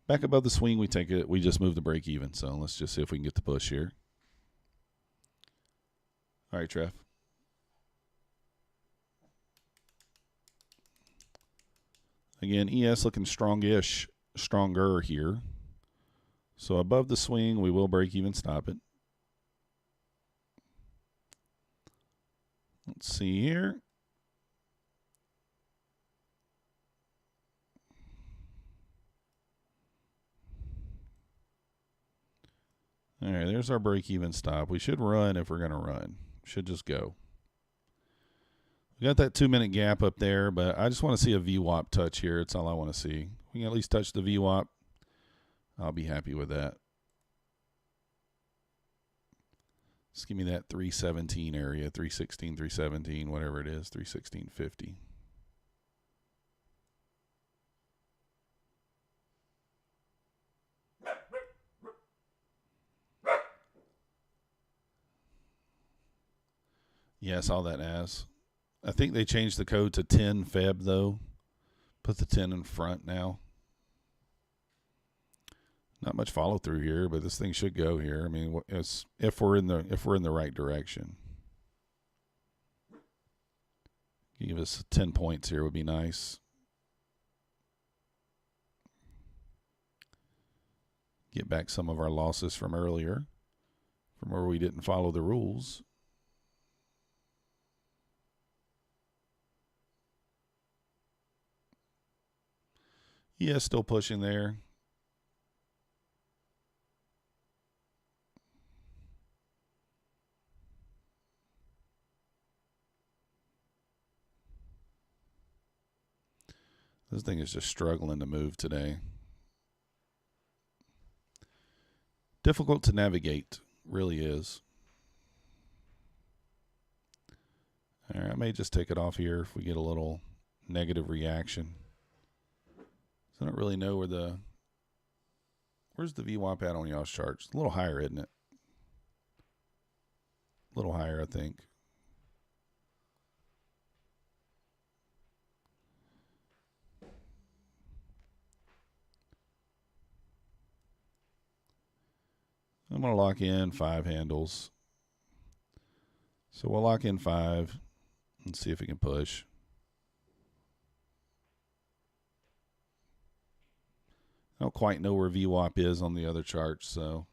Back above the swing, we take it. We just move the break even. So let's just see if we can get the push here. All right, Trev. Again, ES looking strongish, stronger here. So above the swing, we will break even, stop it. Let's see here. All right, there's our break even stop. We should run if we're going to run. Should just go. We got that 2-minute gap up there, but I just want to see a VWAP touch here. That's all I want to see. We can at least touch the VWAP. I'll be happy with that. Just give me that 317 area, 316, 317, whatever it is, 316.50. Yeah, I saw that as. I think they changed the code to 10 Feb though. Put the 10 in front now. Not much follow through here, but this thing should go here. I mean, it's, if we're in the right direction. Give us 10 points here would be nice. Get back some of our losses from earlier, from where we didn't follow the rules. Yeah, still pushing there. This thing is just struggling to move today. Difficult to navigate, really is. All right, I may just take it off here if we get a little negative reaction. So I don't really know where where's the VWAP at on y'all's charts? A little higher, isn't it? A little higher, I think. I'm going to lock in 5 handles. So we'll lock in 5 and see if we can push. I don't quite know where VWAP is on the other charts, so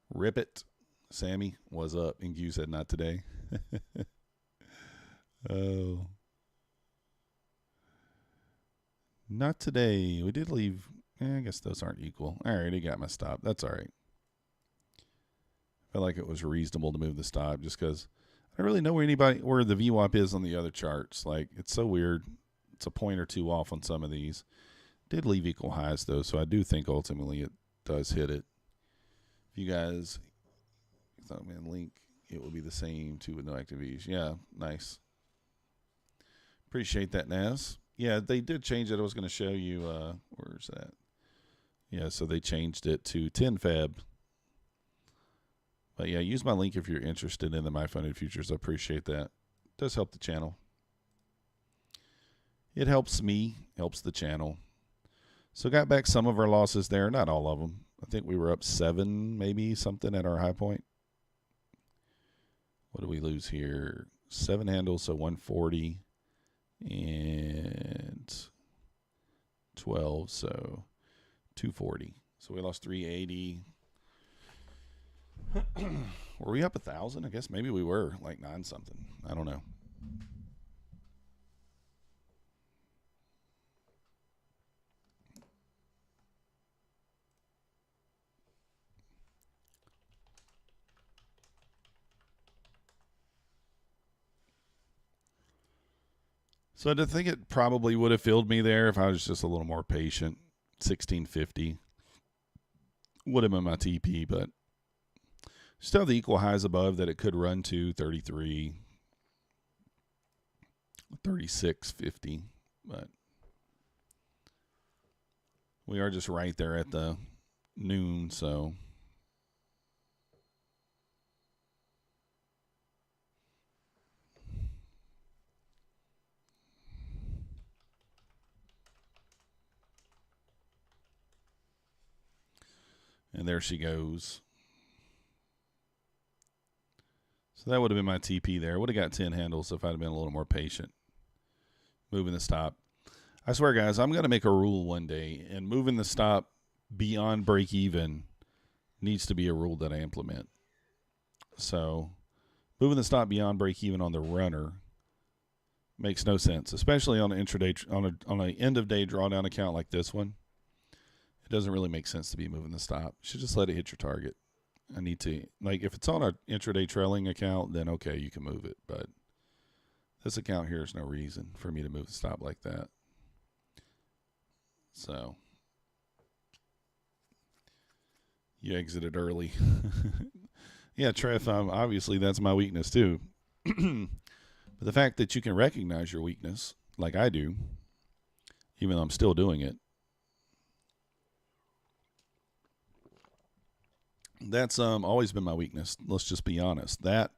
rip it. Sammy, what's up? And you said not today. Oh. Not today. We did leave. I guess those aren't equal. All right, he got my stop. That's all right. I felt like it was reasonable to move the stop just because I don't really know where the VWAP is on the other charts. Like, it's so weird. It's a point or two off on some of these. Did leave equal highs, though, so I do think ultimately it does hit it. If you guys thought, man, link, it will be the same too with no active E's. Yeah, nice. Appreciate that, Naz. Yeah, they did change it. I was going to show you. Where's that? Yeah, so they changed it to 10 Feb. But yeah, use my link if you're interested in the My Funded Futures. I appreciate that. It does help the channel. It helps me, helps the channel. So got back some of our losses there, not all of them. I think we were up 7, maybe something at our high point. What do we lose here? 7 handles, so 140 and 12, so 240. So we lost 380. Were we up 1,000? I guess maybe we were, like 9 something. I don't know. So I think it probably would have filled me there if I was just a little more patient. 1650 would have been my TP, but still the equal highs above that it could run to 33, 36.50, but we are just right there at the noon, so and there she goes. So that would have been my TP there. Would have got 10 handles if I'd have been a little more patient. Moving the stop. I swear, guys, I'm going to make a rule one day, and moving the stop beyond break even needs to be a rule that I implement. So moving the stop beyond break even on the runner makes no sense, especially on an intraday, on an end of day drawdown account like this one. It doesn't really make sense to be moving the stop. You should just let it hit your target. I need to, like, if it's on an intraday trailing account, then okay, you can move it. But this account here is no reason for me to move the stop like that. So you exited early. Yeah, Treff, obviously that's my weakness too. But the fact that you can recognize your weakness, like I do, even though I'm still doing it, that's always been my weakness. Let's just be honest. That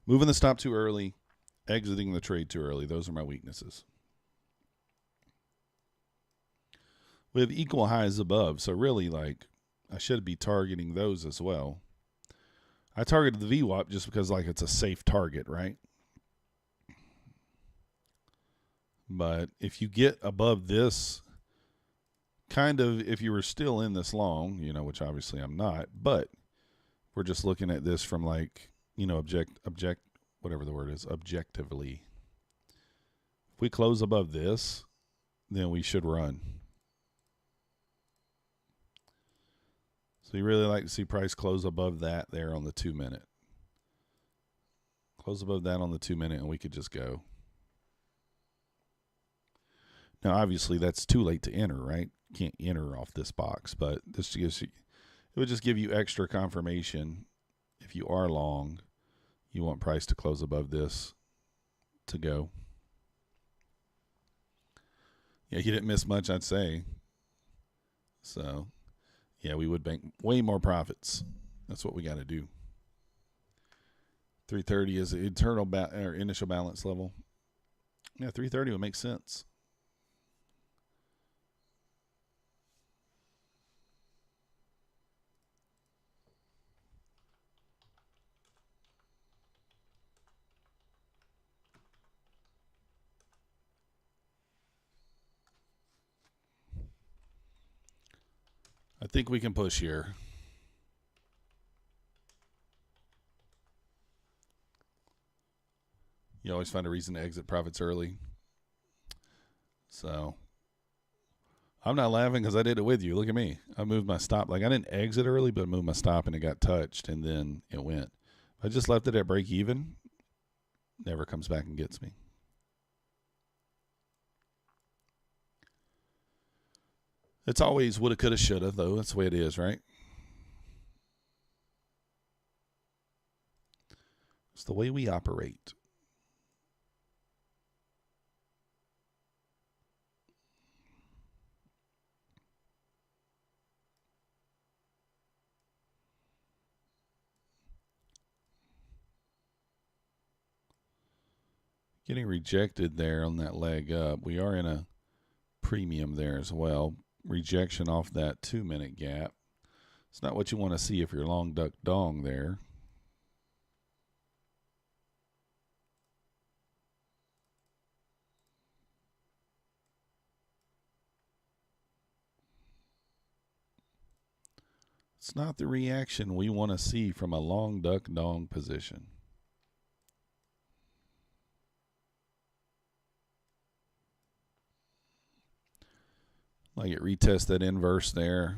moving the stop too early, exiting the trade too early, those are my weaknesses. We have equal highs above, so really, like, I should be targeting those as well. I targeted the VWAP just because, like, it's a safe target, right? But if you get above this, kind of, if you were still in this long, you know, which obviously I'm not, but we're just looking at this from, like, you know, whatever the word is, objectively. If we close above this, then we should run. So you really like to see price close above that there on the 2 minute. Close above that on the 2 minute and we could just go. Now, obviously, that's too late to enter, right? Can't enter off this box, but this gives you, it would just give you extra confirmation. If you are long, you want price to close above this to go. Yeah, you didn't miss much, I'd say. So, yeah, we would bank way more profits. That's what we got to do. 330 is the internal or initial balance level. Yeah, 330 would make sense. I think we can push here. You always find a reason to exit profits early. So I'm not laughing because I did it with you. Look at me. I moved my stop. Like, I didn't exit early, but I moved my stop and it got touched and then it went. I just left it at break even. Never comes back and gets me. It's always woulda, coulda, shoulda, though. That's the way it is, right? It's the way we operate. Getting rejected there on that leg up. We are in a premium there as well. Rejection off that 2-minute gap. It's not what you want to see if you're long duck dong there. It's not the reaction we want to see from a long duck dong position. Like it retest that inverse there.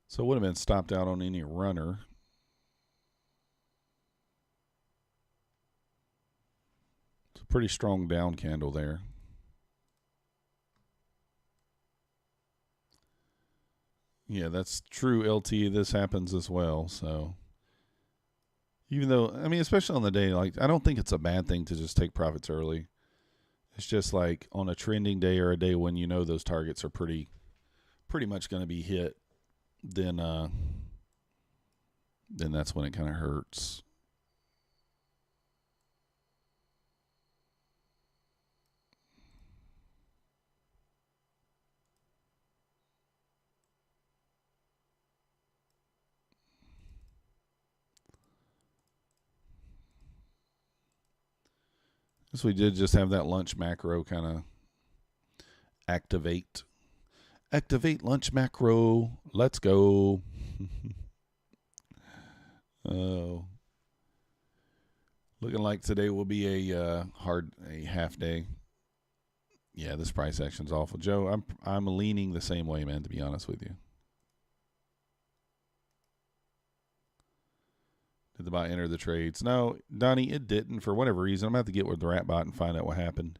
So it would have been stopped out on any runner. It's a pretty strong down candle there. Yeah, that's true LT. This happens as well. So even though, I mean, especially on the day, like I don't think it's a bad thing to just take profits early. It's just like on a trending day or a day when you know those targets are pretty much going to be hit, then that's when it kind of hurts. So we did just have that lunch macro kind of activate. Activate lunch macro. Let's go. Oh. Looking like today will be a half day. Yeah, this price action's awful. Joe, I'm leaning the same way, man, to be honest with you. Did the bot enter the trades? No, Donnie, it didn't for whatever reason. I'm going to have to get with the rat bot and find out what happened.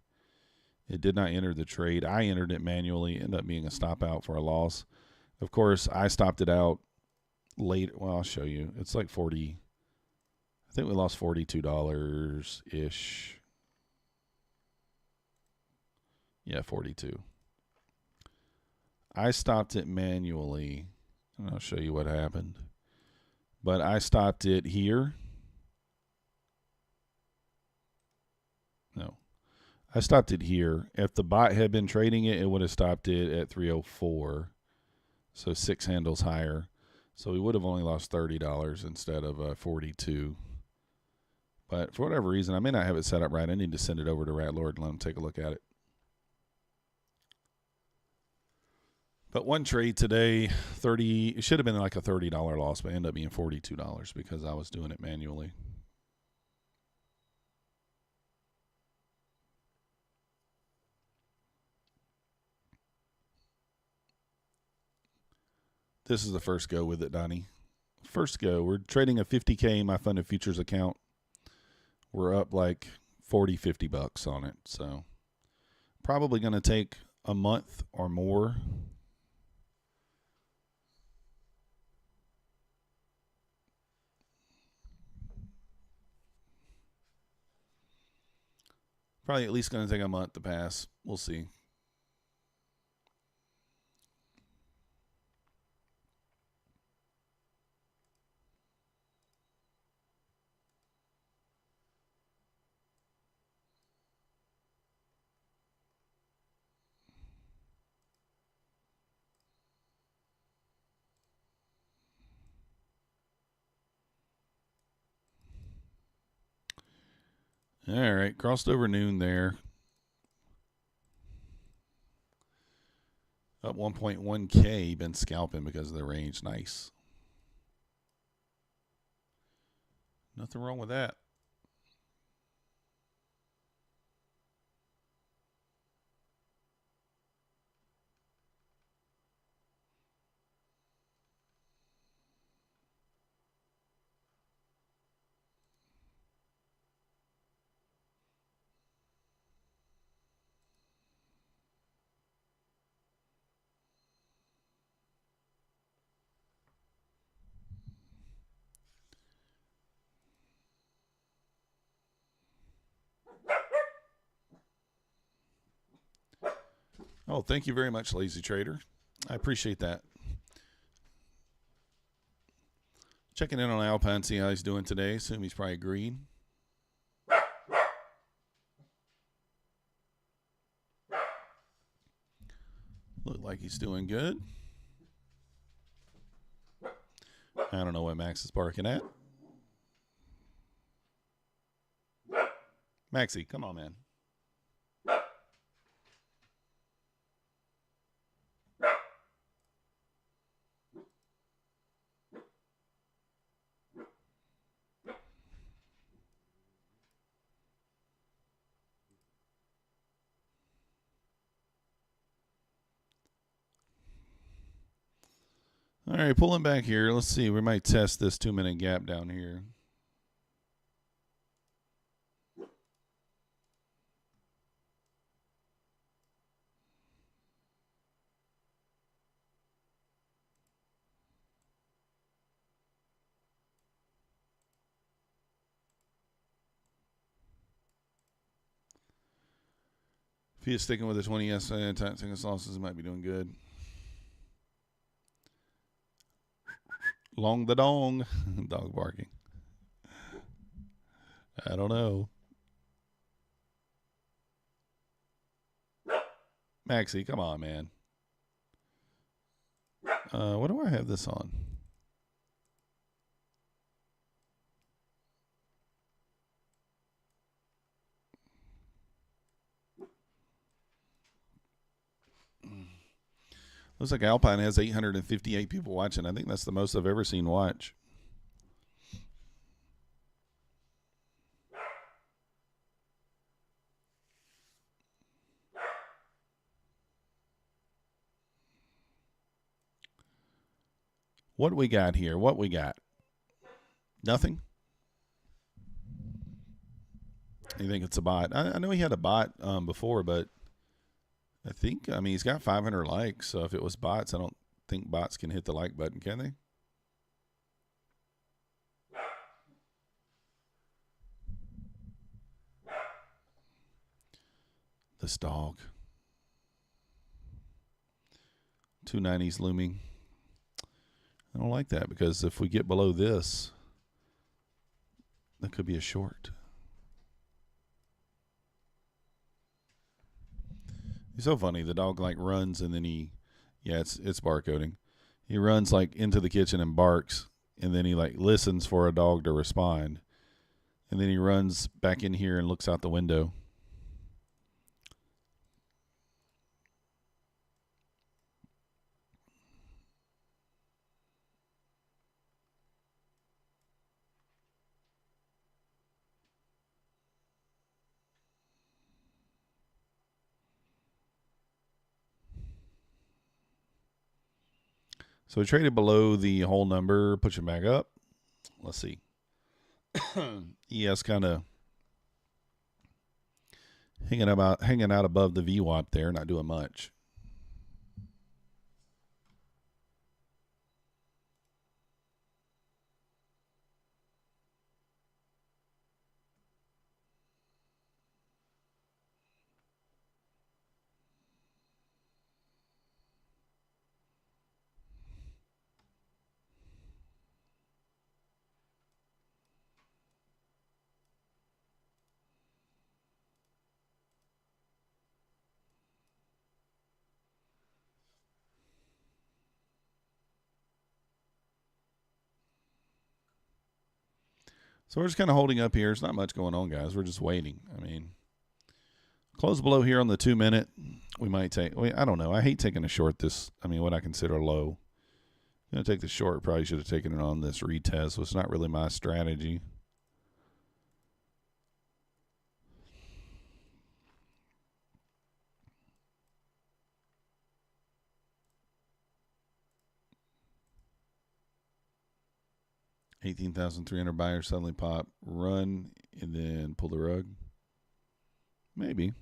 It did not enter the trade. I entered it manually. Ended up being a stop out for a loss. Of course, I stopped it out late. Well, I'll show you. It's like 40. I think we lost $42-ish. Yeah, 42. I stopped it manually, and I'll show you what happened. But I stopped it here. No. I stopped it here. If the bot had been trading it, it would have stopped it at 304. So 6 handles higher. So we would have only lost $30 instead of $42. But for whatever reason, I may not have it set up right. I need to send it over to Ratlord and let him take a look at it. But one trade today, it should have been like a $30 loss, but it ended up being $42 because I was doing it manually. This is the first go with it, Donnie. First go. We're trading a 50K in my funded futures account. We're up like 40, 50 bucks on it. So probably going to take a month or more. Probably at least going to take a month to pass. We'll see. All right, crossed over noon there. Up 1.1K, been scalping because of the range. Nice. Nothing wrong with that. Oh, thank you very much, Lazy Trader. I appreciate that. Checking in on Alpine, see how he's doing today. Assume he's probably green. Look like he's doing good. I don't know what Max is barking at. Maxie, come on, man. All right, pulling back here. Let's see. We might test this 2-minute gap down here. If he is sticking with the 20 SI taking losses, might be doing good. Long the dong. Dog barking. I don't know. Maxie, come on, man. What do I have this on? Looks like Alpine has 858 people watching. I think that's the most I've ever seen watch. What we got here? What we got? Nothing? You think it's a bot? I know he had a bot before, but I mean, he's got 500 likes, so if it was bots, I don't think bots can hit the like button, can they? This dog. 290's looming. I don't like that because if we get below this, that could be a short. He's so funny. The dog like runs and then it's barcoding. He runs like into the kitchen and barks, and then he like listens for a dog to respond, and then he runs back in here and looks out the window. So we traded below the whole number, pushing back up. Let's see. ES kind of hanging out above the VWAP there, not doing much. So we're just kind of holding up here. There's not much going on, guys. We're just waiting. I mean, close below here on the 2-minute. We might take, I don't know. I hate taking a short this, what I consider low. I'm going to take the short. Probably should have taken it on this retest. So it's not really my strategy. $18,300 buyers suddenly pop, run, and then pull the rug. Maybe.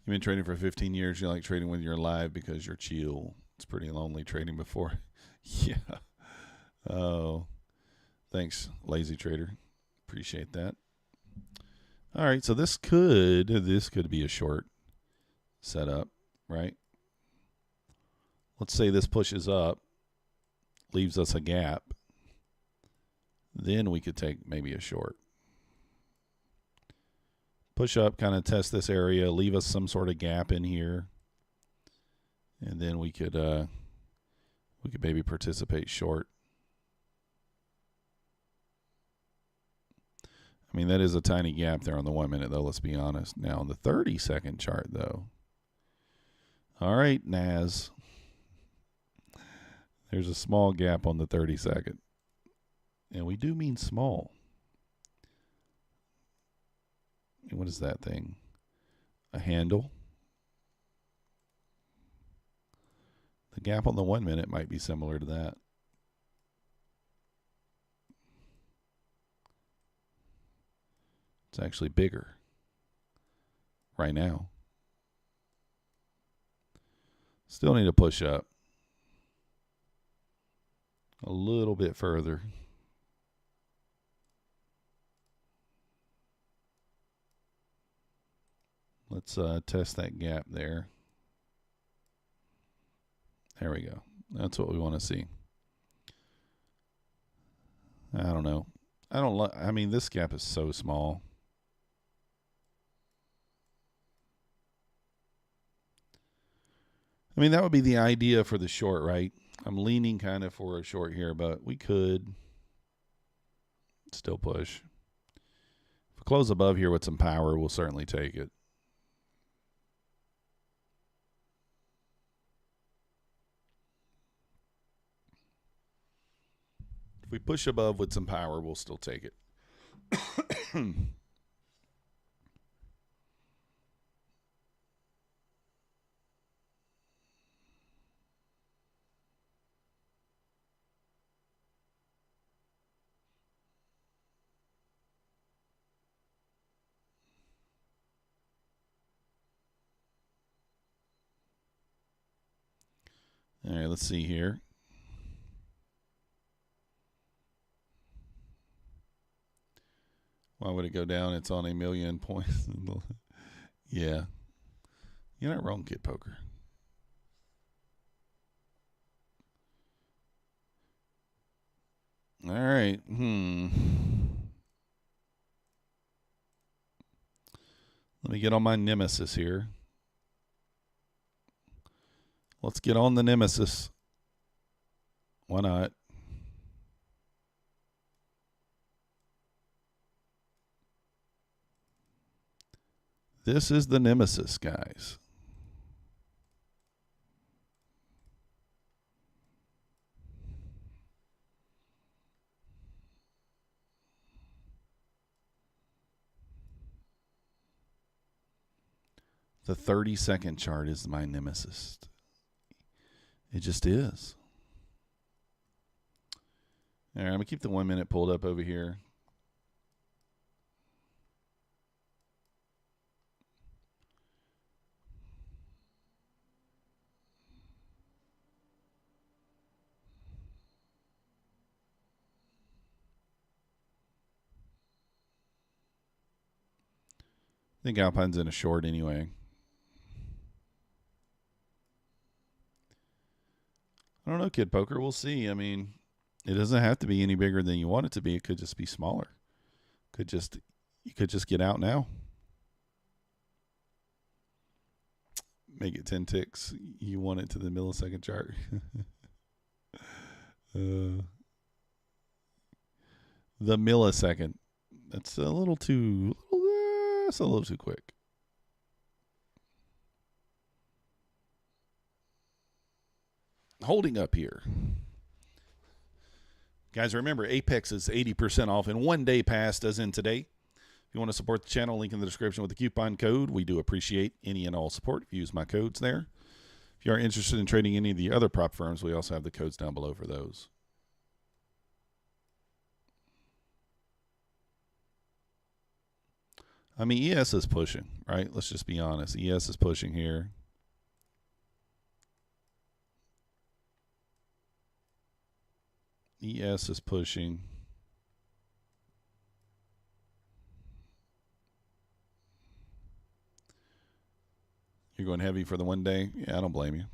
You've been trading for 15 years. You like trading when you're live because you're chill. It's pretty lonely trading before. Yeah. Oh, thanks, lazy trader. Appreciate that. All right, so this could be a short setup, right? Let's say this pushes up, leaves us a gap. Then we could take maybe a short. Push up, kind of test this area, leave us some sort of gap in here, and then we could maybe participate short. I mean, that is a tiny gap there on the 1 minute, though, let's be honest. Now, on the 30-second chart, though. All right, Nas. There's a small gap on the 30-second. And we do mean small. And what is that thing? A handle. The gap on the 1 minute might be similar to that. It's actually bigger right now. Still need to push up a little bit further. Let's test that gap there. There we go. That's what we want to see. I don't know. I mean, this gap is so small. I mean, that would be the idea for the short, right? I'm leaning kind of for a short here, but we could still push. If we close above here with some power, we'll certainly take it. If we push above with some power, we'll still take it. All right, let's see here. Why would it go down? It's on 1,000,000 points. Yeah. You're not wrong, Kid Poker. All right. Let me get on my nemesis here. Let's get on the nemesis. Why not? This is the nemesis, guys. The 30-second chart is my nemesis. It just is. All right, I'm going to keep the 1 minute pulled up over here. I think Alpine's in a short anyway. I don't know, Kid Poker. We'll see. I mean, it doesn't have to be any bigger than you want it to be. It could just be smaller. You could just get out now. Make it 10 ticks. You want it to the millisecond chart. The millisecond. That's a little too. That's a little too quick. Holding up here. Guys, remember, Apex is 80% off in 1 day past, as in today. If you want to support the channel, link in the description with the coupon code. We do appreciate any and all support if you use my codes there. If you are interested in trading any of the other prop firms, we also have the codes down below for those. I mean, ES is pushing, right? Let's just be honest. ES is pushing here. ES is pushing. You're going heavy for the 1 day? Yeah, I don't blame you.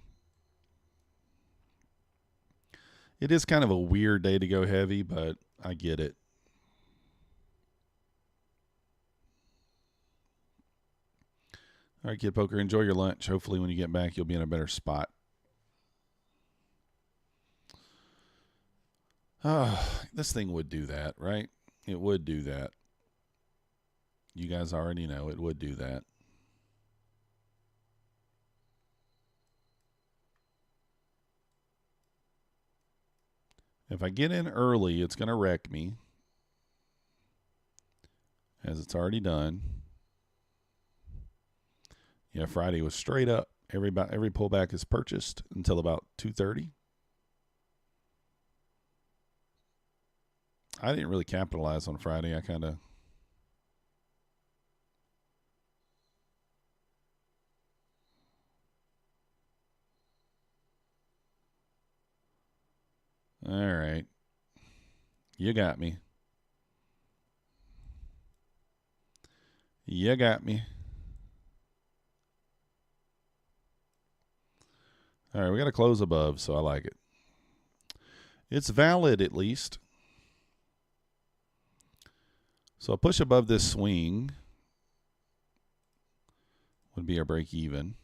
It is kind of a weird day to go heavy, but I get it. All right, Kid Poker, enjoy your lunch. Hopefully when you get back, you'll be in a better spot. This thing would do that, right? It would do that. You guys already know it would do that. If I get in early, it's going to wreck me, as it's already done. Yeah, Friday was straight up. Every pullback is purchased until about 2:30. I didn't really capitalize on Friday. I kind of... All right. You got me. You got me. All right, we got to close above, so I like it. It's valid at least. So a push above this swing would be our break even.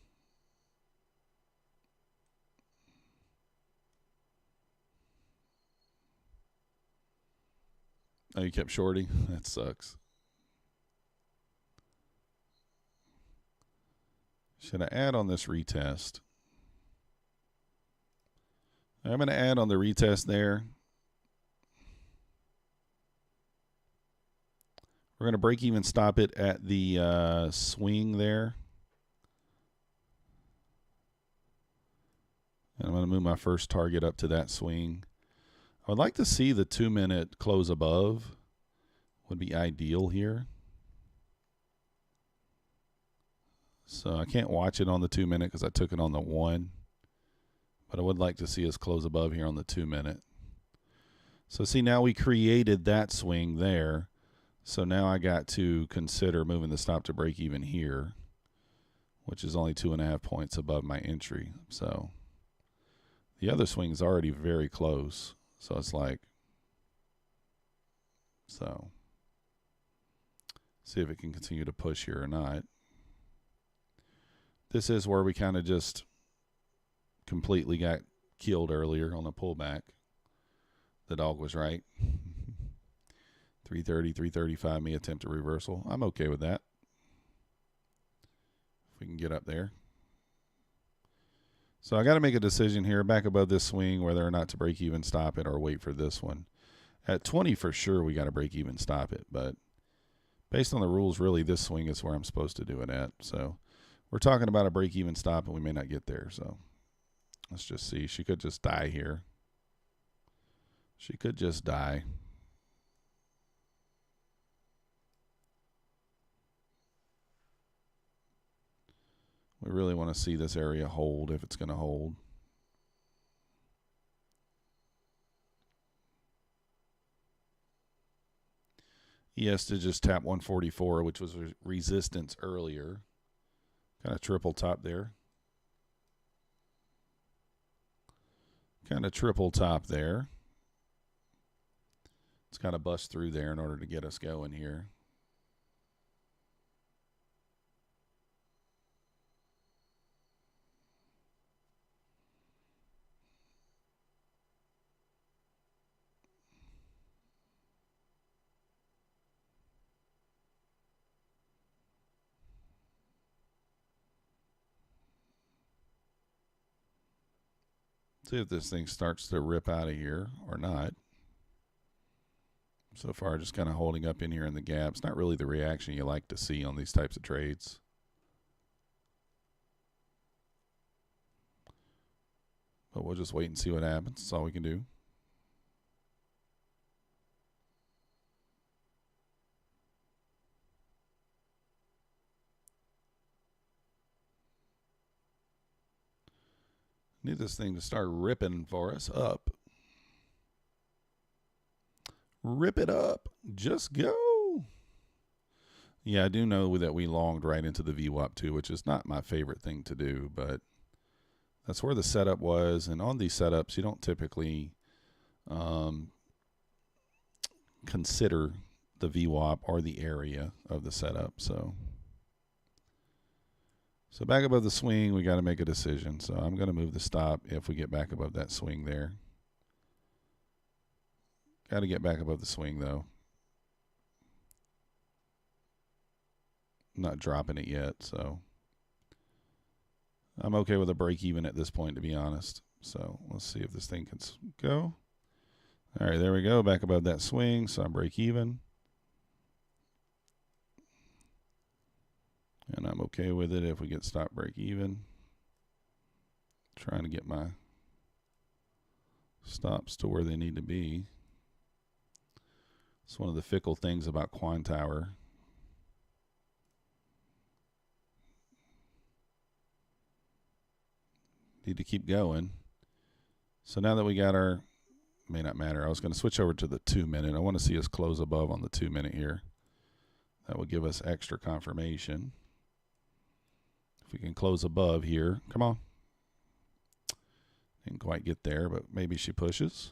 Oh, you kept shorting? That sucks. Should I add on this retest? I'm going to add on the retest there. We're going to break even stop it at the swing there. And I'm going to move my first target up to that swing. I would like to see the 2-minute close above. Would be ideal here. So I can't watch it on the 2-minute because I took it on the 1. But I would like to see us close above here on the 2-minute. So see, now we created that swing there. So now I got to consider moving the stop to break even here, which is only 2.5 points above my entry. So the other swing is already very close. So it's like, so see if it can continue to push here or not. This is where we kind of just completely got killed earlier on the pullback. The dog was right. 330, 335, me attempt a reversal. I'm okay with that. If we can get up there. So I got to make a decision here back above this swing whether or not to break even stop it or wait for this one. At 20 for sure we got to break even stop it, but based on the rules, really this swing is where I'm supposed to do it at. So we're talking about a break even stop and we may not get there. So let's just see. She could just die here. She could just die. We really want to see this area hold if it's going to hold. ES to just tap 144, which was resistance earlier. Kind of triple top there. Kind of triple top there. It's got to bust through there in order to get us going here. See if this thing starts to rip out of here or not. So far, just kind of holding up in here in the gap. It's not really the reaction you like to see on these types of trades. But we'll just wait and see what happens. That's all we can do. Need this thing to start ripping for us up. Rip it up. Just go. Yeah, I do know that we longed right into the VWAP too, which is not my favorite thing to do, but that's where the setup was. And on these setups, you don't typically consider the VWAP or the area of the setup. So back above the swing, we got to make a decision. So I'm going to move the stop if we get back above that swing there. Got to get back above the swing, though. Not dropping it yet, so I'm okay with a break even at this point, to be honest. So let's see if this thing can go. All right, there we go. Back above that swing, so I break even. And I'm okay with it if we get stop break even. Trying to get my stops to where they need to be. It's one of the fickle things about Quantower. Need to keep going. So now that we got our, may not matter. I was going to switch over to the 2 minute. I want to see us close above on the 2 minute here. That will give us extra confirmation. If we can close above here, come on. Didn't quite get there, but maybe she pushes.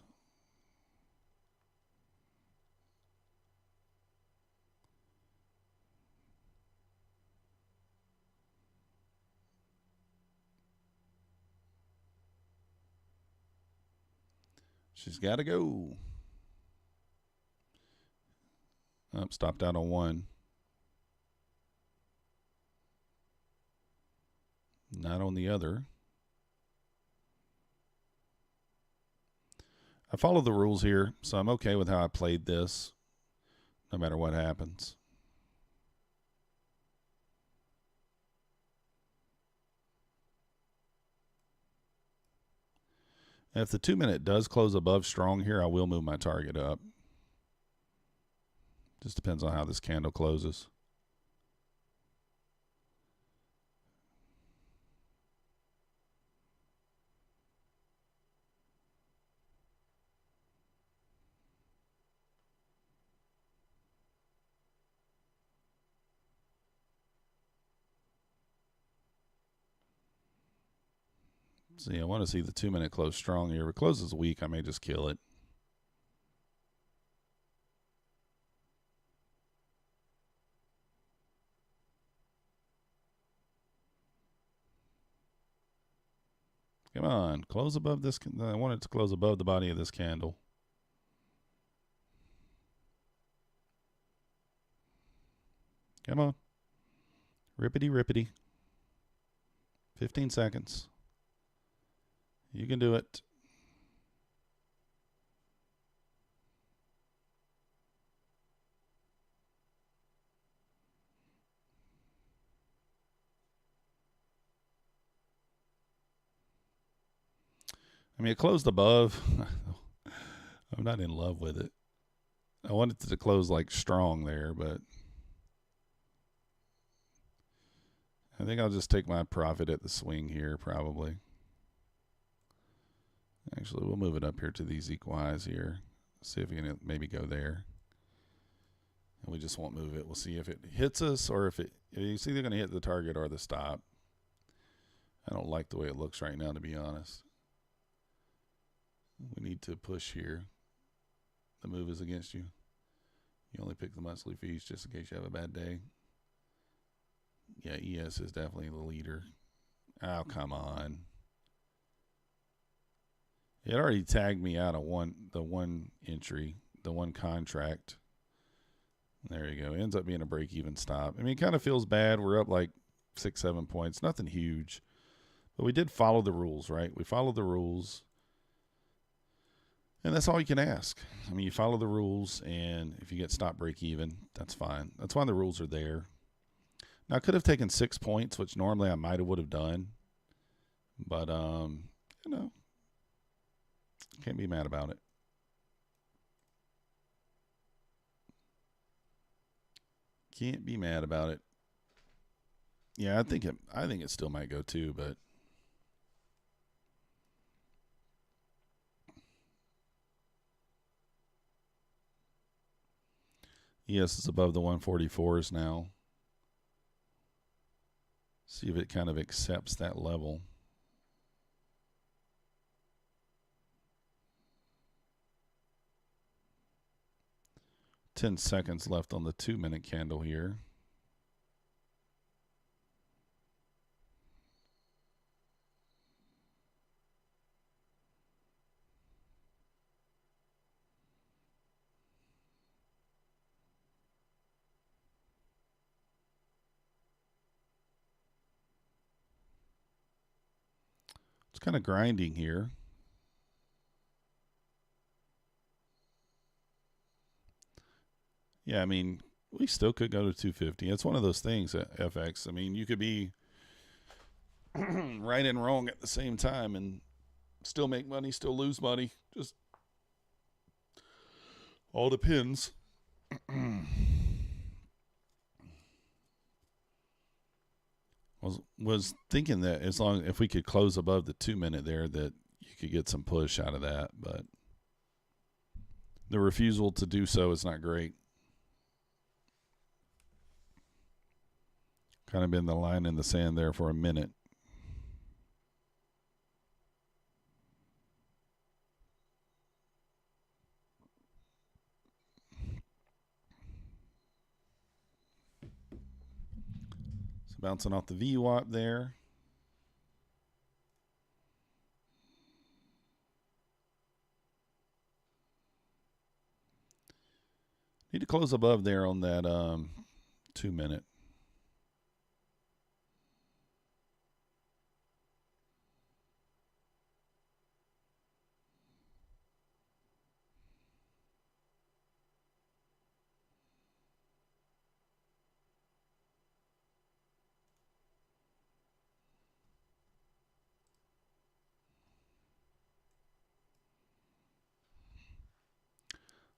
She's got to go. Stopped out on one. Not on the other. I follow the rules here, so I'm okay with how I played this, no matter what happens. If the 2 minute does close above strong here, I will move my target up. Just depends on how this candle closes. See, I want to see the 2 minute close strong here. If it closes weak, I may just kill it. Come on, close above this. I want it to close above the body of this candle. Come on. Rippity, rippity. 15 seconds. You can do it. I mean, it closed above. I'm not in love with it. I wanted it to close like strong there, but I think I'll just take my profit at the swing here probably. Actually, we'll move it up here to these equal highs here. See if we can maybe go there. And we just won't move it. We'll see if it hits us or if it's either going to hit the target or the stop. I don't like the way it looks right now, to be honest. We need to push here. The move is against you. You only pick the monthly fees just in case you have a bad day. Yeah, ES is definitely the leader. Oh, come on. It already tagged me out of the one entry, the one contract. There you go. It ends up being a break-even stop. I mean, it kind of feels bad. We're up like 6-7 points. Nothing huge. But we did follow the rules, right? We followed the rules. And that's all you can ask. I mean, you follow the rules, and if you get stop break even, that's fine. That's why the rules are there. Now, I could have taken 6 points, which normally I might have would have done. But, you know, can't be mad about it. Can't be mad about it. Yeah, I think it still might go too, but ES is above the 144s now. See if it kind of accepts that level. $10 left on the 2-minute candle here. It's kind of grinding here. Yeah, I mean, we still could go to 250. It's one of those things at FX. I mean, you could be right and wrong at the same time and still make money, still lose money. Just all depends. was thinking that if we could close above the 2-minute there, that you could get some push out of that, but the refusal to do so is not great. Kind of been the line in the sand there for a minute. So bouncing off the VWAP there. Need to close above there on that 2-minute.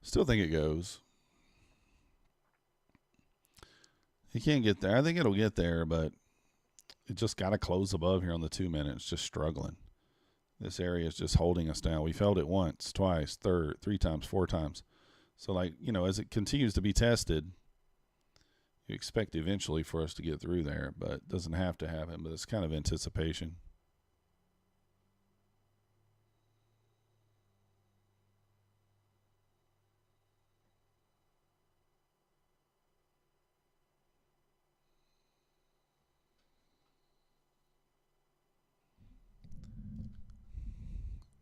Still think it goes. He can't get there. I think it'll get there, but it just got to close above here on the 2-minute. It's just struggling. This area is just holding us down. We failed it once, twice, 3 times, 4 times. So, like, you know, as it continues to be tested, you expect eventually for us to get through there, but it doesn't have to happen, but it's kind of anticipation.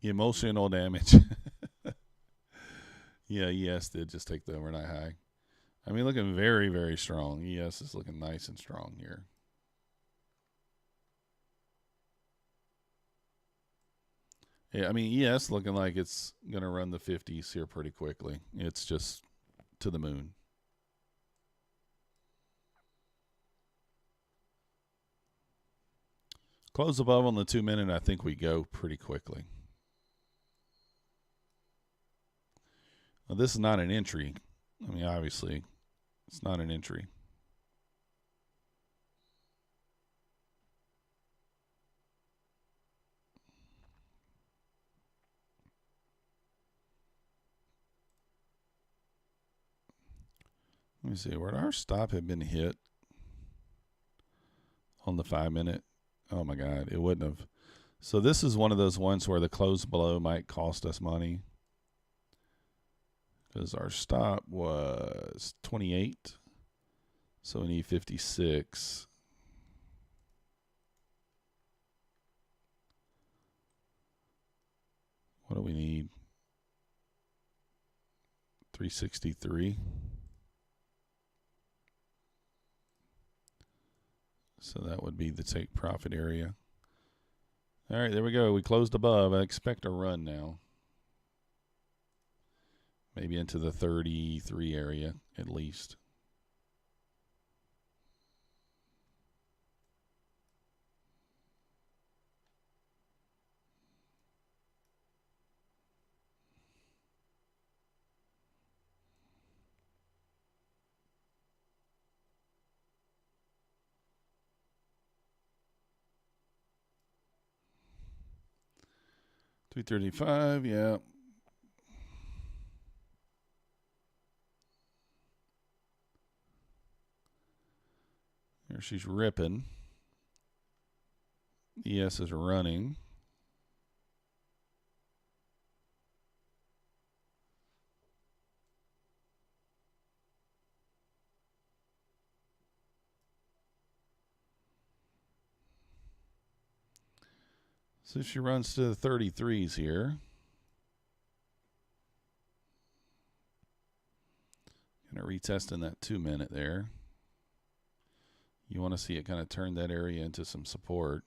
Emotional damage. Yeah, ES did just take the overnight high. I mean, looking very, very strong. ES is looking nice and strong here. Yeah, I mean, ES looking like it's going to run the 50s here pretty quickly. It's just to the moon. Close above on the 2-minute, I think we go pretty quickly. Well, this is not an entry. I mean, obviously, it's not an entry. Let me see. Where our stop had been hit on the 5-minute. Oh, my God. It wouldn't have. So this is one of those ones where the close below might cost us money. Because our stop was 28. So we need 56. What do we need? 363. So that would be the take profit area. All right, there we go. We closed above. I expect a run now. Maybe into the 33 area at least. $235, yeah. There she's ripping. ES is running. So she runs to the 33s here. Kind of retesting that 2-minute there. You want to see it kind of turn that area into some support.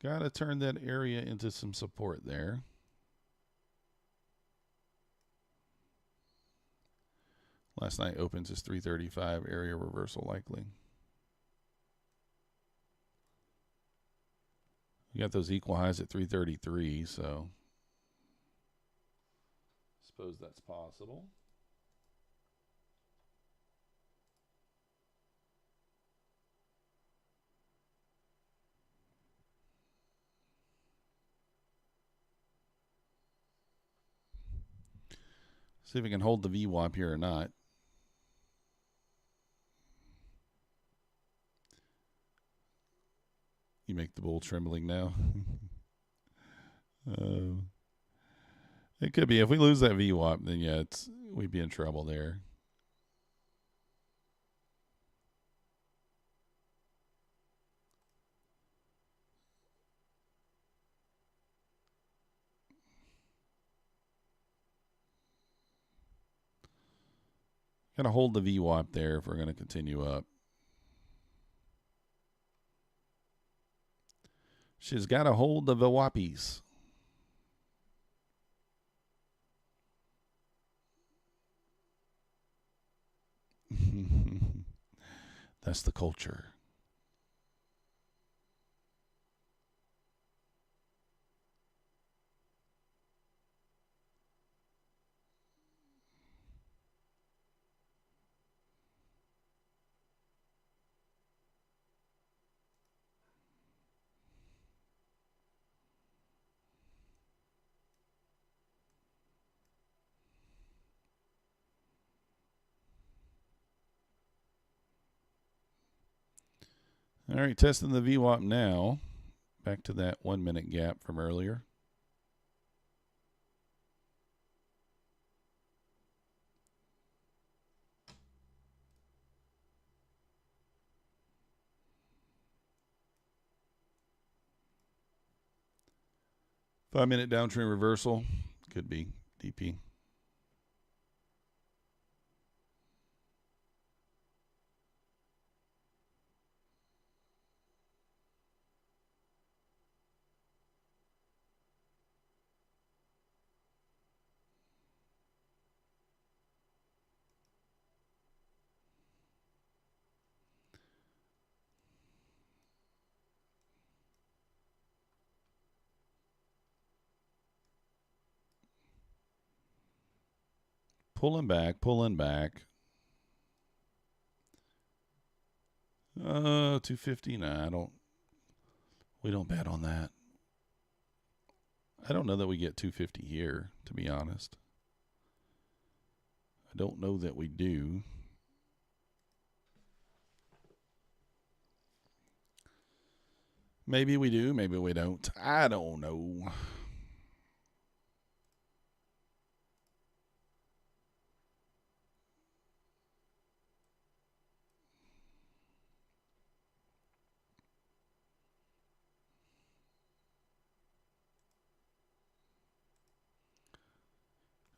Got to turn that area into some support there. Last night opens is 335, area reversal likely. We got those equal highs at 333, so suppose that's possible. See if we can hold the VWAP here or not. You make the bull trembling now. It could be. If we lose that VWAP, then yeah, we'd be in trouble there. Got to hold the VWAP there if we're going to continue up. She's got to hold the VWAPs. That's the culture. All right, testing the VWAP now. Back to that 1-minute gap from earlier. Five-minute downtrend reversal. Could be DP. Pulling back, pulling back. 259. We don't bet on that. I don't know that we get 250 here, to be honest. I don't know that we do. Maybe we do, maybe we don't. I don't know.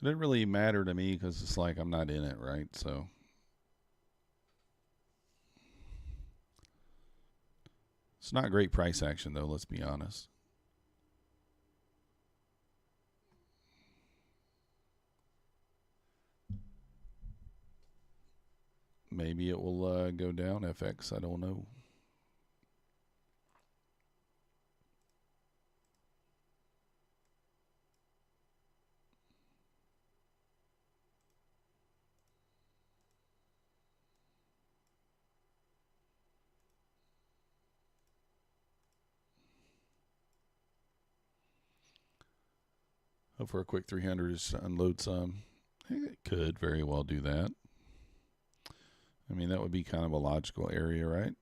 It didn't really matter to me because it's like I'm not in it, right? So it's not great price action, though, let's be honest. Maybe it will go down, FX. I don't know. Hope for a quick 300 is to unload some. It could very well do that. I mean, that would be kind of a logical area, right?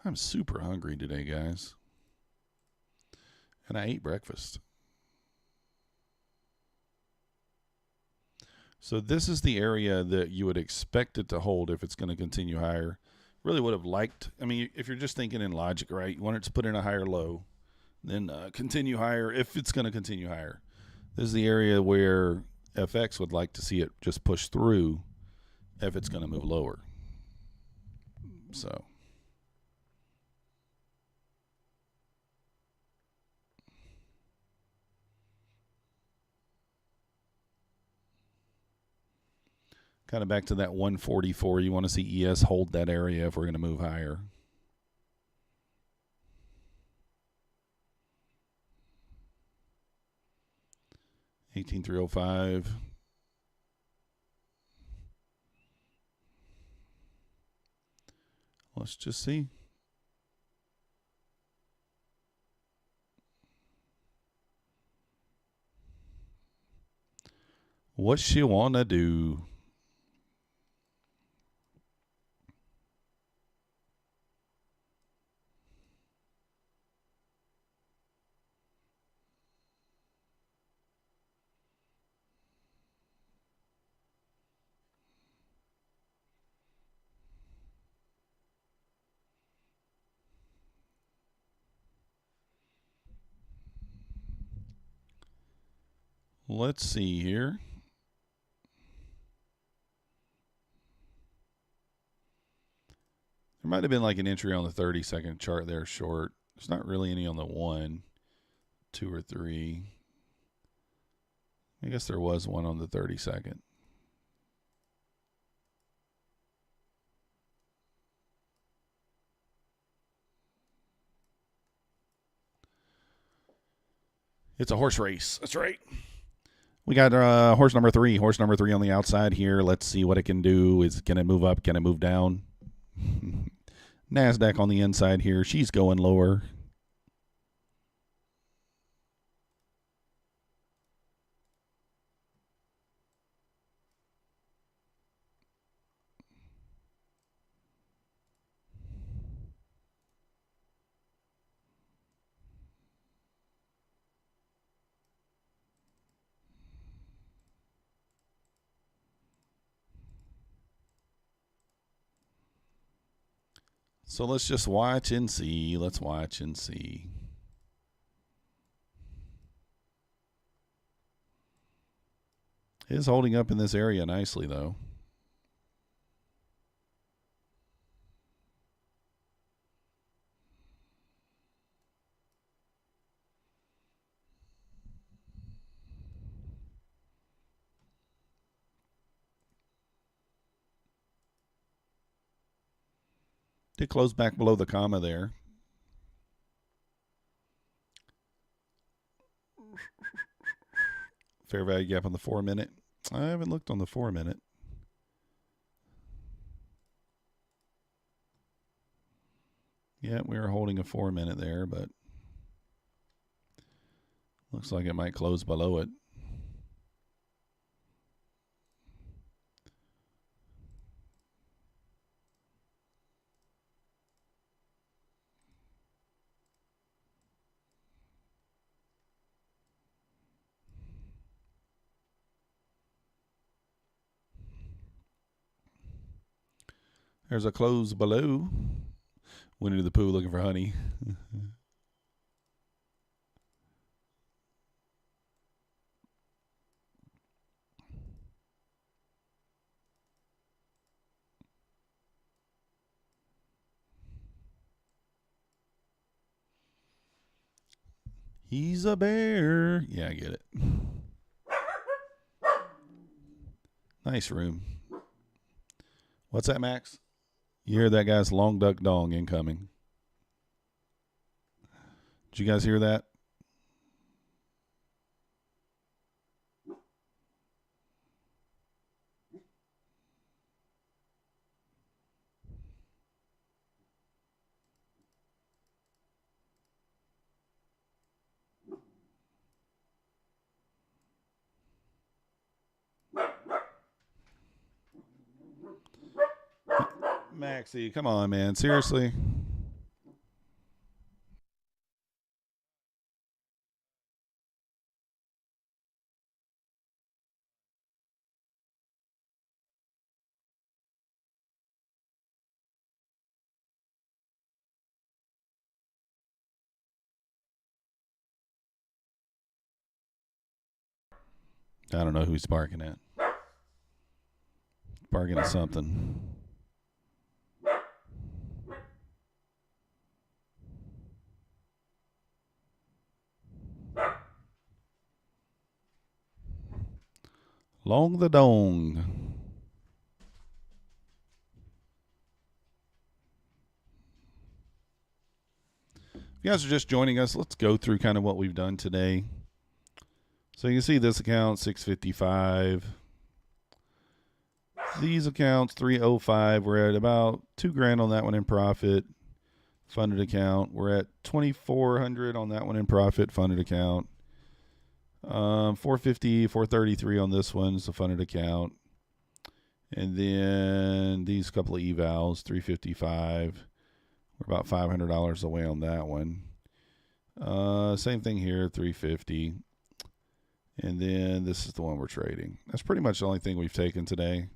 I'm super hungry today, guys. And I ate breakfast. So this is the area that you would expect it to hold if it's going to continue higher. Really would have liked, I mean, if you're just thinking in logic, right? You want it to put in a higher low, then continue higher if it's going to continue higher. This is the area where FX would like to see it just push through if it's going to move lower. So kind of back to that 144. You want to see ES hold that area if we're going to move higher. $18,305. Let's just see. What she wanna do? Let's see here. There might have been like an entry on the 30-second chart there short. There's not really any on the 1, 2, or 3. I guess there was one on the 30-second. It's a horse race. That's right. We got horse number 3. Horse number 3 on the outside here. Let's see what it can do. Can it move up? Can it move down? Nasdaq on the inside here. She's going lower. So let's just watch and see. Let's watch and see. It is holding up in this area nicely, though. Did close back below the comma there. Fair value gap on the 4-minute. I haven't looked on the 4-minute. Yeah, we were holding a 4-minute there, but looks like it might close below it. There's a close below. Went into the pool looking for honey. He's a bear. Yeah, I get it. Nice room. What's that, Max? You hear that guy's long duck dong incoming. Did you guys hear that? Maxie, come on, man. Seriously? I don't know who he's barking at. Barking at something. Long the dong. If you guys are just joining us, let's go through kind of what we've done today. So you can see this account, 655. These accounts, 305. We're at about $2,000 on that one in profit. Funded account. We're at 2,400 on that one in profit. Funded account. 450, 433 on this one is a funded account. And then these couple of evals, 355. We're about $500 away on that one. Same thing here, 350. And then this is the one we're trading. That's pretty much the only thing we've taken today.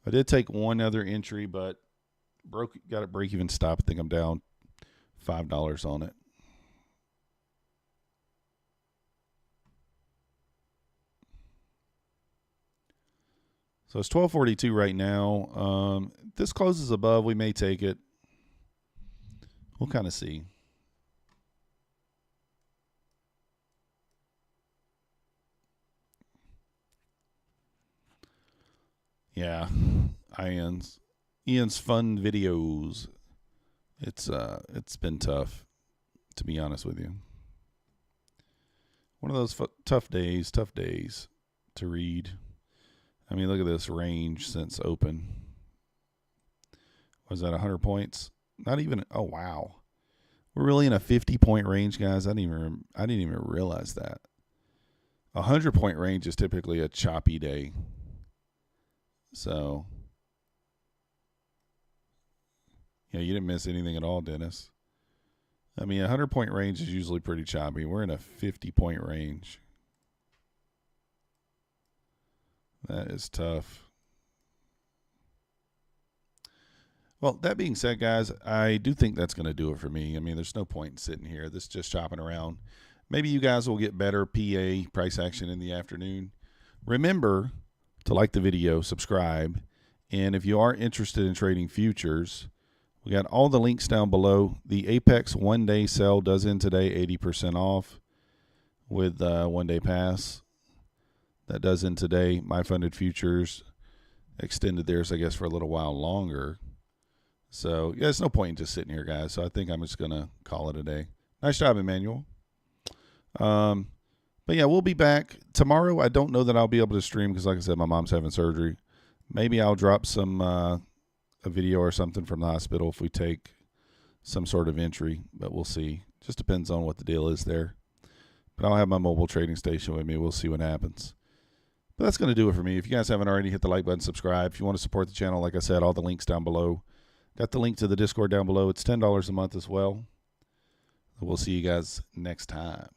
I did take one other entry, but got a break-even stop. I think I'm down $5 on it. So it's 1242 right now. This closes above. We may take it. We'll kind of see. Yeah, Ian's fun videos. It's been tough, to be honest with you. One of those tough days to read. I mean, look at this range since open. Was that 100 points? Not even. Oh wow, we're really in a 50-point range, guys. I didn't even realize that. 100-point range is typically a choppy day. So, yeah, you didn't miss anything at all, Dennis. I mean, 100-point range is usually pretty choppy. We're in a 50-point range. That is tough. Well, that being said, guys, I do think that's going to do it for me. I mean, there's no point in sitting here. This is just shopping around. Maybe you guys will get better PA price action in the afternoon. Remember to like the video, subscribe, and if you are interested in trading futures, we got all the links down below. The APEX one-day sale does end today, 80% off with one-day pass. That does end today. My funded futures extended theirs, I guess, for a little while longer. So, yeah, there's no point in just sitting here, guys. So I think I'm just going to call it a day. Nice job, Emmanuel. But, yeah, we'll be back. Tomorrow, I don't know that I'll be able to stream because, like I said, my mom's having surgery. Maybe I'll drop some a video or something from the hospital if we take some sort of entry, but we'll see. Just depends on what the deal is there. But I'll have my mobile trading station with me. We'll see what happens. But that's going to do it for me. If you guys haven't already, hit the like button, subscribe. If you want to support the channel, like I said, all the links down below. Got the link to the Discord down below. It's $10 a month as well. We'll see you guys next time.